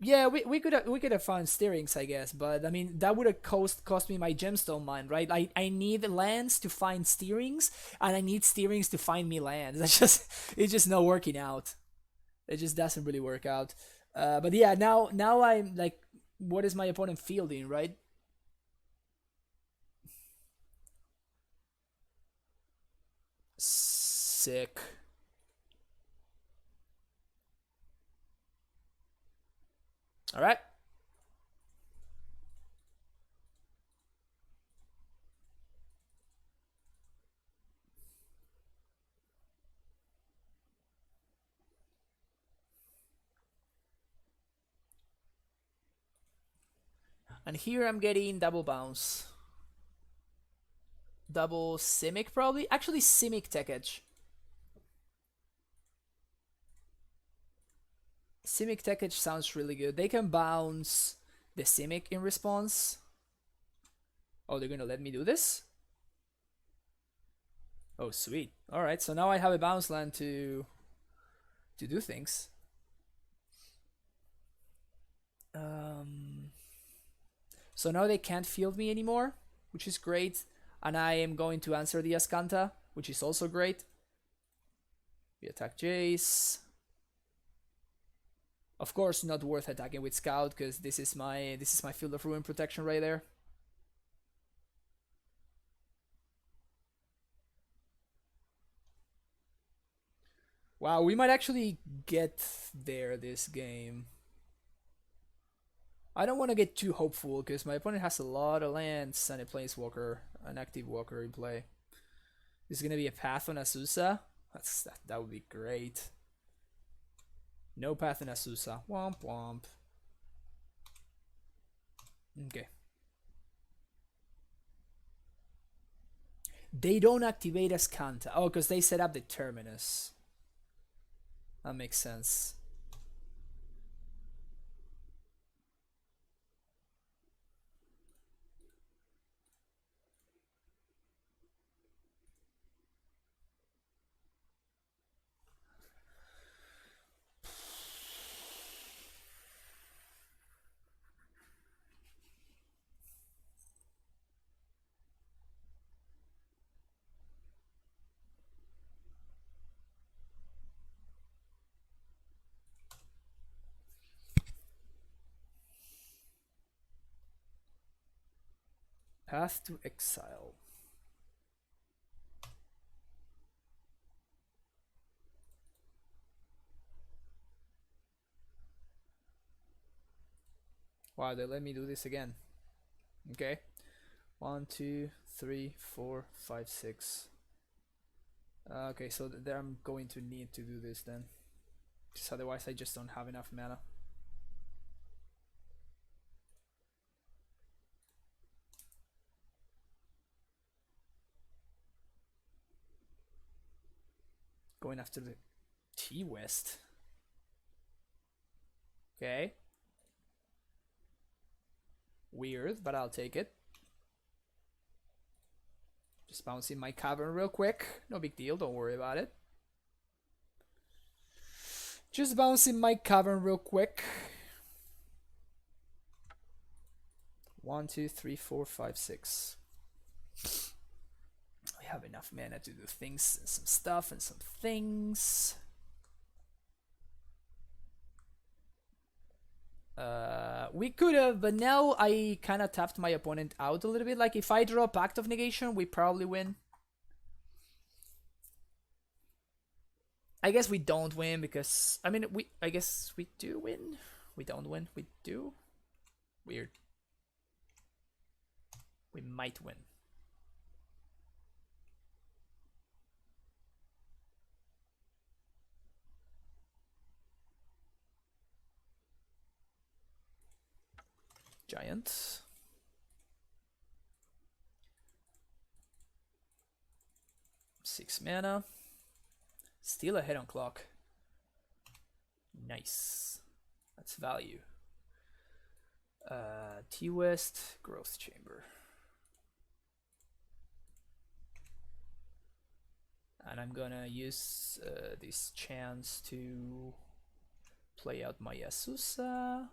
[SPEAKER 1] Yeah, we could have found steerings, I guess, but I mean that would have cost me my gemstone mine, right? I need lands to find steerings, and I need steerings to find me lands. It's just not working out. It just doesn't really work out. But yeah, now I'm like, what is my opponent fielding, right? Sick. All right. And here I'm getting double bounce. Double Simic, probably. Actually, Simic Tech Edge. Simic Tech Edge sounds really good. They can bounce the Simic in response. Oh, they're gonna let me do this? Oh, sweet. Alright, so now I have a bounce land to do things. So now they can't field me anymore, which is great. And I am going to answer the Ascanta, which is also great. We attack Jace. Of course, not worth attacking with Scout, because this is my Field of Ruin protection right there. Wow, we might actually get there this game. I don't want to get too hopeful because my opponent has a lot of lands and a Planeswalker, an active walker in play. This is gonna be a Path on Azusa. That would be great. No Path on Azusa. Womp womp. Okay. They don't activate Ascanta. Oh, because they set up the Terminus. That makes sense. Path to Exile. Wow, they let me do this again. Okay. 1, 2, 3, 4, 5, 6. Okay, so there I'm going to need to do this then. Because otherwise I just don't have enough mana. Going after the T-West. Okay. Weird, but I'll take it. Just bouncing my cavern real quick. No big deal, don't worry about it. Just bouncing my cavern real quick. 1, 2, 3, 4, 5, 6. We have enough mana to do things and some stuff and some things. We could have, but now I kind of tapped my opponent out a little bit. Like if I draw Pact of Negation, we probably win. I guess we don't win because I mean I guess we do win. We don't win. We do. Weird. We might win. Giant. Six mana. Still ahead on clock. Nice. That's value. T-West, Growth Chamber. And I'm gonna use this chance to play out my Asusa.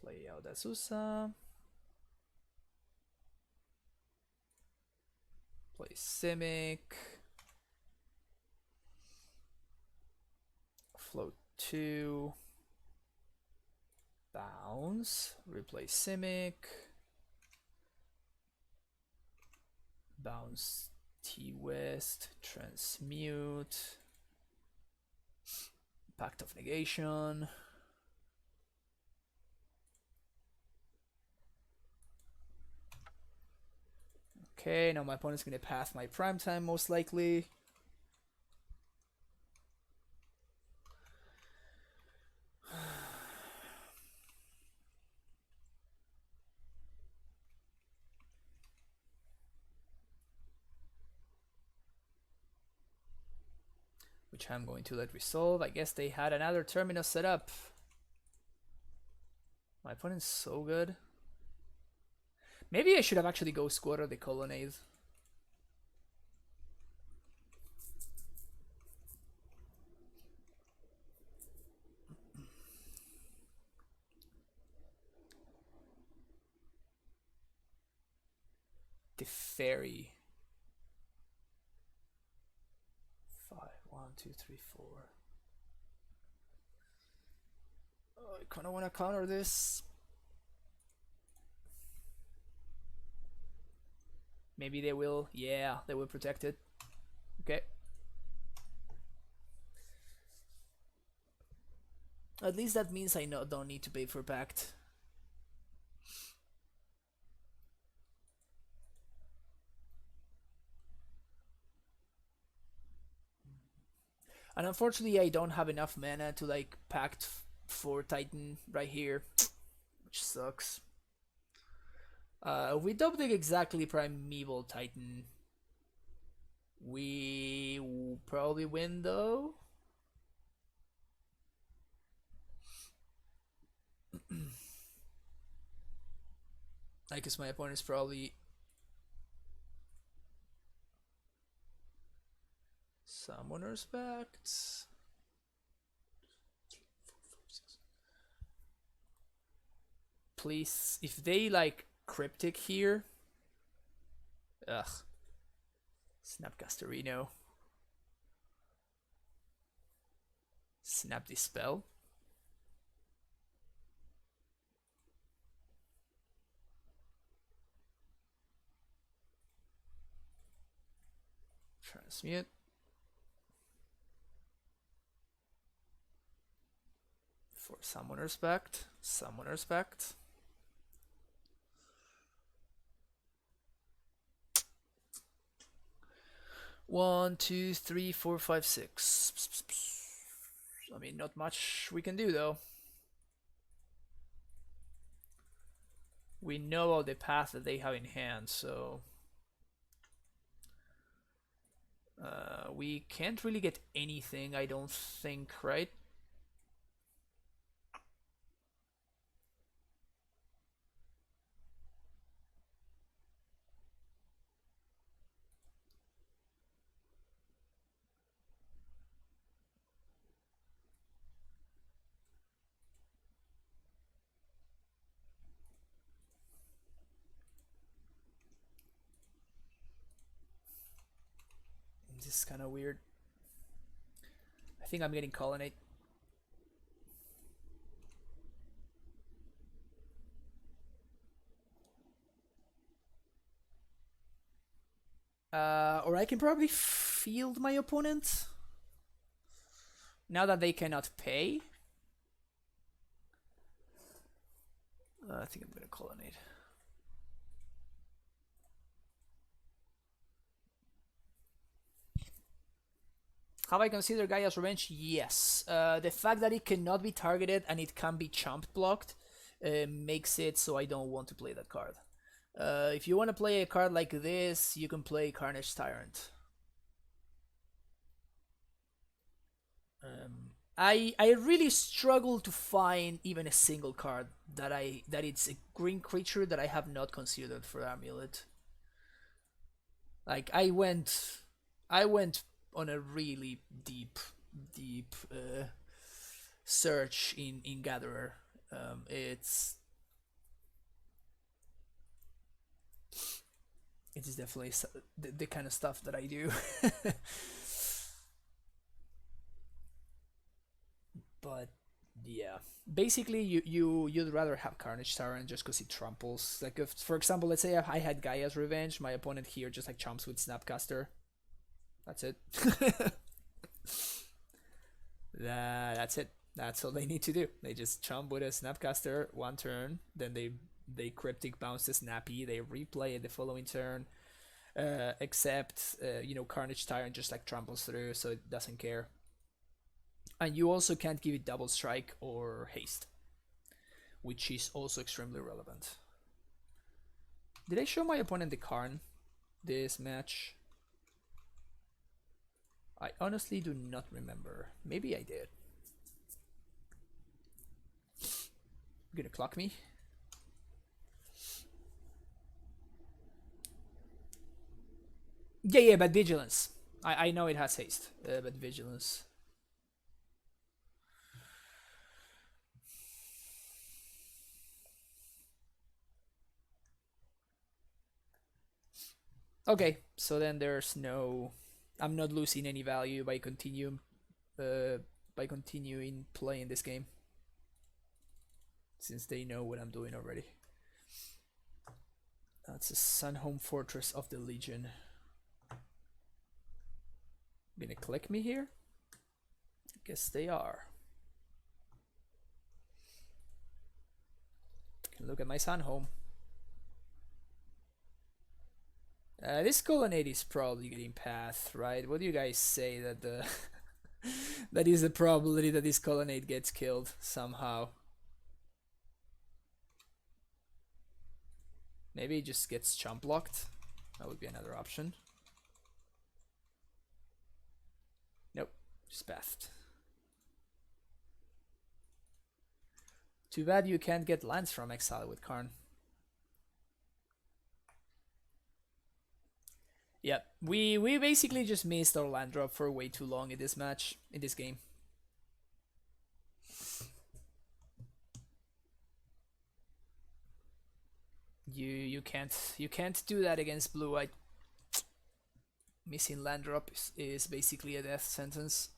[SPEAKER 1] Play out Asusa. Play Simic. Float 2. Bounce. Replace Simic. Bounce T-West. Transmute. Pact of Negation. Okay, now my opponent's gonna path my prime time most likely. Which I'm going to let resolve. I guess they had another terminus set up. My opponent's so good. Maybe I should have actually go Squatter the Colonnade. The Fairy. 5, 1, 2, 3, 4. Oh, I kind of want to counter this. Maybe they will. Yeah, they will protect it. Okay. At least that means I don't need to pay for Pact. And unfortunately, I don't have enough mana to like Pact for Titan right here, which sucks. We double dig exactly Primeval Titan. We will probably win though. I guess my opponent's probably Summoner's Pact. Please, if they like Cryptic here. Ugh. Snapcasterino. Snap Dispel. Transmute. For Summoner's Pact. Summoner's Pact. One, two, three, four, five, six. I mean, not much we can do though. We know all the path that they have in hand, so we can't really get anything, I don't think, right? This is kind of weird. I think I'm getting Colonnade. Or I can probably field my opponent. Now that they cannot pay. I think I'm gonna Colonnade. Have I considered Gaia's Revenge? Yes. The fact that it cannot be targeted and it can be chump blocked makes it so I don't want to play that card. If you want to play a card like this, you can play Carnage Tyrant. I really struggle to find even a single card that it's a green creature that I have not considered for Amulet. Like I went on a really deep search in Gatherer. It is definitely the kind of stuff that I do. But yeah, basically you'd rather have Carnage Tyrant just because it tramples. Like if, for example, let's say I had Gaia's Revenge, my opponent here just like chumps with Snapcaster. That's it. That's it. That's all they need to do. They just chump with a Snapcaster one turn, then they Cryptic bounce the Snappy, they replay it the following turn. Except you know, Carnage Tyrant just like tramples through, so it doesn't care. And you also can't give it double strike or haste, which is also extremely relevant. Did I show my opponent the Karn this match? I honestly do not remember. Maybe I did. You're gonna clock me? Yeah, but Vigilance. I know it has haste, but Vigilance. Okay, so then there's no... I'm not losing any value by continuing playing this game, since they know what I'm doing already. That's a Sunhome Fortress of the Legion. Gonna click me here? Guess they are. Can look at my Sunhome. This Colonnade is probably getting path, right? What do you guys say that the that is the probability that this Colonnade gets killed somehow? Maybe it just gets chump blocked. That would be another option. Nope, just pathed. Too bad you can't get lands from exile with Karn. Yep, we basically just missed our land drop for way too long in this match, in this game. You can't do that against blue. Missing land drop is basically a death sentence.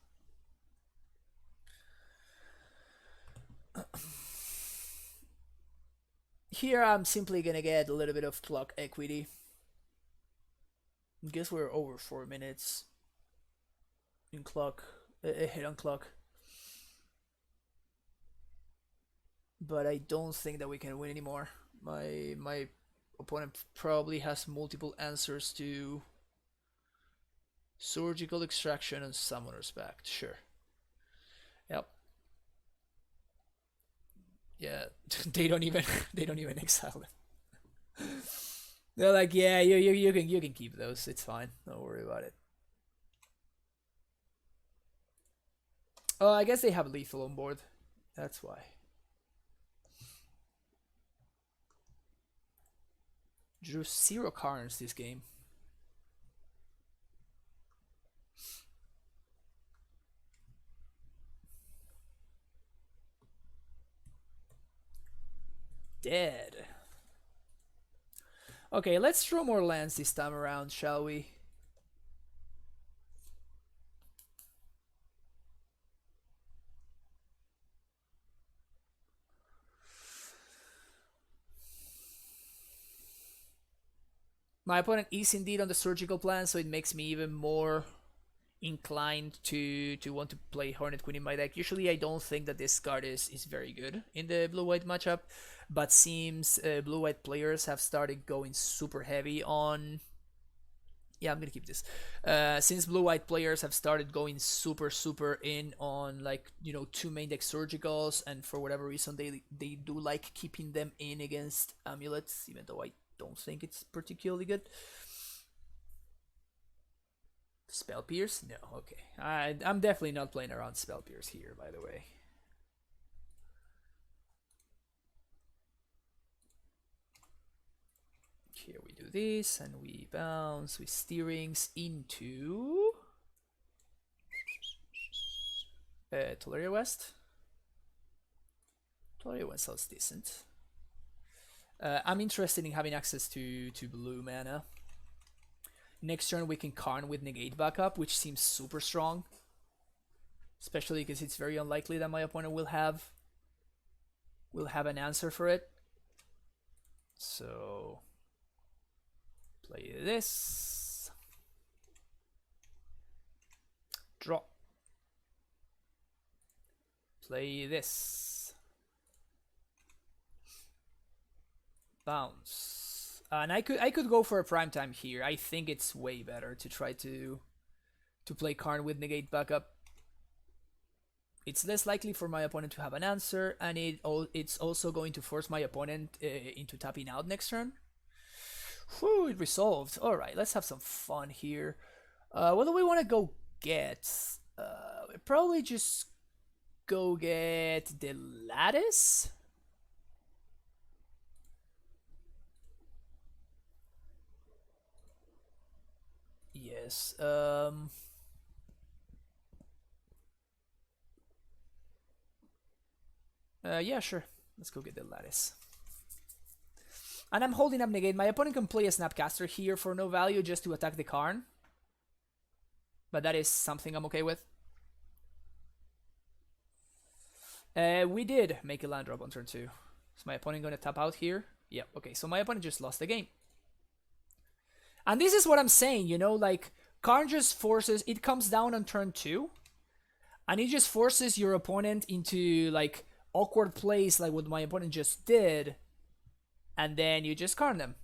[SPEAKER 1] Here I'm simply gonna get a little bit of clock equity. Guess we're over 4 minutes in clock, a hit on clock. But I don't think that we can win anymore. My opponent probably has multiple answers to surgical extraction and summoner's pact. Sure. Yep. Yeah, they don't even exile them. They're like, yeah, you can keep those. It's fine. Don't worry about it. Oh, I guess they have lethal on board. That's why. Drew 0 Karns this game. Dead. Okay, let's draw more lands this time around, shall we? My opponent is indeed on the surgical plan, so it makes me even more inclined to want to play Hornet Queen in my deck. Usually I don't think that this card is very good in the blue-white matchup, but seems blue-white players have started going super heavy on... Yeah, I'm gonna keep this. Since blue-white players have started going super in on, like, you know, 2 main deck surgicals, and for whatever reason they do like keeping them in against amulets, even though I don't think it's particularly good. Spell Pierce? No, okay. I'm definitely not playing around Spell Pierce here, by the way. Here we do this, and we bounce with Steerings into... Tolaria West? Tolaria West sounds decent. I'm interested in having access to blue mana. Next turn we can Karn with Negate backup, which seems super strong. Especially because it's very unlikely that my opponent will have an answer for it. So play this. Draw. Play this. Bounce. And I could go for a prime time here. I think it's way better to try to play Karn with Negate backup. It's less likely for my opponent to have an answer, and it's also going to force my opponent into tapping out next turn. Whew, it resolved. Alright, let's have some fun here. What do we want to go get? Probably just go get the Lattice. Yes. Yeah, sure. Let's go get the Lattice. And I'm holding up Negate. My opponent can play a Snapcaster here for no value just to attack the Karn. But that is something I'm okay with. We did make a land drop on turn 2. Is my opponent going to tap out here? Yeah, okay. So my opponent just lost the game. And this is what I'm saying, you know, like, Karn just forces... It comes down on turn 2. And it just forces your opponent into, like, awkward plays like what my opponent just did. And then you just Karn them.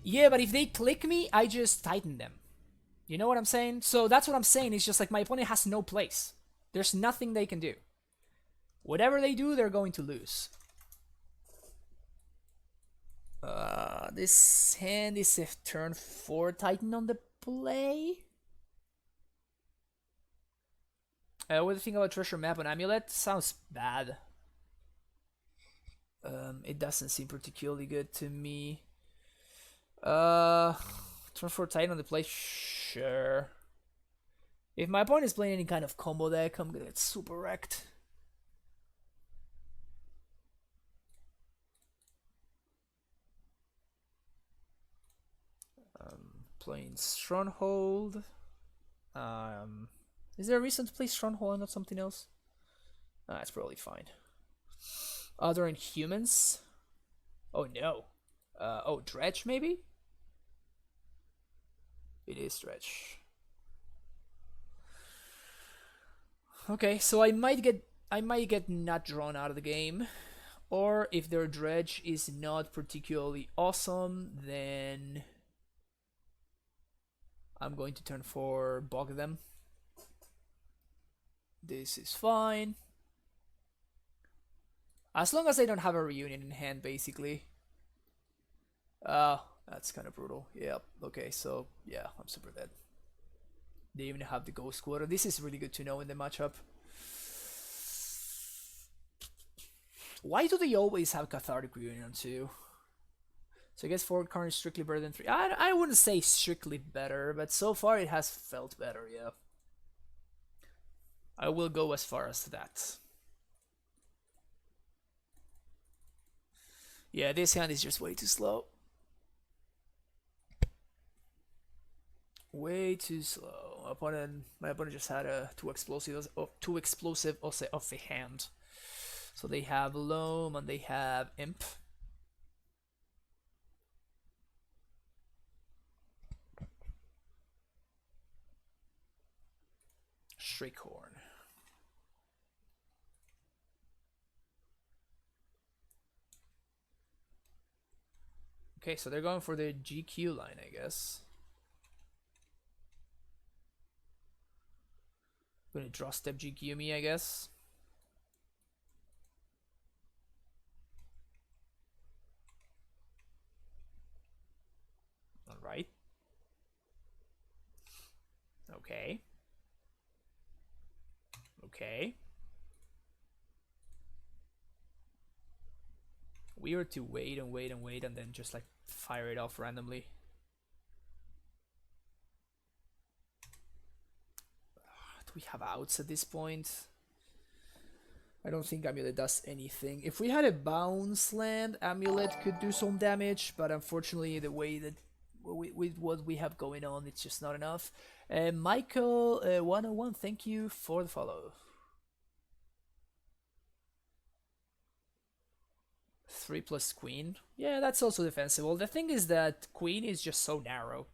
[SPEAKER 1] Yeah, but if they click me, I just tighten them. You know what I'm saying? So that's what I'm saying. It's just like my opponent has no place. There's nothing they can do. Whatever they do, they're going to lose. This hand is a turn 4 Titan on the play. What do you think about Treasure Map on Amulet? Sounds bad. It doesn't seem particularly good to me. Turn 4 Titan on the play? Sure. If my opponent is playing any kind of combo deck, I'm gonna get super wrecked. Playing Stronghold. Is there a reason to play Stronghold and not something else? That's probably fine. Other Inhumans? Oh no. Oh, Dredge maybe? It is Dredge. Okay, so I might get not drawn out of the game. Or if their Dredge is not particularly awesome, then I'm going to turn 4 bog them. This is fine. As long as I don't have a reunion in hand, basically. That's kind of brutal. Yep. Okay, so yeah, I'm super dead. They even have the Ghost Quarter. This is really good to know in the matchup. Why do they always have Cathartic Reunion too? So I guess 4 Karns is strictly better than 3. I wouldn't say strictly better, but so far it has felt better, yeah. I will go as far as that. Yeah, this hand is just way too slow. Way too slow. My opponent just had a too explosive of a hand. So they have Loam and they have Imp. Shriekhorn. Okay, so they're going for the GQ line, I guess. Gonna draw step GQ me, I guess. Alright. Okay. Okay. Weird to wait and wait and wait and then just like fire it off randomly. Do we have outs at this point? I don't think Amulet does anything. If we had a bounce land, Amulet could do some damage, but unfortunately the way that with what we have going on, it's just not enough. Michael 101, thank you for the follow. 3 plus Queen. Yeah, that's also defensible. The thing is that Queen is just so narrow.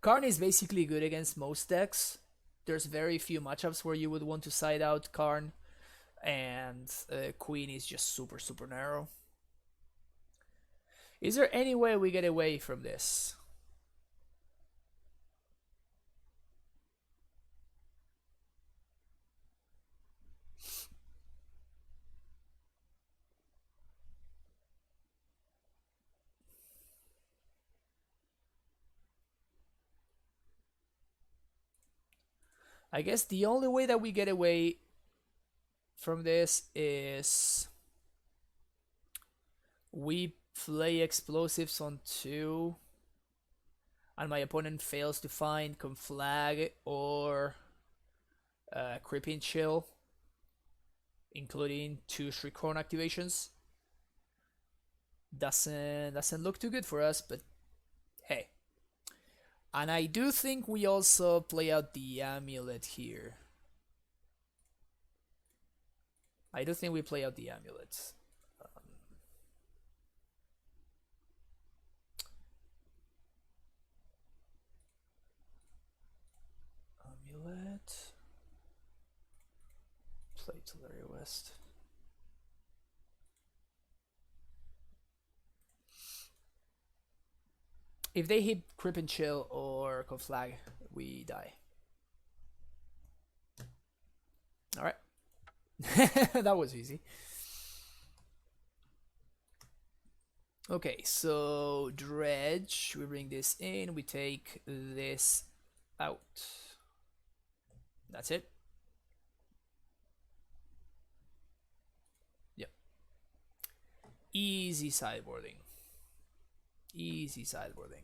[SPEAKER 1] Karn is basically good against most decks. There's very few matchups where you would want to side out Karn. And Queen is just super, super narrow. Is there any way we get away from this? I guess the only way that we get away from this is we play explosives on 2 and my opponent fails to find Conflag or Creeping Chill, including 2 Shriekhorn activations. Doesn't look too good for us, but hey. And I do think we also play out the Amulet here. I do think we play out the Amulet. Amulet. Play Teleria West. If they hit Crip and Chill or Conflag, we die. Alright. That was easy. Okay, so Dredge, we bring this in, we take this out. That's it. Yep. Easy sideboarding. Easy sideboarding.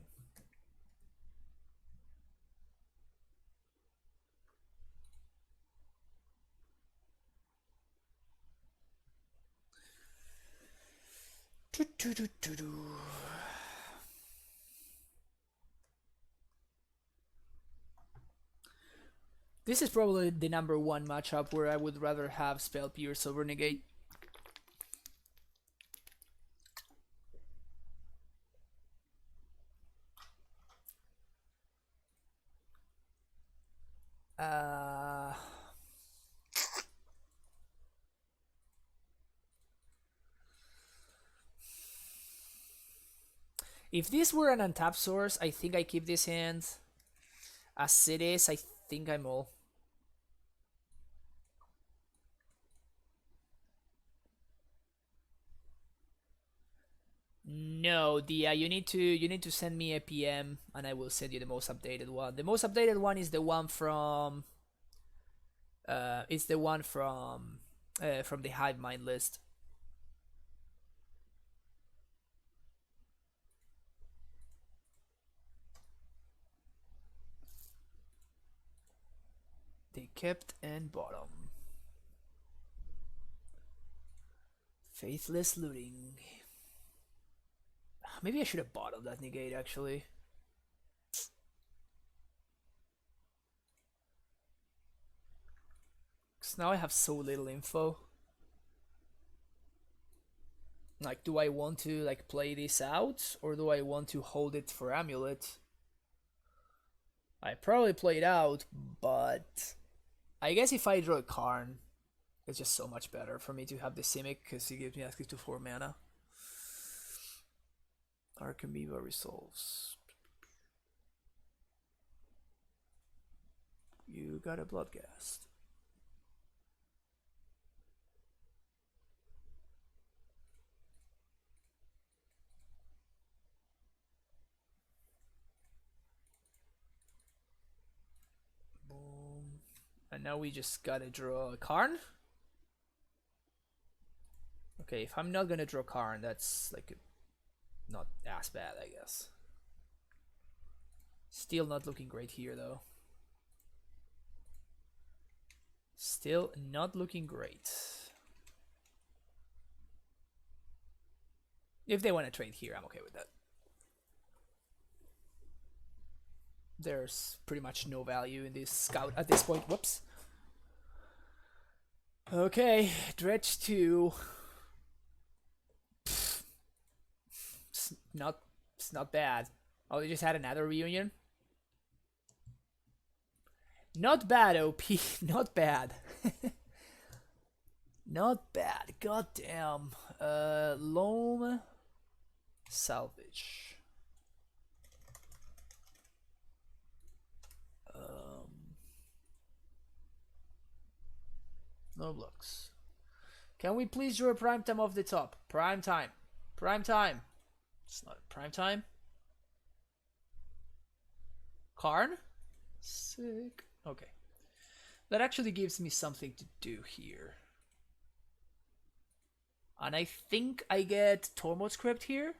[SPEAKER 1] This is probably the #1 matchup where I would rather have Spell Pierce over Negate. If this were an untapped source, I think I keep this hand. As it is, I think I'm all. No, you need to send me a PM and I will send you the most updated one. The most updated one is the one from it's the one from the Hive Mind list. They kept and bottom. Faithless looting. Maybe I should have bottomed that negate actually. Because now I have so little info. Like, do I want to like play this out or do I want to hold it for Amulet? I probably play it out, but I guess if I draw a Karn, it's just so much better for me to have the Simic because he gives me access to 4 mana. Archamoeba resolves. You got a Bloodghast. Boom. And now we just gotta draw a Karn. Okay, if I'm not gonna draw Karn, that's like not as bad, I guess. Still not looking great here, though. Still not looking great. If they want to trade here, I'm okay with that. There's pretty much no value in this scout at this point. Whoops. Okay, Dredge 2. It's not bad. Oh, they just had another reunion? Not bad, OP. Not bad. Not bad. God damn. Loam. Salvage. No blocks. Can we please draw a prime time off the top? Prime time. Prime time. It's not prime time. Karn? Sick. Okay. That actually gives me something to do here. And I think I get Tormod's Crypt here.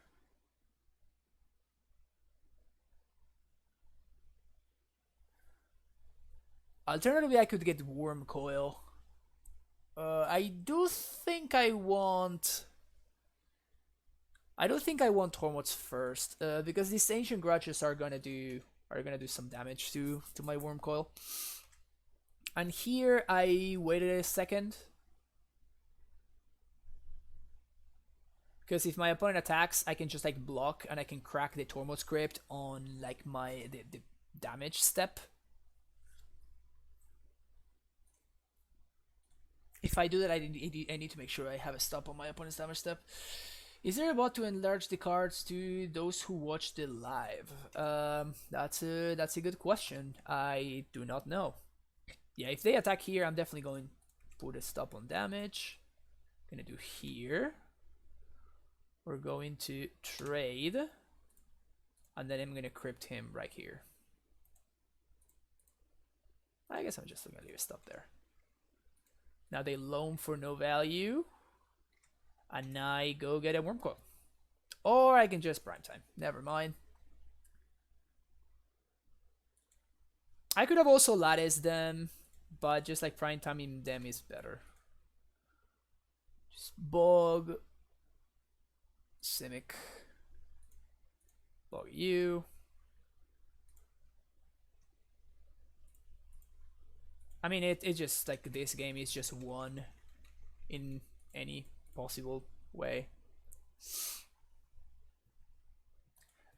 [SPEAKER 1] Alternatively, I could get Worm Coil. I do think I want... I don't think I want Tormod's first, because these Ancient Grudges are gonna do some damage to my Worm Coil. And here I waited a second. Because if my opponent attacks, I can just like block and I can crack the Tormod's Crypt on like the damage step. If I do that, I need to make sure I have a stop on my opponent's damage step. Is there a bot to enlarge the cards to those who watch the live? That's a good question. I do not know. Yeah, if they attack here, I'm definitely going to put a stop on damage. Gonna do here. We're going to trade. And then I'm gonna crypt him right here. I guess I'm just gonna leave a stop there. Now they loam for no value. And I go get a Worm Coil. Or I can just prime time. Never mind. I could have also latticed them, but just like prime timing them is better. Just Bog. Simic. Bog you. I mean, it just like this game is just won in any possible way.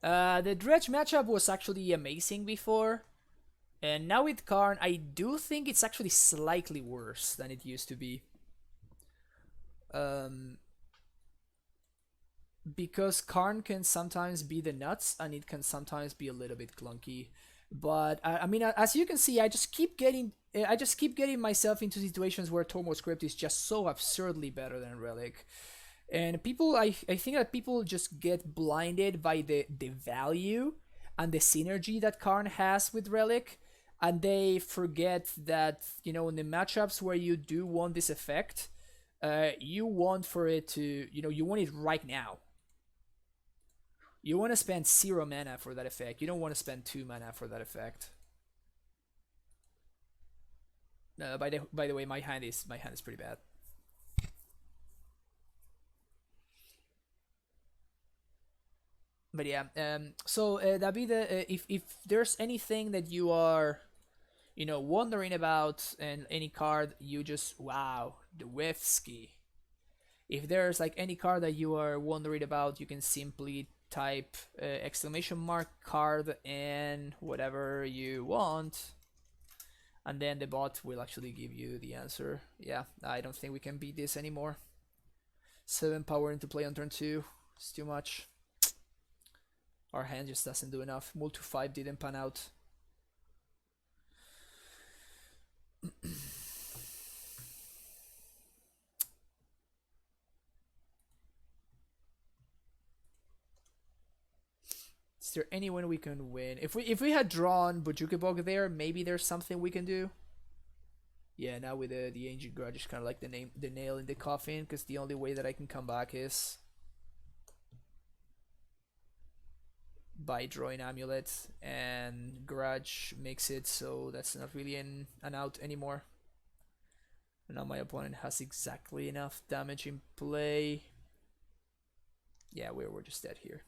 [SPEAKER 1] The Dredge matchup was actually amazing before, and now with Karn, I do think it's actually slightly worse than it used to be. Um, because Karn can sometimes be the nuts, and it can sometimes be a little bit clunky. But I mean, as you can see, I just keep getting myself into situations where Tomo Script is just so absurdly better than Relic. And people, I think that people just get blinded by the value and the synergy that Karn has with Relic, and they forget that, you know, in the matchups where you do want this effect, you want for it to, you know, you want it right now. You want to spend 0 mana for that effect. You don't want to spend 2 mana for that effect. By the way, my hand is pretty bad. But yeah, so David, if there's anything that you are, you know, wondering about, and any card you just, wow, the Wefsky. If there's like any card that you are wondering about, you can simply type exclamation mark card and whatever you want, and then the bot will actually give you the answer. Yeah, I don't think we can beat this anymore. 7 power into play on turn 2. It's too much. Our hand just doesn't do enough. Multi 5 didn't pan out. Is there anyone we can win? If we had drawn Bojukebog there, maybe there's something we can do. Yeah, now with the Ancient Grudge is kind of like the nail in the coffin, because the only way that I can come back is by drawing Amulet, and Grudge makes it so that's not really an out anymore. And now my opponent has exactly enough damage in play. Yeah, we're just dead here.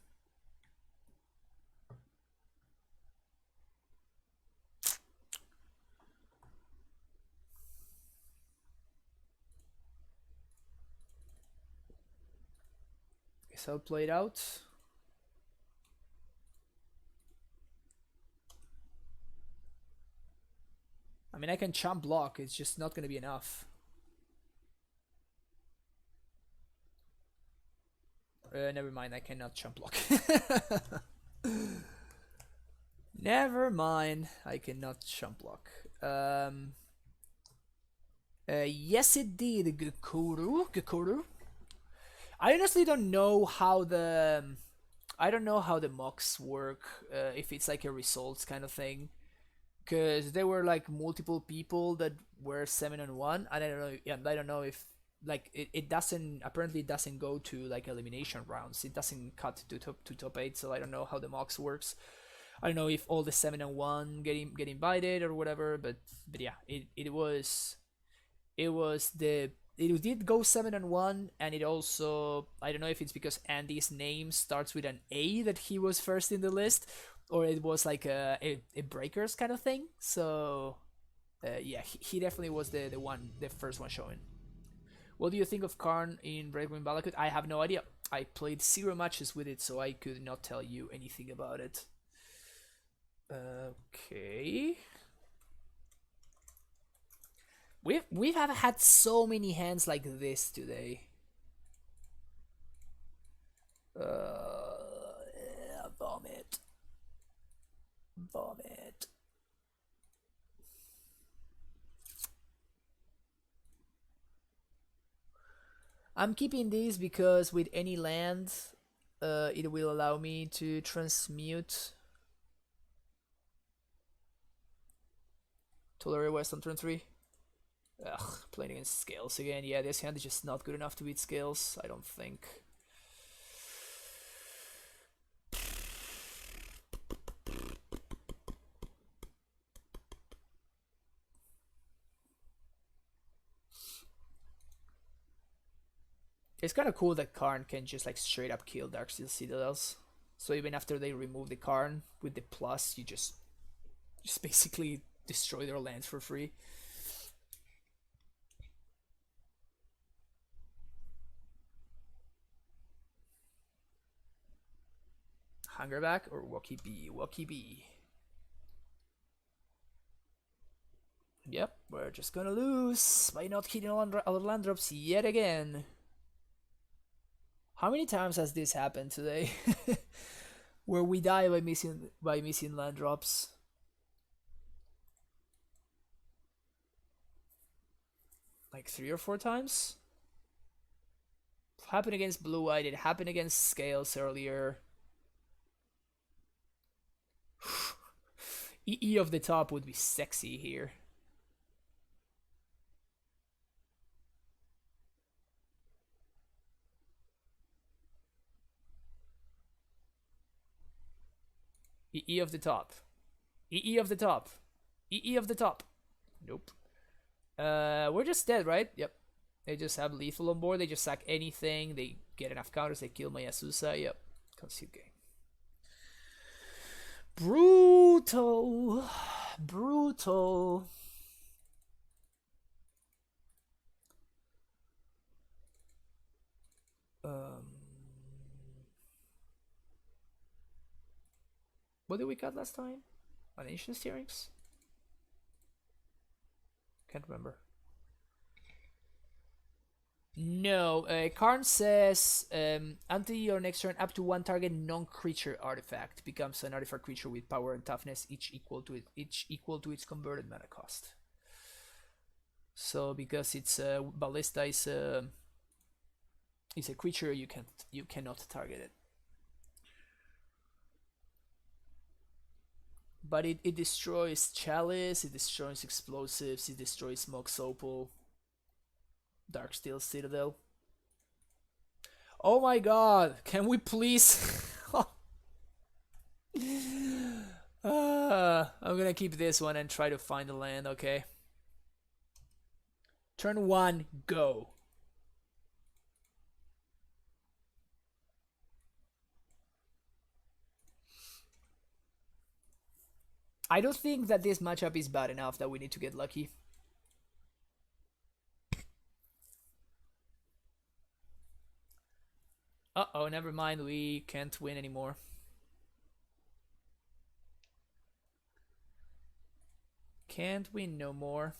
[SPEAKER 1] Guess I'll play it out. I mean, I can chump block, it's just not gonna be enough. Never mind, I cannot chump block. Never mind, I cannot chump block. Yes, it did, Gakuru. I honestly don't know how the mocks work. If it's like a results kind of thing, because there were like multiple people that were 7-1, and I don't know. Yeah, I don't know if like it doesn't, apparently it doesn't go to like elimination rounds. It doesn't cut to top 8, so I don't know how the mocks works. I don't know if all the 7-1 get invited or whatever, but yeah, it did go 7-1, and it also, I don't know if it's because Andy's name starts with an A that he was first in the list, or it was like a breakers kind of thing. So yeah, he definitely was the first one showing. What do you think of Karn in Red Green Balakut? I have no idea. I played 0 matches with it, so I could not tell you anything about it. Okay. We have had so many hands like this today. Vomit. Vomit. I'm keeping these because with any land, it will allow me to transmute Tolerate West on turn 3. Ugh, playing against Scales again. Yeah, this hand is just not good enough to beat Scales, I don't think. It's kind of cool that Karn can just like straight up kill Darksteel Citadels. So even after they remove the Karn with the plus, you just basically destroy their lands for free. Hunger back or Walkie B? Walkie B. Yep, we're just gonna lose by not hitting our land drops yet again. How many times has this happened today? Where we die by missing land drops? Like 3 or 4 times? It happened against Blue-White, it happened against Scales earlier. EE of the top would be sexy here. EE of the top. EE of the top. EE of the top. Nope. We're just dead, right? Yep. They just have lethal on board. They just sack anything. They get enough counters. They kill my Asusa. Yep. Concede game. Brutal. Brutal. What did we cut last time? On Ancient Steerings? Can't remember. No, Karns says until your next turn, up to 1 target non-creature artifact becomes an artifact creature with power and toughness, each equal to its converted mana cost. So because it's Ballista is a creature, you cannot target it. But it destroys Chalice, it destroys Explosives, it destroys Smoke's Opal, Darksteel Citadel. Oh my god, can we please? I'm gonna keep this one and try to find a land, okay? Turn 1, go. I don't think that this matchup is bad enough that we need to get lucky. Uh-oh, never mind, we can't win anymore. Can't win no more.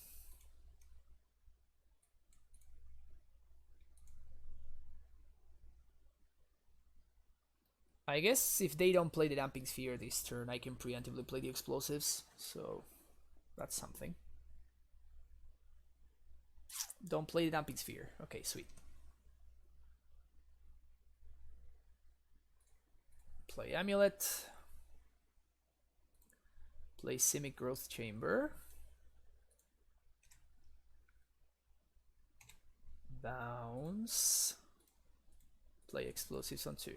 [SPEAKER 1] I guess if they don't play the Damping Sphere this turn, I can preemptively play the Explosives, so that's something. Don't play the Damping Sphere. Okay, sweet. Play Amulet. Play Simic Growth Chamber. Bounce. Play Explosives on 2.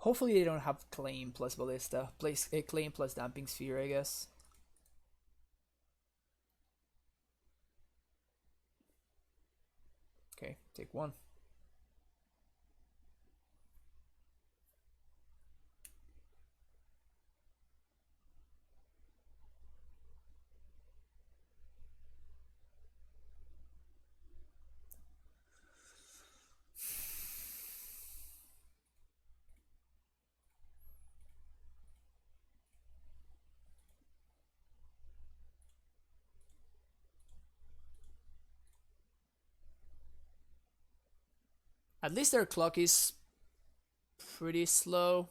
[SPEAKER 1] Hopefully they don't have Claim plus Ballista. Place a Claim plus Damping Sphere, I guess. Okay, take 1. At least their clock is pretty slow.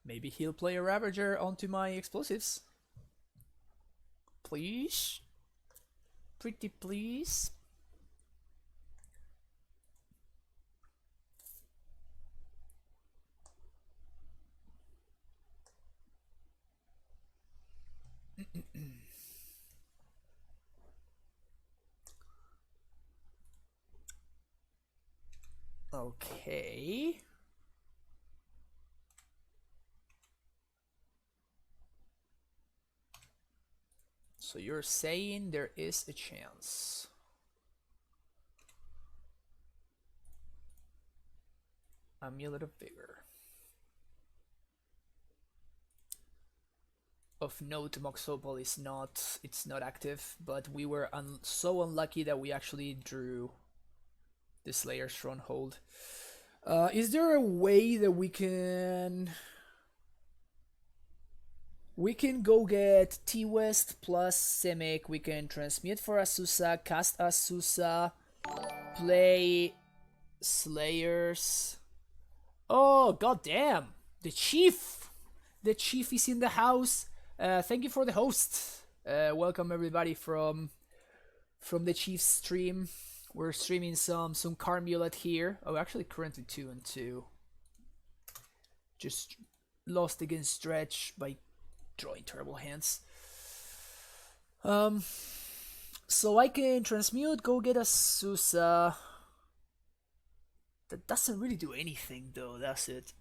[SPEAKER 1] Maybe he'll play a Ravager onto my Explosives. Please? Pretty please? Okay. So you're saying there is a chance. Amulet of Vigor. Of note, Moxopol is not, it's not active, but we were so unlucky that we actually drew the Slayer Stronghold. Is there a way that we can go get T-West plus Simic, we can transmute for Asusa, cast Asusa, play Slayers. Oh, goddamn! The chief! The chief is in the house. Thank you for the host. Welcome everybody from the chief's stream. We're streaming some Amulet here. Oh, actually currently 2-2. Just lost against Dredge by drawing terrible hands. So I can transmute, go get a Susa. That doesn't really do anything though, that's it.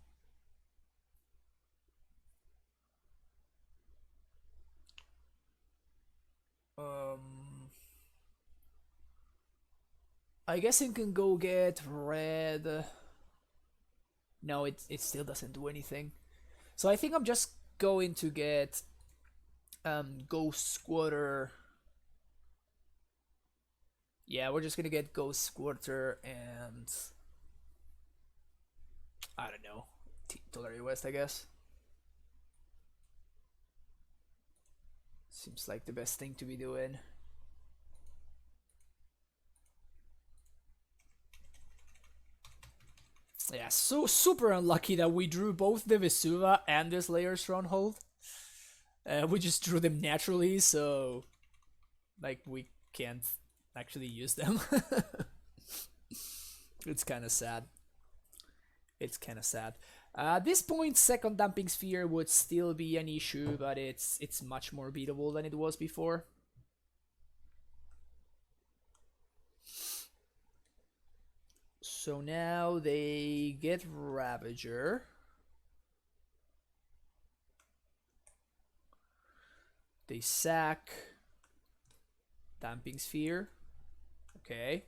[SPEAKER 1] I guess I can go get red. No, it still doesn't do anything. So I think I'm just going to get Ghost Squatter. Yeah, we're just gonna get Ghost Squatter and I don't know, Tolari West, I guess. Seems like the best thing to be doing. Yeah, so super unlucky that we drew both the Vesuva and the Slayer Stronghold. We just drew them naturally, so like we can't actually use them. It's kind of sad. It's kind of sad. At this point, second Damping Sphere would still be an issue, but it's much more beatable than it was before. So now they get Ravager. They sack Damping Sphere. Okay.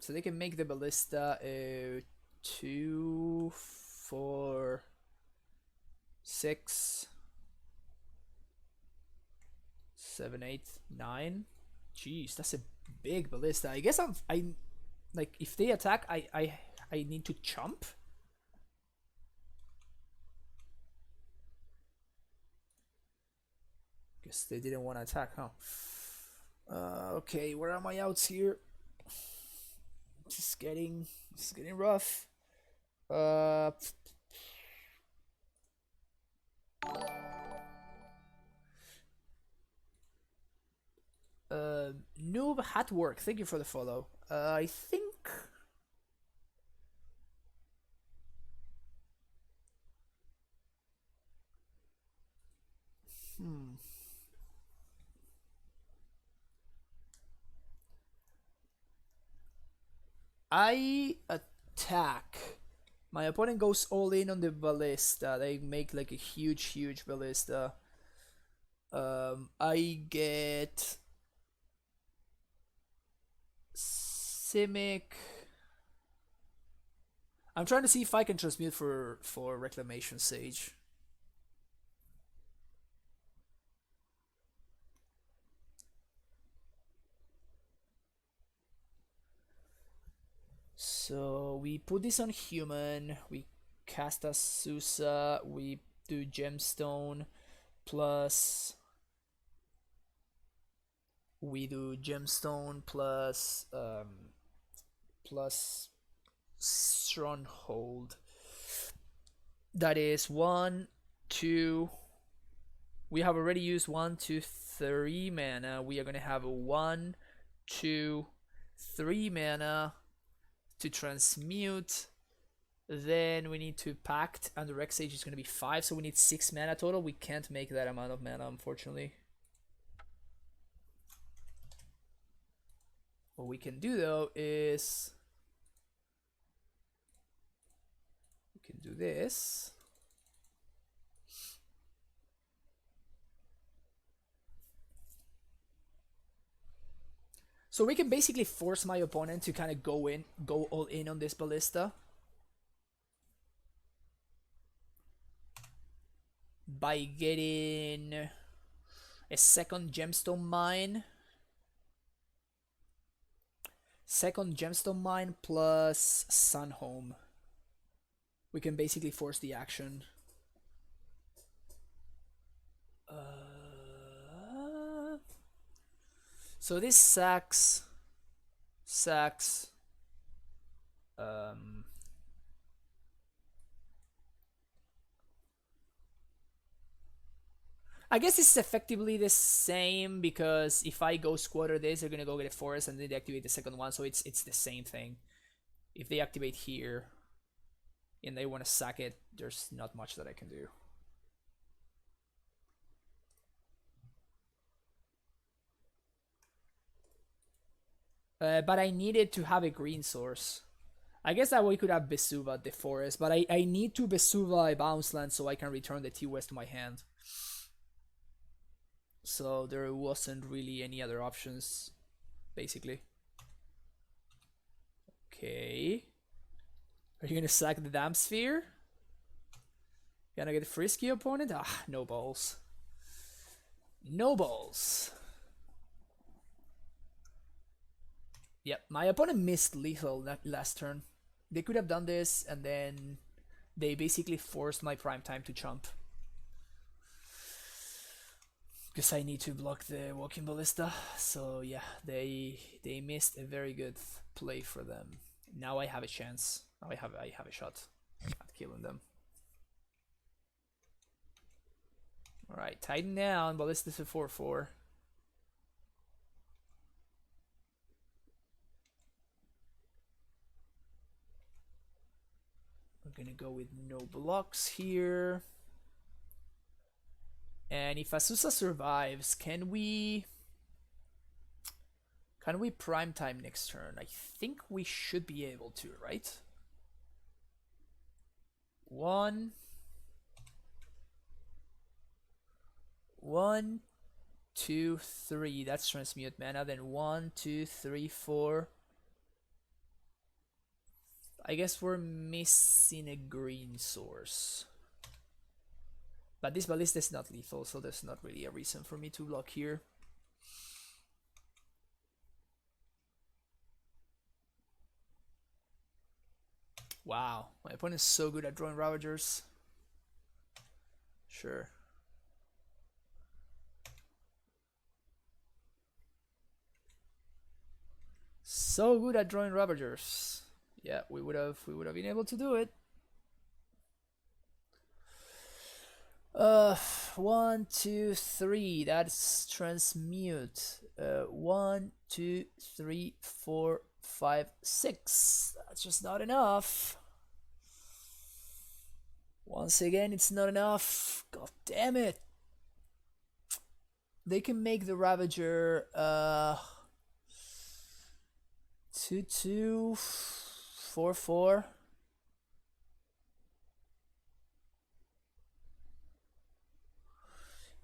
[SPEAKER 1] So they can make the Ballista 2, 4, 6, 7, 8, 9. Jeez, that's a big Ballista. I guess I like if they attack, I need to chump. Guess they didn't want to attack, huh? Okay, where are my outs here? It's getting rough. Noob Hatwork, thank you for the follow. I think I attack. My opponent goes all in on the Ballista. They make like a huge Ballista. I get Simic. I'm trying to see if I can transmute for Reclamation Sage. So we put this on human, we cast a Susa, we do Gemstone, plus we do Gemstone plus plus Stronghold. That is 1, 2. We have already used 1, 2, 3 mana. We are gonna have a 1, 2, 3 mana to transmute. Then we need to pact, and the Rex Sage is going to be 5, so we need 6 mana total. We can't make that amount of mana, unfortunately. What we can do though is we can do this. So we can basically force my opponent to kind of go all in on this ballista by getting a second gemstone mine. Second gemstone mine plus Sunhome. We can basically force the action. So this sacks. I guess it's effectively the same because if I go squatter this, they're gonna go get a forest and then they activate the second one, so it's the same thing. If they activate here and they want to sack it, there's not much that I can do. But I needed to have a green source. I guess that we could have Besuva the forest, but I need to Besuva a bounce land so I can return the T-West to my hand. So there wasn't really any other options, basically. Okay. Are you gonna sack the Damp Sphere? Gonna get a frisky opponent? Ah, no balls. No balls. Yep, my opponent missed lethal that last turn. They could have done this and then they basically forced my prime time to chump. Because I need to block the walking ballista. So yeah, they missed a very good play for them. Now I have a chance. Now I have a shot at killing them. Alright, tighten down. Ballista's a 4/4. We're gonna go with no blocks here. And if Azusa survives, can we prime time next turn? I think we should be able to, right? 1, 2, 3. That's transmute mana. Then 1, 2, 3, 4. I guess we're missing a green source. But this ballista is not lethal, so there's not really a reason for me to block here. Wow, my opponent's so good at drawing Ravagers. Sure. So good at drawing Ravagers. Yeah, we would have been able to do it. 1, 2, 3. That's transmute. 1, 2, 3, 4, 5, 6. That's just not enough. Once again, it's not enough. God damn it. They can make the Ravager 2, 2, 4, 4.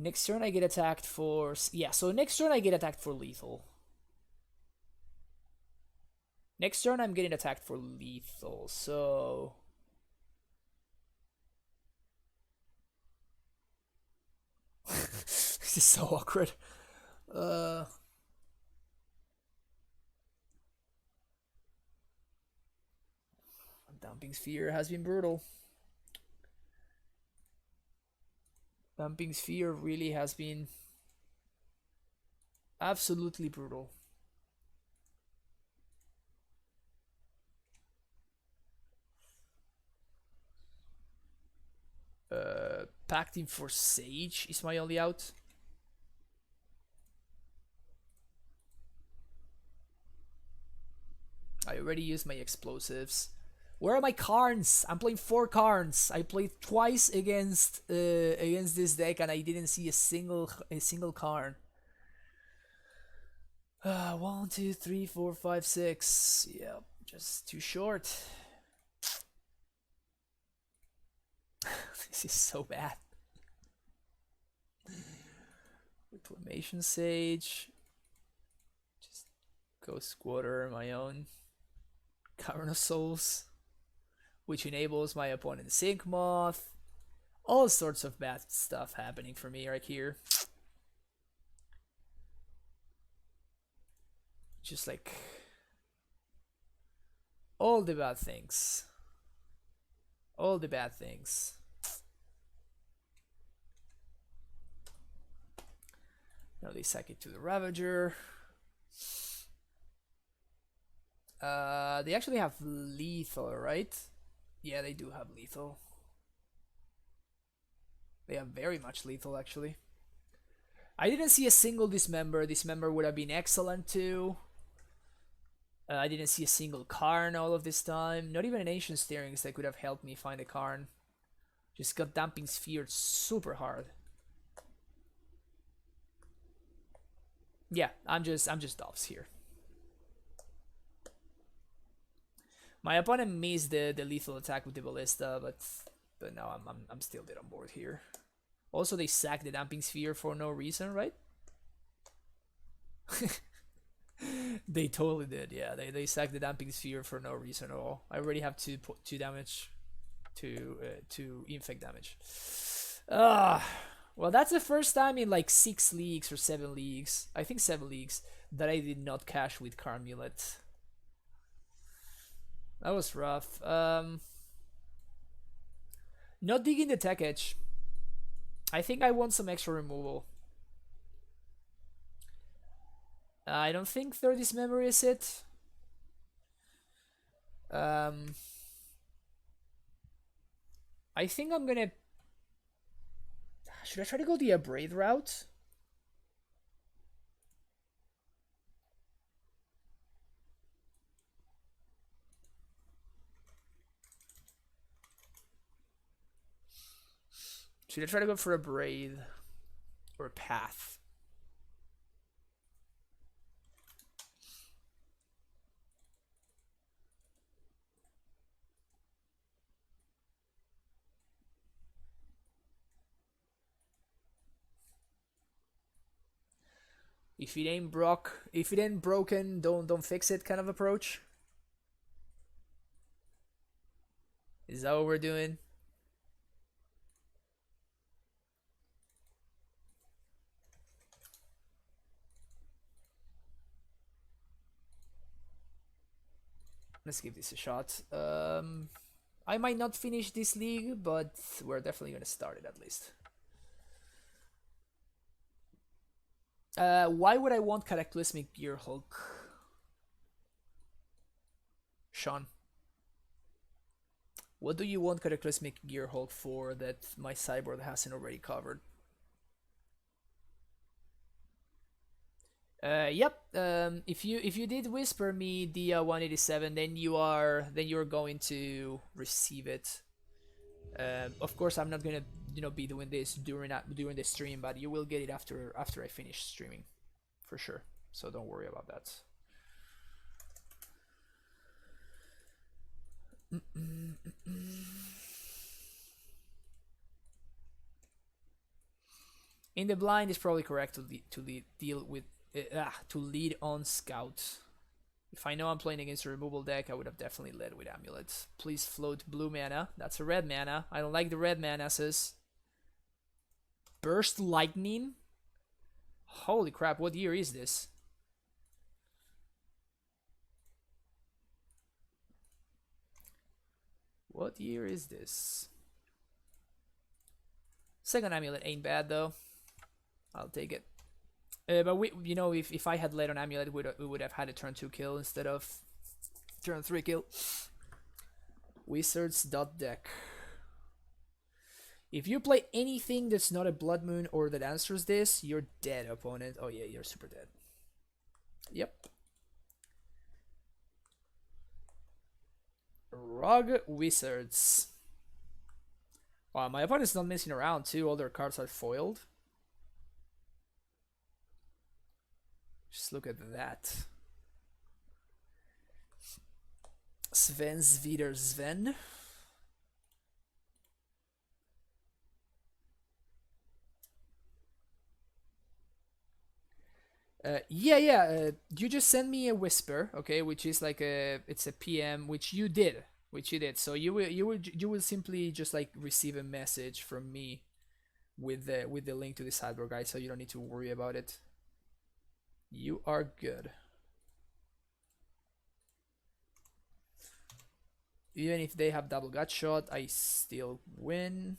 [SPEAKER 1] Next turn I get attacked for... Yeah, so next turn I get attacked for lethal. Next turn I'm getting attacked for lethal, so... This is so awkward. Dumping Sphere has been brutal. Dumping Sphere really has been absolutely brutal. Pacting for Sage is my only out. I already used my explosives. Where are my Karns? I'm playing 4 Karns. I played twice against this deck and I didn't see a single Karn. 1, 2, 3, 4, 5, 6. Yep, just too short. This is so bad. Reclamation Sage. Just go Squatter my own. Cavern of Souls, which enables my opponent Sync Moth. All sorts of bad stuff happening for me right here. Just like all the bad things. All the bad things. Now they sack it to the Ravager. They actually have lethal, right? Yeah, they do have lethal. They have very much lethal, actually. I didn't see a single Dismember. Dismember would have been excellent too. I didn't see a single Karn all of this time. Not even an Ancient Steerings that could have helped me find a Karn. Just got Damping Sphere super hard. Yeah, I'm just doves here. My opponent missed the lethal attack with the Ballista, but now I'm still dead on board here. Also, they sacked the Damping Sphere for no reason, right? They totally did, yeah. They sacked the Damping Sphere for no reason at all. I already have 2 damage to infect damage. Well, that's the first time in like 6 leagues or 7 leagues, I think 7 leagues, that I did not cash with Amulet. That was rough. Not digging the Tech Edge. I think I want some extra removal. I don't think 30's memory is it. I think I'm gonna... Should I try to go the Abrade route? Should I try to go for a Abrade or a Path? If it ain't broken, don't fix it kind of approach. Is that what we're doing? Let's give this a shot. I might not finish this league, but we're definitely gonna start it at least. Why would I want Cataclysmic Gearhulk? Sean, what do you want Cataclysmic Gearhulk for that my sideboard hasn't already covered? Yep. If you did whisper me the 187, then you're going to receive it. Of course, I'm not gonna be doing this during the stream, but you will get it after I finish streaming, for sure. So don't worry about that. In the blind is probably correct to lead on Scout. If I know I'm playing against a removal deck, I would have definitely led with Amulet. Please float blue mana. That's a red mana. I don't like the red mana, sis. Burst Lightning? Holy crap, what year is this? What year is this? Second Amulet ain't bad though. I'll take it. But if I had led on Amulet, we would have had a turn 2 kill instead of turn 3 kill. Wizards.deck. If you play anything that's not a Blood Moon or that answers this, you're dead, opponent. Oh yeah, you're super dead. Yep. Rug Wizards. Wow, my opponent's not messing around too. All their cards are foiled. Just look at that. Sven's wieder Sven. Yeah. You just send me a whisper, okay, which is like it's a PM, which you did. So you will simply just like receive a message from me with the link to the sideboard, guys. So you don't need to worry about it. You are good. Even if they have double gut shot, I still win.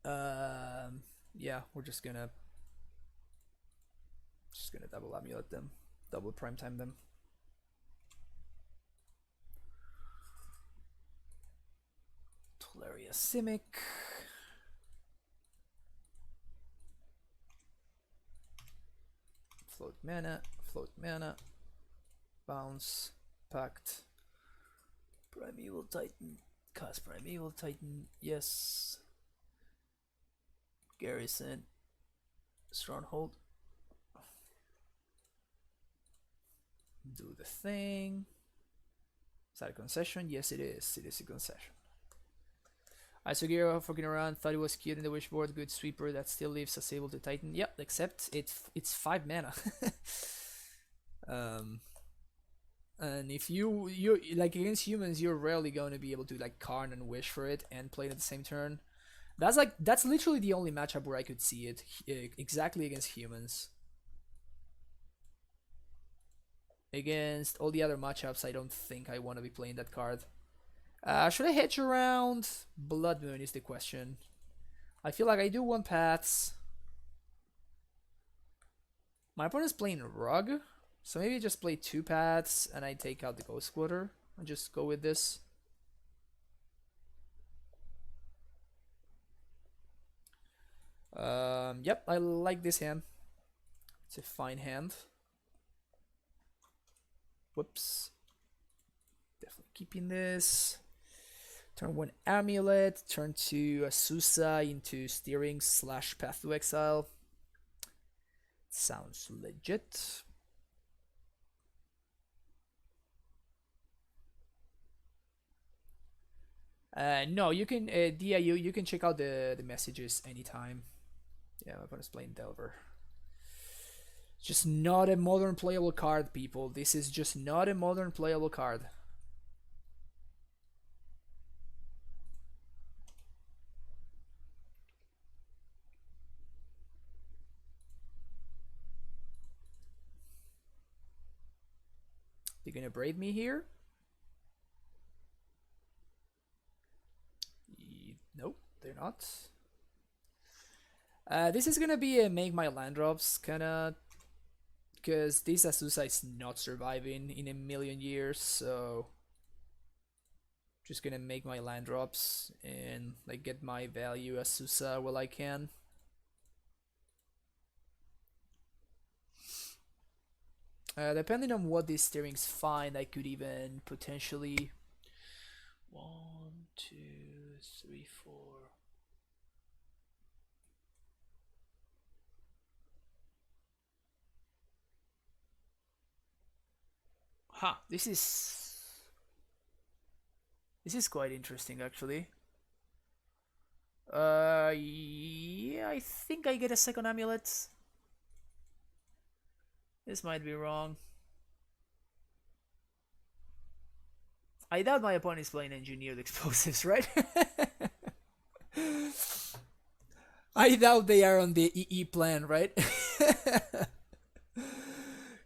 [SPEAKER 1] Yeah, we're just gonna double amulet them, double prime time them. Tolaria Simic. Float mana, bounce, pact, Primeval Titan, cast Primeval Titan, yes. Garrison, Stronghold. Do the thing. Is that a concession? Yes, it is. It is a concession. Isogiro fucking around, thought it was cute in the wishboard. Good sweeper that still leaves us able to Titan. Yep, except it's 5 mana. And if you like against humans, you're rarely going to be able to like Karn and wish for it and play it at the same turn. That's literally the only matchup where I could see it exactly against humans. Against all the other matchups, I don't think I want to be playing that card. Should I hedge around? Blood Moon is the question. I feel like I do want paths. My opponent's playing Rug, so maybe just play 2 paths and I take out the Ghost Quarter and just go with this. Yep, I like this hand. It's a fine hand. Whoops. Definitely keeping this. Turn 1 Amulet, turn 2 Asusa into Steering / Path to Exile. Sounds legit. No, you can DIU. You can check out the messages anytime. Yeah, my opponent's playing Delver. Just not a modern playable card, people. This is just not a modern playable card. They're gonna braid me here? Nope, they're not. This is gonna be a make my land drops kinda, because this Asusa is not surviving in a million years, so just gonna make my land drops and like get my value Asusa while I can. Depending on what these steerings find, I could even potentially 1, 2, 3, 4. Huh, this is quite interesting actually. Yeah, I think I get a second amulet. This might be wrong. I doubt my opponent is playing engineered explosives, right? I doubt they are on the EE plan, right?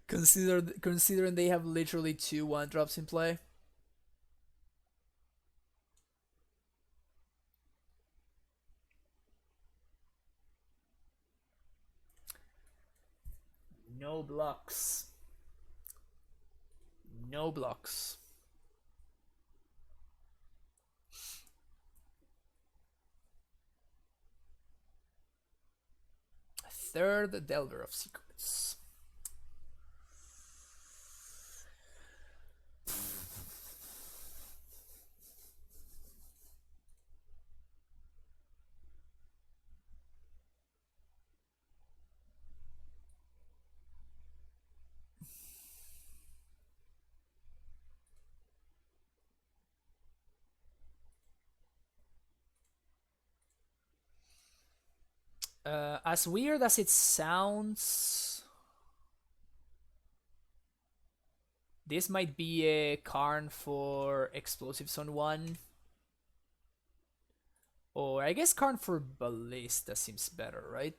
[SPEAKER 1] Considering they have literally 2 1-drops in play. No blocks. No blocks. Third Delver of Secrets. As weird as it sounds, this might be a Karn for Explosives on 1. Or I guess Karn for Ballista seems better, right?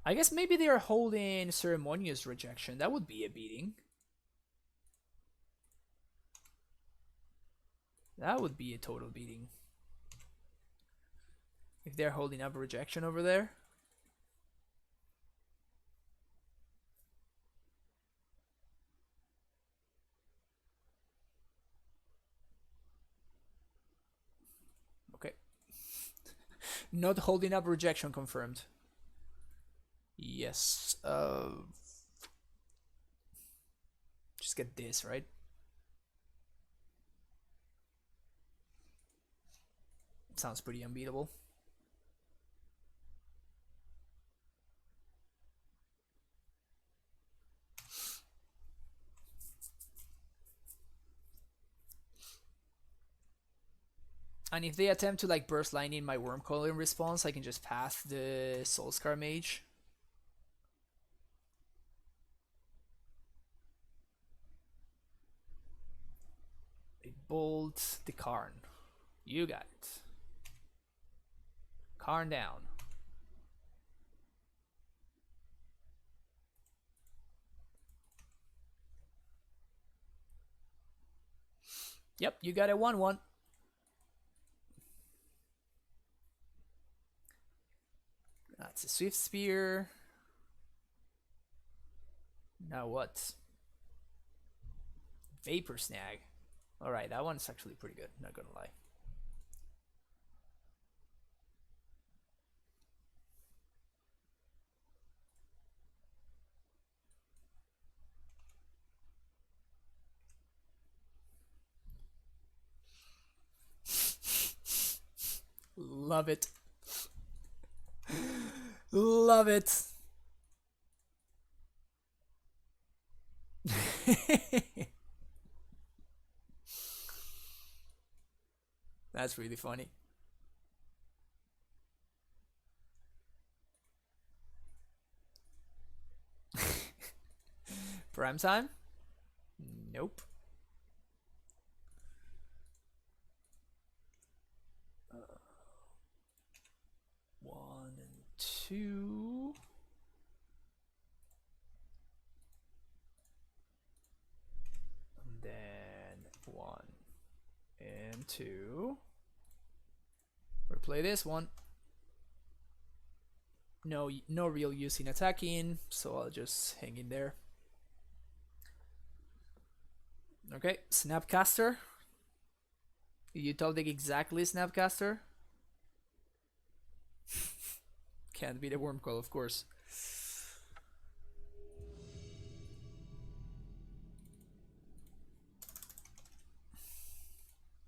[SPEAKER 1] I guess maybe they are holding Ceremonious Rejection. That would be a beating. That would be a total beating. If they're holding up Rejection over there. Okay. Not holding up Rejection confirmed. Yes. Just get this, right? Sounds pretty unbeatable. And if they attempt to like burst lightning my Wormcoil in response, I can just path the Soulscar Mage. They bolt the Karn. You got it. Karn down. Yep, you got a 1/1. That's a Swift Spear. Now what? Vapor Snag. Alright, that one's actually pretty good, not gonna lie. Love it. Love it. That's really funny. Prime time? Nope. One and two. And then 1 and 2. Replay this one. No real use in attacking, so I'll just hang in there. Okay, Snapcaster. You told it exactly Snapcaster? Can't be the Wormcoil, of course.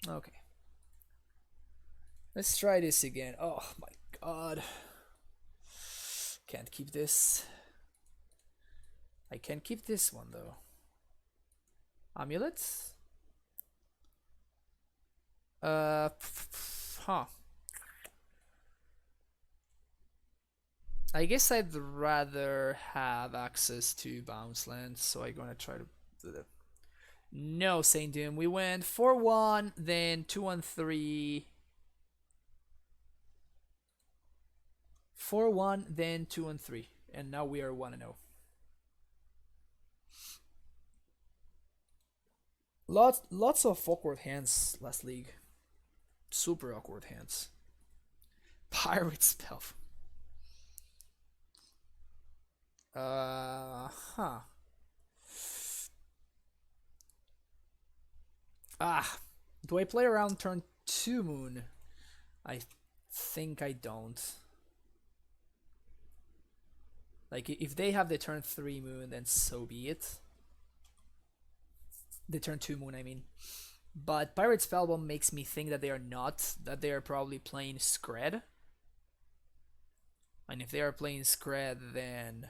[SPEAKER 1] Okay. Let's try this again. Oh my god. Can't keep this. I can keep this one though. Amulet? Huh. I guess I'd rather have access to bounce lands, so I'm gonna try to do that. No, Saint Doom. We went 4-1, then 2-3. 4-1, then 2-3, and now we are 1-0. Lots of awkward hands last league. Super awkward hands. Pirate Spell. Huh. Do I play around turn 2 Moon? I think I don't. Like, if they have the turn 3 Moon, then so be it. The turn 2 Moon, I mean. But Pirate Spellbomb makes me think that they are not, that they are probably playing Skred. And if they are playing Skred, then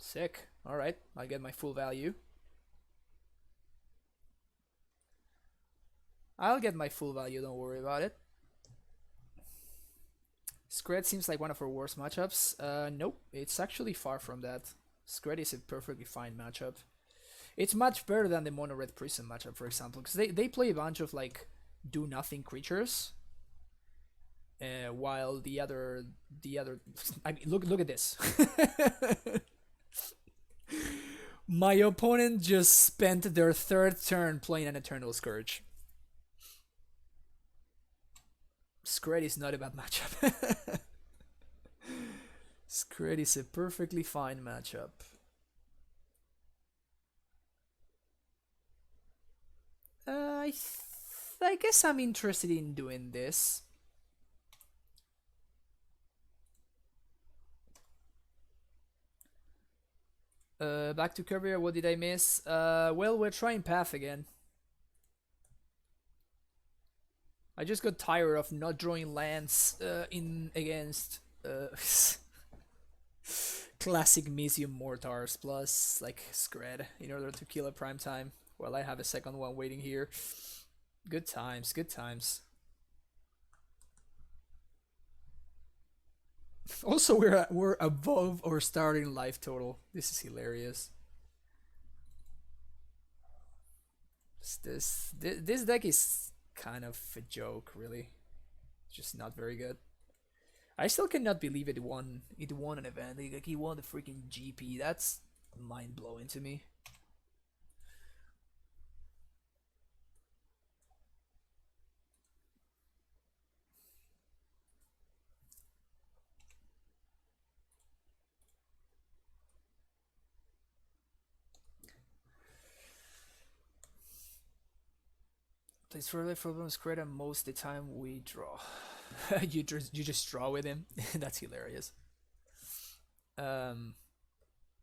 [SPEAKER 1] Sick. Alright, I'll get my full value. I'll get my full value, don't worry about it. Skred seems like one of our worst matchups. Nope, it's actually far from that. Skred is a perfectly fine matchup. It's much better than the Mono Red Prism matchup, for example, because they play a bunch of like do nothing creatures, while the other I mean, look at this. My opponent just spent their third turn playing an Eternal Scourge. Skred is not a bad matchup. Skred is a perfectly fine matchup. I guess I'm interested in doing this. Back to Goryo, what did I miss? Well, we're trying Path again. I just got tired of not drawing lands in against classic Mesium Mortars plus like Skred in order to kill a prime time. Well, I have a second one waiting here. Good times, good times. Also, we're above our starting life total. This is hilarious. This deck is kind of a joke, really. It's just not very good. I still cannot believe it won an event. Like he won the freaking GP. That's mind blowing to me. Plays further problems Skred, and most of the time we draw. you just draw with him. That's hilarious.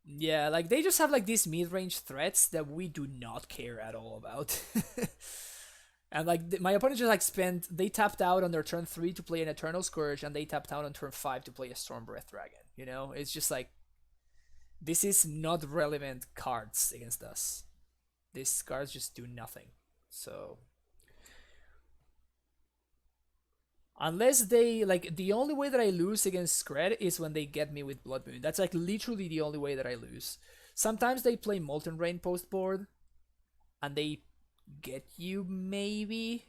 [SPEAKER 1] Yeah, like they just have like these mid-range threats that we do not care at all about. And like my opponent just like they tapped out on their turn 3 to play an Eternal Scourge, and they tapped out on turn 5 to play a Storm Breath Dragon. You know, it's just like this is not relevant cards against us. These cards just do nothing. So unless they, like, the only way that I lose against Skred is when they get me with Blood Moon. That's, like, literally the only way that I lose. Sometimes they play Molten Rain post board, and they get you, maybe.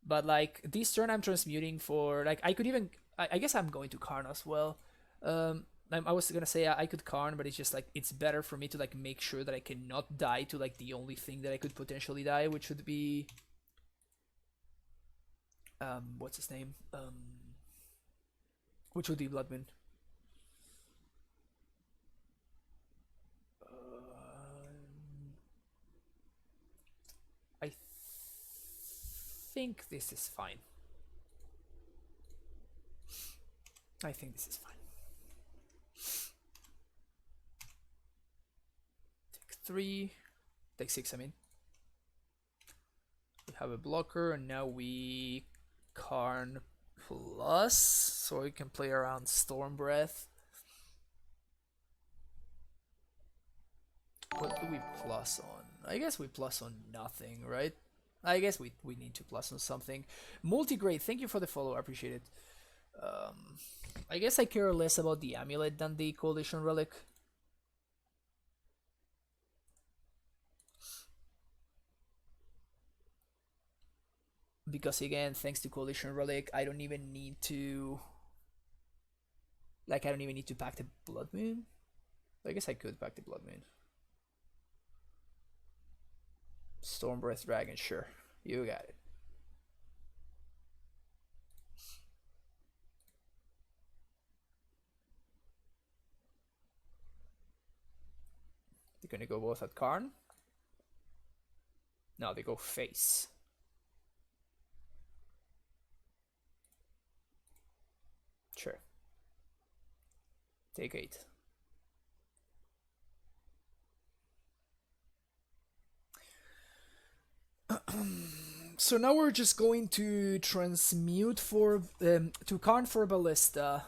[SPEAKER 1] But, like, this turn I'm transmuting for, like, I could even, I guess I'm going to Karn as well. I was gonna say I could Karn, but it's just, like, it's better for me to, like, make sure that I cannot die to, like, the only thing that I could potentially die, which would be... what's his name? Which would be Blood Moon. I think this is fine. I think this is fine. Take 3. Take 6, I mean. We have a blocker, and now we Karn plus, so we can play around Storm Breath. What do we plus on? I guess we plus on nothing, right? I guess we need to plus on something. Multigrade, thank you for the follow, I appreciate it. I guess I care less about the Amulet than the Coalition Relic. Because again, thanks to Coalition Relic, I don't even need to... Like, I don't even need to pack the Blood Moon. I guess I could pack the Blood Moon. Storm Breath Dragon, sure. You got it. They're gonna go both at Karn. No, they go face. Sure. Take 8. So now we're just going to transmute for to Karn for Ballista,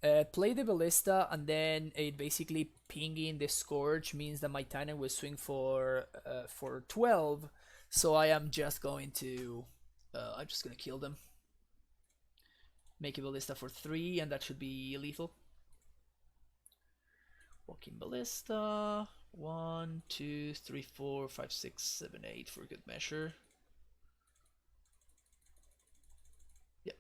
[SPEAKER 1] Play the Ballista, and then it basically pinging the Scourge means that my Titan will swing for 12. So I am just going to I'm just gonna kill them. Make a Ballista for 3, and that should be lethal. Walking Ballista. 1, 2, 3, 4, 5, 6, 7, 8 for good measure. Yep.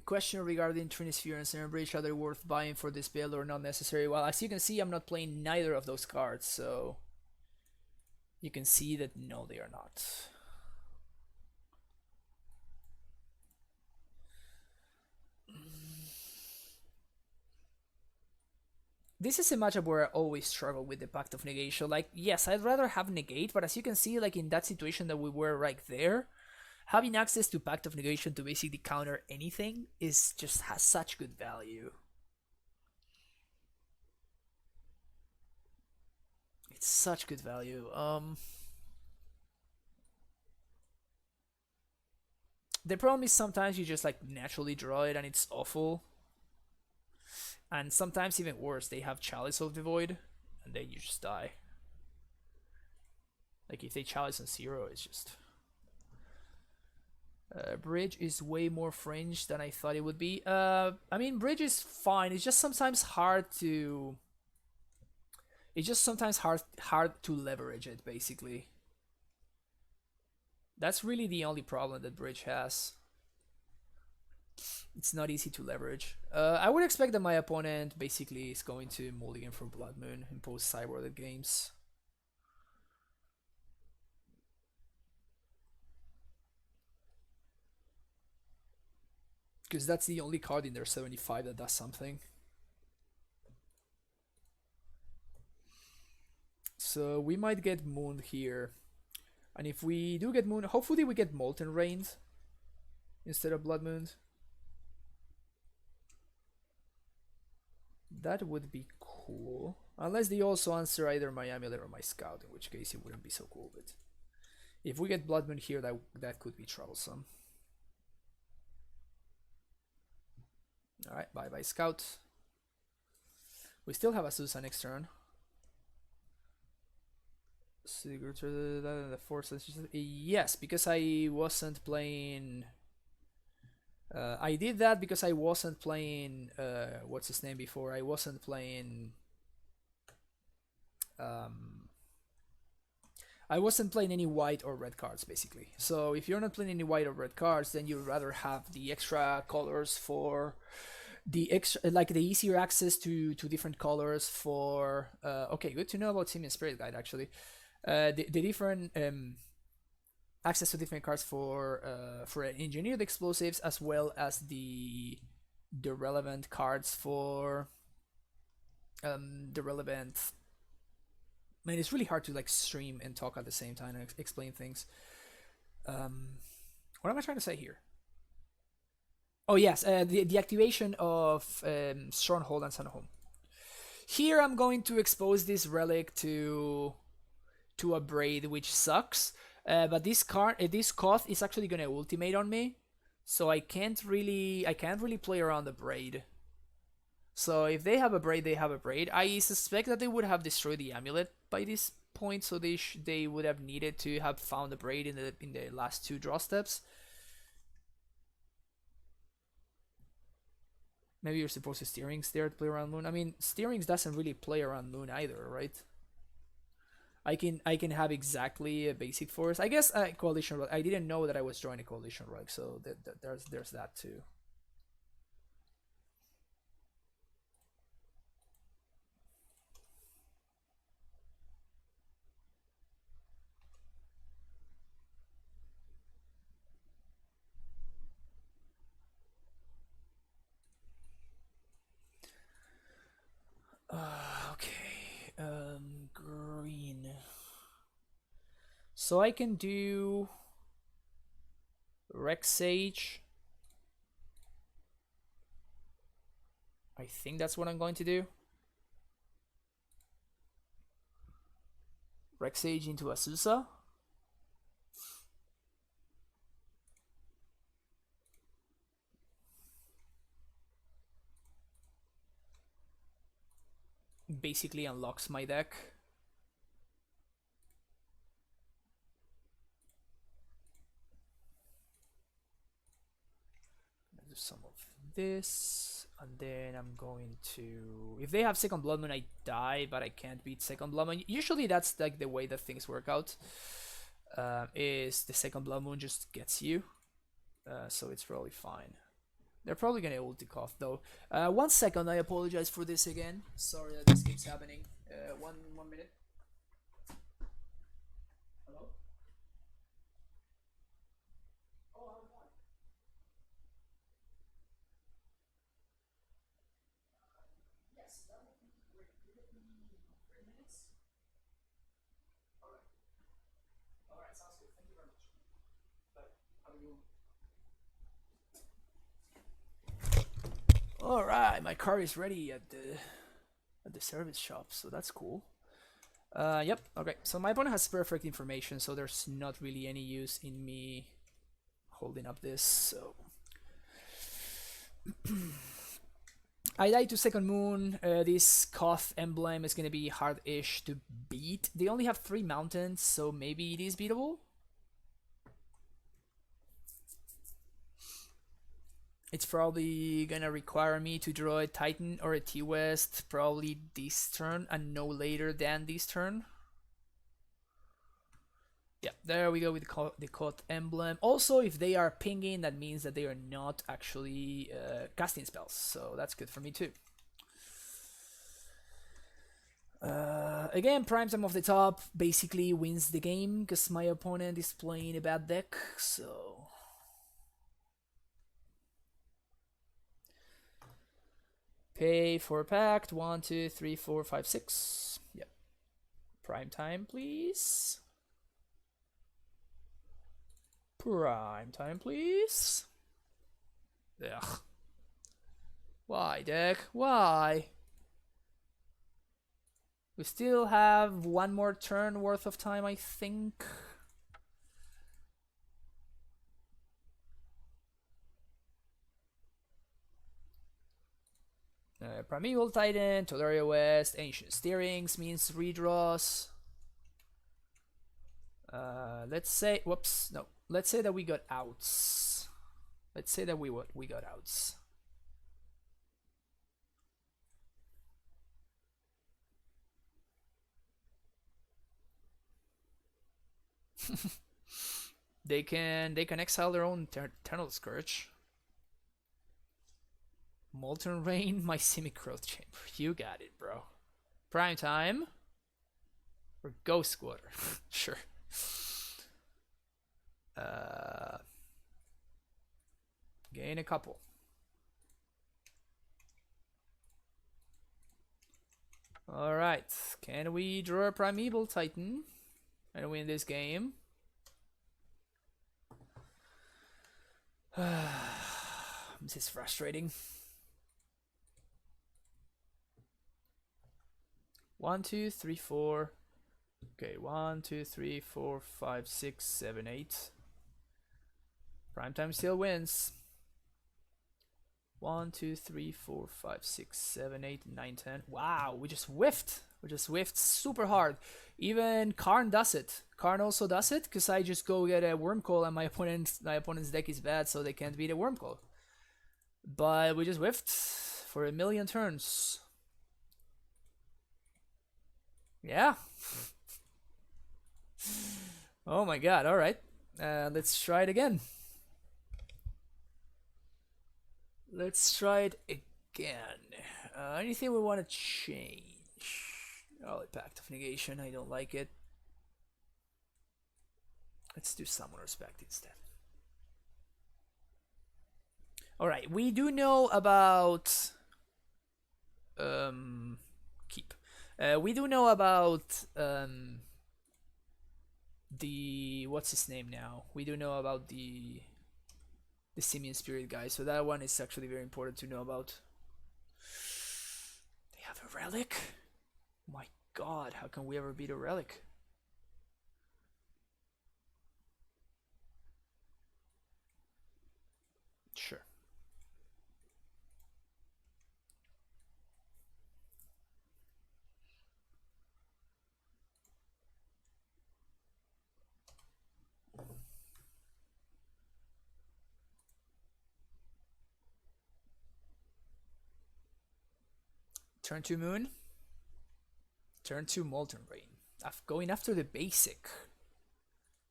[SPEAKER 1] Question regarding Trinisphere and Bridge, are they worth buying for this build or not necessary? Well, as you can see, I'm not playing neither of those cards, so you can see that no, they are not. This is a matchup where I always struggle with the Pact of Negation. Like, yes, I'd rather have Negate, but as you can see, like in that situation that we were right there, having access to Pact of Negation to basically counter anything is just has such good value. It's such good value. The problem is sometimes you just like naturally draw it and it's awful. And sometimes even worse, they have Chalice of the Void, and then you just die. Like if they Chalice on 0, it's just... Bridge is way more fringe than I thought it would be. I mean, Bridge is fine. It's just sometimes hard to... It's just sometimes hard to leverage it, basically. That's really the only problem that Bridge has. It's not easy to leverage. I would expect that my opponent basically is going to mulligan for Blood Moon in post sideboarded games. Because that's the only card in their 75 that does something. So we might get Moon here. And if we do get Moon, hopefully we get Molten Rains instead of Blood Moons. That would be cool. Unless they also answer either my Amulet or my Scout, in which case it wouldn't be so cool. But if we get Blood Moon here, that could be troublesome. Alright, bye-bye Scout. We still have Azusa next turn. The forces. Yes, because I wasn't playing... I did that because I wasn't playing what's his name before. I wasn't playing I wasn't playing any white or red cards basically. So if you're not playing any white or red cards, then you'd rather have the extra colors for the extra, like the easier access to different colors for okay, good to know about Simian Spirit Guide actually. The different access to different cards for engineered explosives, as well as the relevant cards for the relevant... Man, it's really hard to like stream and talk at the same time and explain things. What am I trying to say here? Oh yes, the activation of Stronghold and Sunhome. Here I'm going to expose this relic to a Braid, which sucks. But this card, this Koth is actually gonna ultimate on me, so I can't really play around the Braid. So if they have a Braid, they have a Braid. I suspect that they would have destroyed the Amulet by this point, so they would have needed to have found the Braid in the last two draw steps. Maybe you're supposed to Steerings there to play around Moon. I mean, Steerings doesn't really play around Moon either, right? I can have exactly a basic force. I guess Coalition Relic. I didn't know that I was drawing a Coalition Relic, so there's that too. Okay, green. So I can do Rex Sage. I think that's what I'm going to do. Rex Sage into Azusa. basically unlocks my deck. Do some of this, and then I'm going to, if they have second blood moon, I die, but I can't beat second blood moon. Usually that's like the way that things work out, is the second blood moon just gets you, so it's probably fine. They're probably gonna ulti Koth though. 1 second, I apologize for this again. Sorry that this keeps happening. One minute. Hello? Oh, how's it going? Yes, that would be great. Give it me 3 minutes. Alright. Alright, sounds good. Thank you very much. Bye. Have a good one. All right, my car is ready at the service shop, so that's cool. Yep. Okay. So my opponent has perfect information, so there's not really any use in me holding up this. So I died to second moon. This Koth emblem is gonna be hard-ish to beat. They only have 3 mountains, so maybe it is beatable. It's probably gonna require me to draw a Titan or a T-West probably this turn and no later than this turn. Yeah, there we go with the Koth emblem. Also, if they are pinging, that means that they are not actually casting spells, so that's good for me too. Again, prime time off the top basically wins the game because my opponent is playing a bad deck, so... Pay for pact. 1, 2, 3, 4, 5, 6. Yep. Prime time, please. Prime time, please. Ugh. Why, deck? Why? We still have 1 more turn worth of time, I think. Primeval Titan, Todaria West, Ancient Steerings means redraws. Let's say, whoops, no. Let's say that we got outs. Let's say that we got outs. they can exile their own Eternal Scourge. Molten Rain, my Simic Growth Chamber. You got it, bro. Prime time. Or Ghost Quarter. Sure. Gain a couple. Alright. Can we draw a Primeval Titan and win this game? This is frustrating. 1, 2, 3, 4. Okay, 1, 2, 3, 4, 5, 6, 7, 8. Primetime still wins. 1, 2, 3, 4, 5, 6, 7, 8, 9, 10. Wow, we just whiffed. We just whiffed super hard. Even Karn does it. Karn also does it because I just go get a Wormcoil and my opponent's deck is bad, so they can't beat a Wormcoil. But we just whiffed for 1,000,000 turns. Yeah. Oh my god, alright. Let's try it again. Let's try it again. Anything we want to change? Oh, Pact of Negation, I don't like it. Let's do Summoner's Pact instead. Alright, we do know about... keep. We do know about the what's his name now. We do know about the Simian Spirit guy, so that one is actually very important to know about. They have a relic? My god, how can we ever beat a relic? Sure. Turn 2 Moon. Turn 2 Molten Rain. Going after the basic.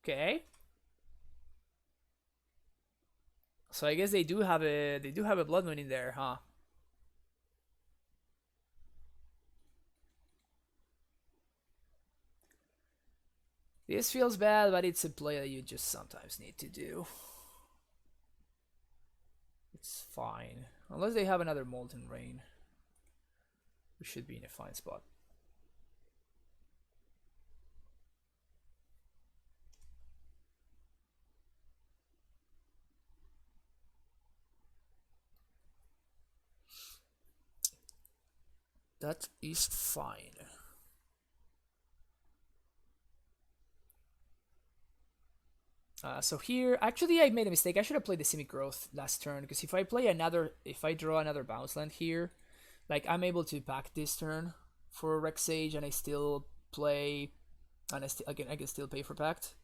[SPEAKER 1] Okay. So I guess they do have a Blood Moon in there, huh? This feels bad, but it's a play that you just sometimes need to do. It's fine. Unless they have another Molten Rain. We should be in a fine spot. That is fine. So here, actually I made a mistake. I should have played the Simic Growth last turn, because if I draw another bounce land here, like I'm able to pack this turn for Rex Sage, and I still play, and I can still pay for Pact.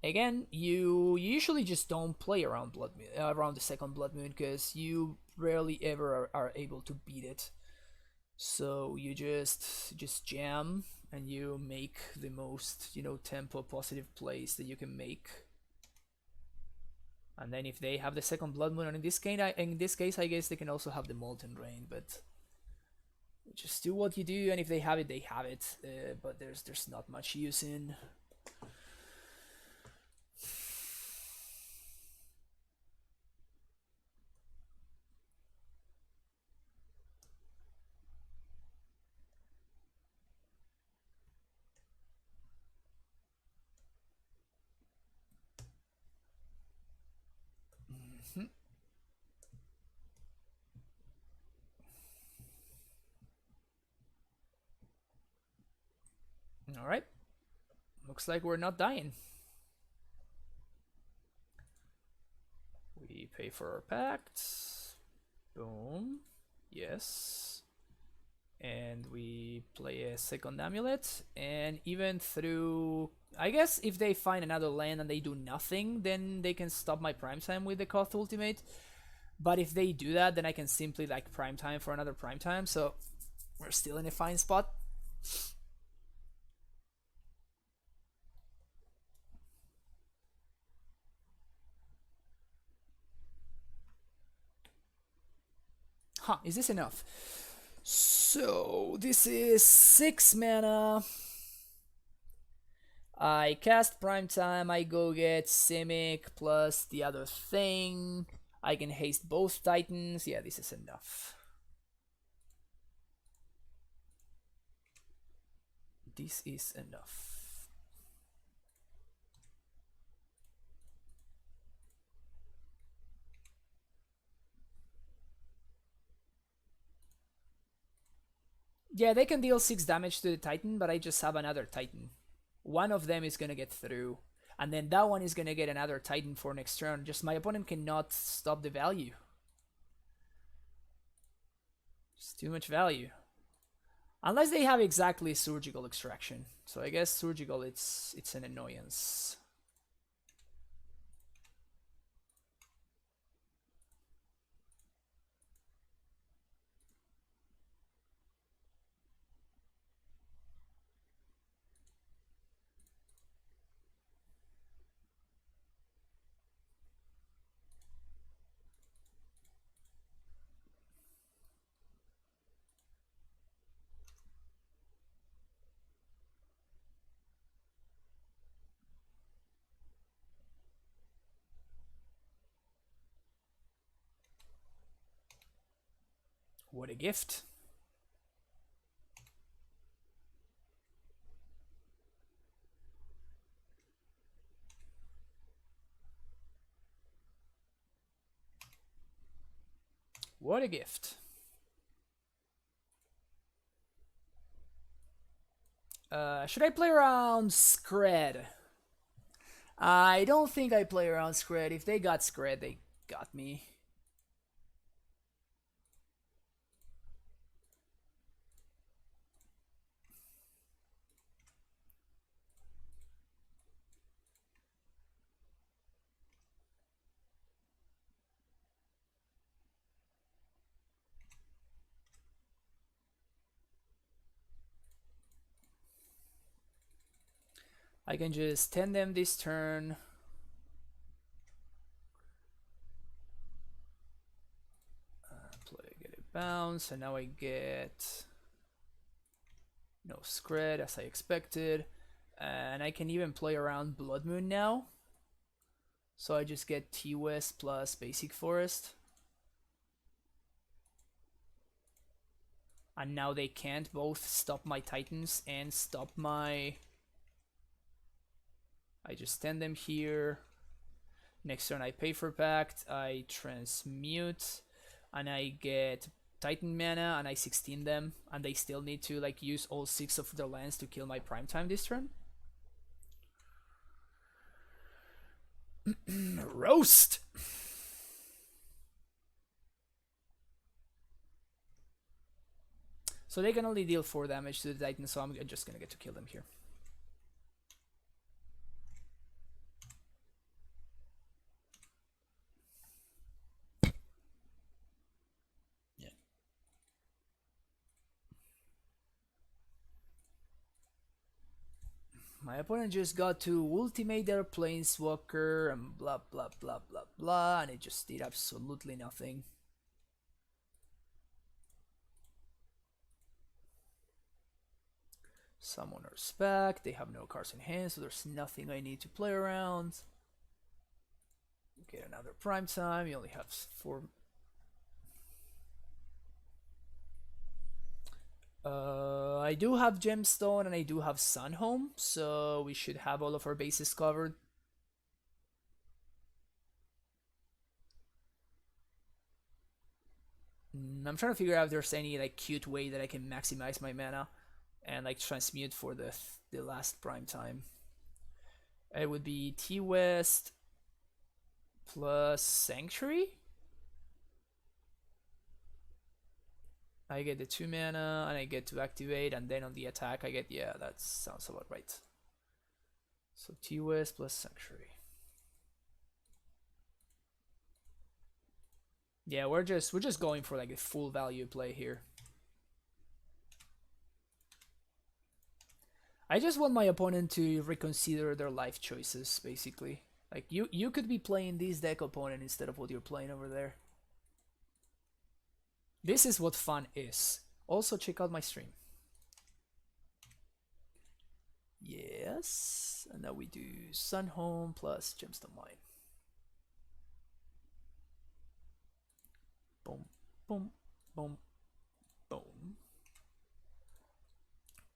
[SPEAKER 1] Again, you usually just don't play around around the second Blood Moon, because you rarely ever are able to beat it. So you just jam and you make the most, tempo positive plays that you can make. And then if they have the second Blood Moon, and in this case, I guess they can also have the Molten Rain, but just do what you do, and if they have it, they have it. But there's not much use in. Alright. Looks like we're not dying. We pay for our pact. Boom. Yes. And we play a second Amulet. And even through... I guess if they find another land and they do nothing, then they can stop my Primetime with the Koth Ultimate. But if they do that, then I can simply like Primetime for another Primetime. So we're still in a fine spot. Huh, is this enough? So, this is 6 mana. I cast Primetime, I go get Simic plus the other thing. I can haste both Titans. Yeah, this is enough. This is enough. Yeah, they can deal 6 damage to the Titan, but I just have another Titan. One of them is gonna get through, and then that one is gonna get another Titan for next turn. Just my opponent cannot stop the value. It's too much value. Unless they have exactly Surgical Extraction. So I guess Surgical, it's an annoyance. What a gift. What a gift. Should I play around Skred? I don't think I play around Skred. If they got Skred, they got me. I can just 10 them this turn. Get a bounce, and now I get no Skred as I expected. And I can even play around Blood Moon now. So I just get T-West plus Basic Forest. And now they can't both stop my Titans and stop my... I just stand them here. Next turn I pay for Pact, I transmute, and I get Titan mana, and I 16 them, and they still need to like use all 6 of their lands to kill my Primetime this turn. Roast! So they can only deal 4 damage to the Titan, so I'm just gonna get to kill them here. Yeah. My opponent just got to ultimate their Planeswalker and blah blah blah blah blah, and it just did absolutely nothing. Summoner's back, they have no cards in hand, so there's nothing I need to play around. Get another Primetime, you only have 4. I do have Gemstone and I do have Sunhome, so we should have all of our bases covered. I'm trying to figure out if there's any like cute way that I can maximize my mana and like transmute for the last Primetime. It would be T-West plus Sanctuary. I get the 2 mana and I get to activate, and then on the attack I get, yeah, that sounds about right. So T-West plus Sanctuary. Yeah, we're just going for like a full value play here. I just want my opponent to reconsider their life choices, basically. Like you could be playing this deck, opponent, instead of what you're playing over there. This is what fun is. Also, check out my stream. Yes, and now we do Sunhome plus Gemstone Mine. Boom, boom, boom, boom.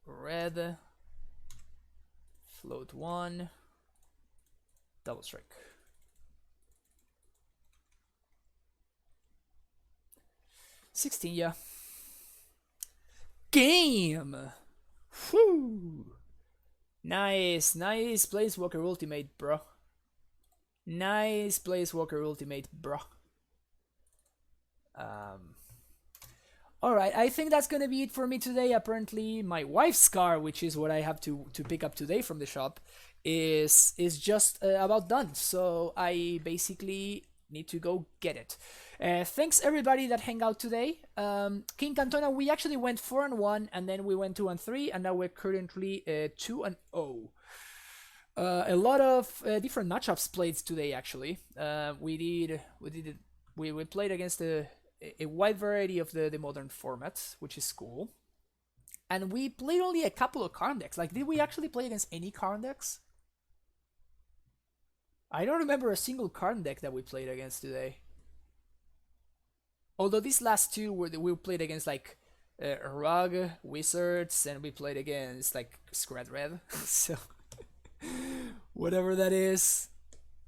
[SPEAKER 1] Red. Float 1. Double strike. $16, yeah. Game! Whew! Nice, nice Planeswalker Ultimate, bro. Nice Planeswalker Ultimate, bro. Alright, I think that's gonna be it for me today. Apparently, my wife's car, which is what I have to pick up today from the shop, is just about done. So I basically need to go get it. Thanks everybody that hang out today. King Cantona, we actually went 4-1, and then we went 2-3, and now we're currently 2-0. A lot of different matchups played today. Actually, we played against a wide variety of the modern formats, which is cool. And we played only a couple of Karn decks. Like, did we actually play against any Karn decks? I don't remember a single Karn deck that we played against today. Although these last two we played against like Rug, Wizards, and we played against like Skred Red. So whatever that is.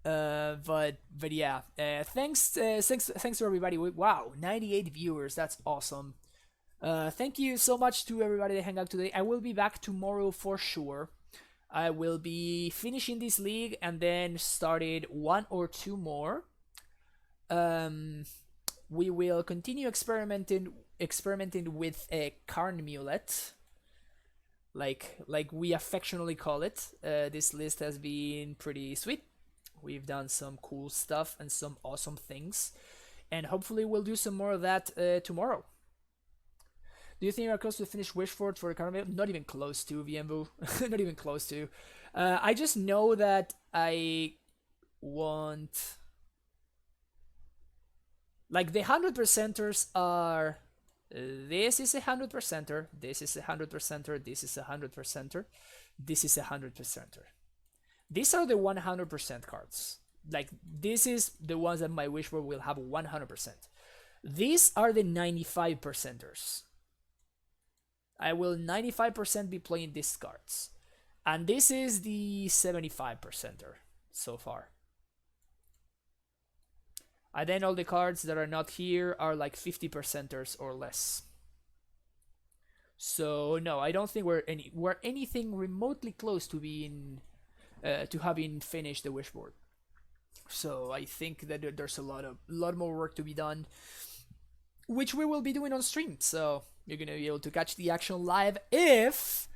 [SPEAKER 1] But yeah. Thanks to everybody. Wow, 98 viewers. That's awesome. Thank you so much to everybody that hung out today. I will be back tomorrow for sure. I will be finishing this league and then started 1 or 2 more. We will continue experimenting with a Karn Amulet, like we affectionately call it. This list has been pretty sweet. We've done some cool stuff and some awesome things, and hopefully we'll do some more of that tomorrow. Do you think you're close to finish Wishford for the Karn Amulet? Not even close to, VMBoo. Not even close to. I just know that I want, like, the 100%ers are, this is a 100%er, this is a 100%er, this is a 100%er, this is a 100%er. These are the 100% cards. Like, this is the ones that my wishboard will have 100%. These are the 95%ers. I will 95% be playing these cards. And this is the 75%er so far. And then all the cards that are not here are like 50%ers or less. So no, I don't think we're anything remotely close to being to having finished the wishboard. So I think that there's a lot more work to be done, which we will be doing on stream. So you're gonna be able to catch the action live if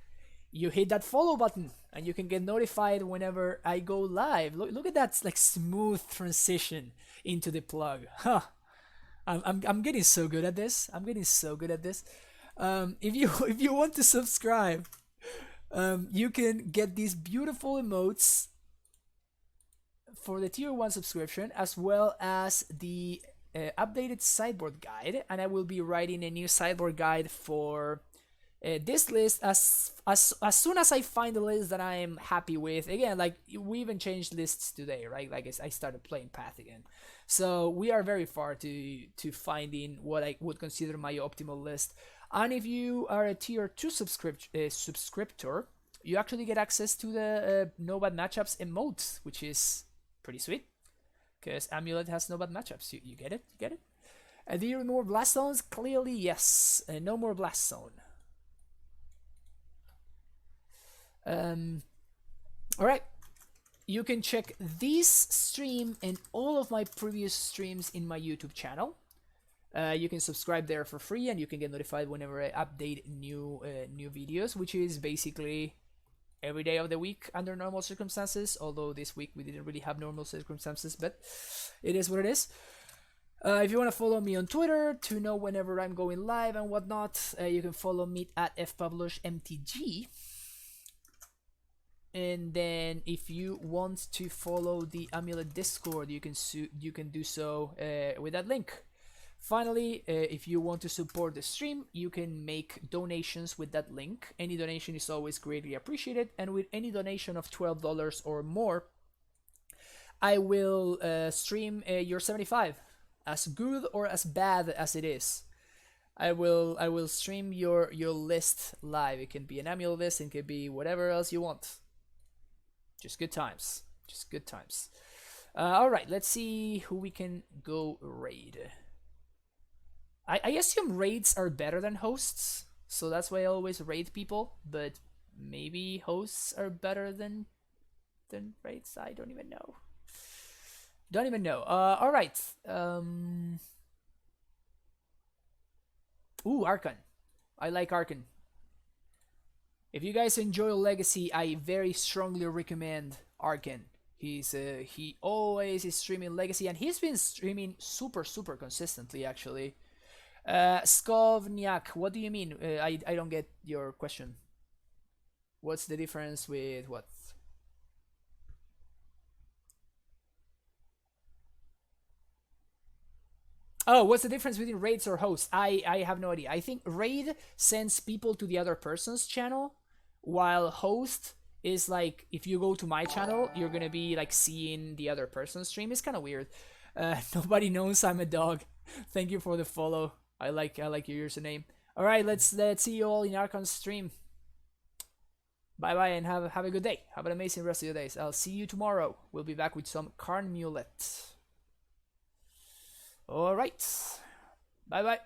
[SPEAKER 1] you hit that follow button, and you can get notified whenever I go live. Look at that, like, smooth transition into the plug. Huh. I'm getting so good at this. I'm getting so good at this. If you want to subscribe, you can get these beautiful emotes for the tier 1 subscription, as well as the updated sideboard guide. And I will be writing a new sideboard guide for this list as soon as I find a list that I'm happy with. Again, like, we even changed lists today, right? Like, I started playing Path again, so we are very far to finding what I would consider my optimal list. And if you are a tier 2 subscriptor, you actually get access to the no bad matchups emotes, which is pretty sweet, because Amulet has no bad matchups. You get it? You get it? Do you remove blast zones? Clearly yes. No more blast zone. Alright, you can check this stream and all of my previous streams in my YouTube channel. You can subscribe there for free, and you can get notified whenever I update new videos, which is basically every day of the week under normal circumstances. Although this week we didn't really have normal circumstances, but it is what it is. If you want to follow me on Twitter to know whenever I'm going live and whatnot, you can follow me at fpublishmtg. And then if you want to follow the Amulet Discord, you can do so with that link. Finally, if you want to support the stream, you can make donations with that link. Any donation is always greatly appreciated, and with any donation of $12 or more, I will stream your 75, as good or as bad as it is. I will stream your list live. It can be an Amulet list, it can be whatever else you want. Just good times. Just good times. Alright, let's see who we can go raid. I assume raids are better than hosts, so that's why I always raid people, but maybe hosts are better than raids. I don't even know. Don't even know. Alright. Ooh, Archon. I like Archon. If you guys enjoy Legacy, I very strongly recommend Archon. He always is streaming Legacy, and he's been streaming super consistently, actually. Skovniak, what do you mean? I don't get your question. What's the difference with what? Oh, what's the difference between raids or hosts? I have no idea. I think raid sends people to the other person's channel, while host is like, if you go to my channel, you're gonna be like seeing the other person's stream. It's kind of weird. Nobody knows I'm a dog. Thank you for the follow. I like your username. All right, let's see you all in Archon's stream. Bye bye, and have a good day. Have an amazing rest of your days. I'll see you tomorrow. We'll be back with some Karn Amulet. All right. Bye bye.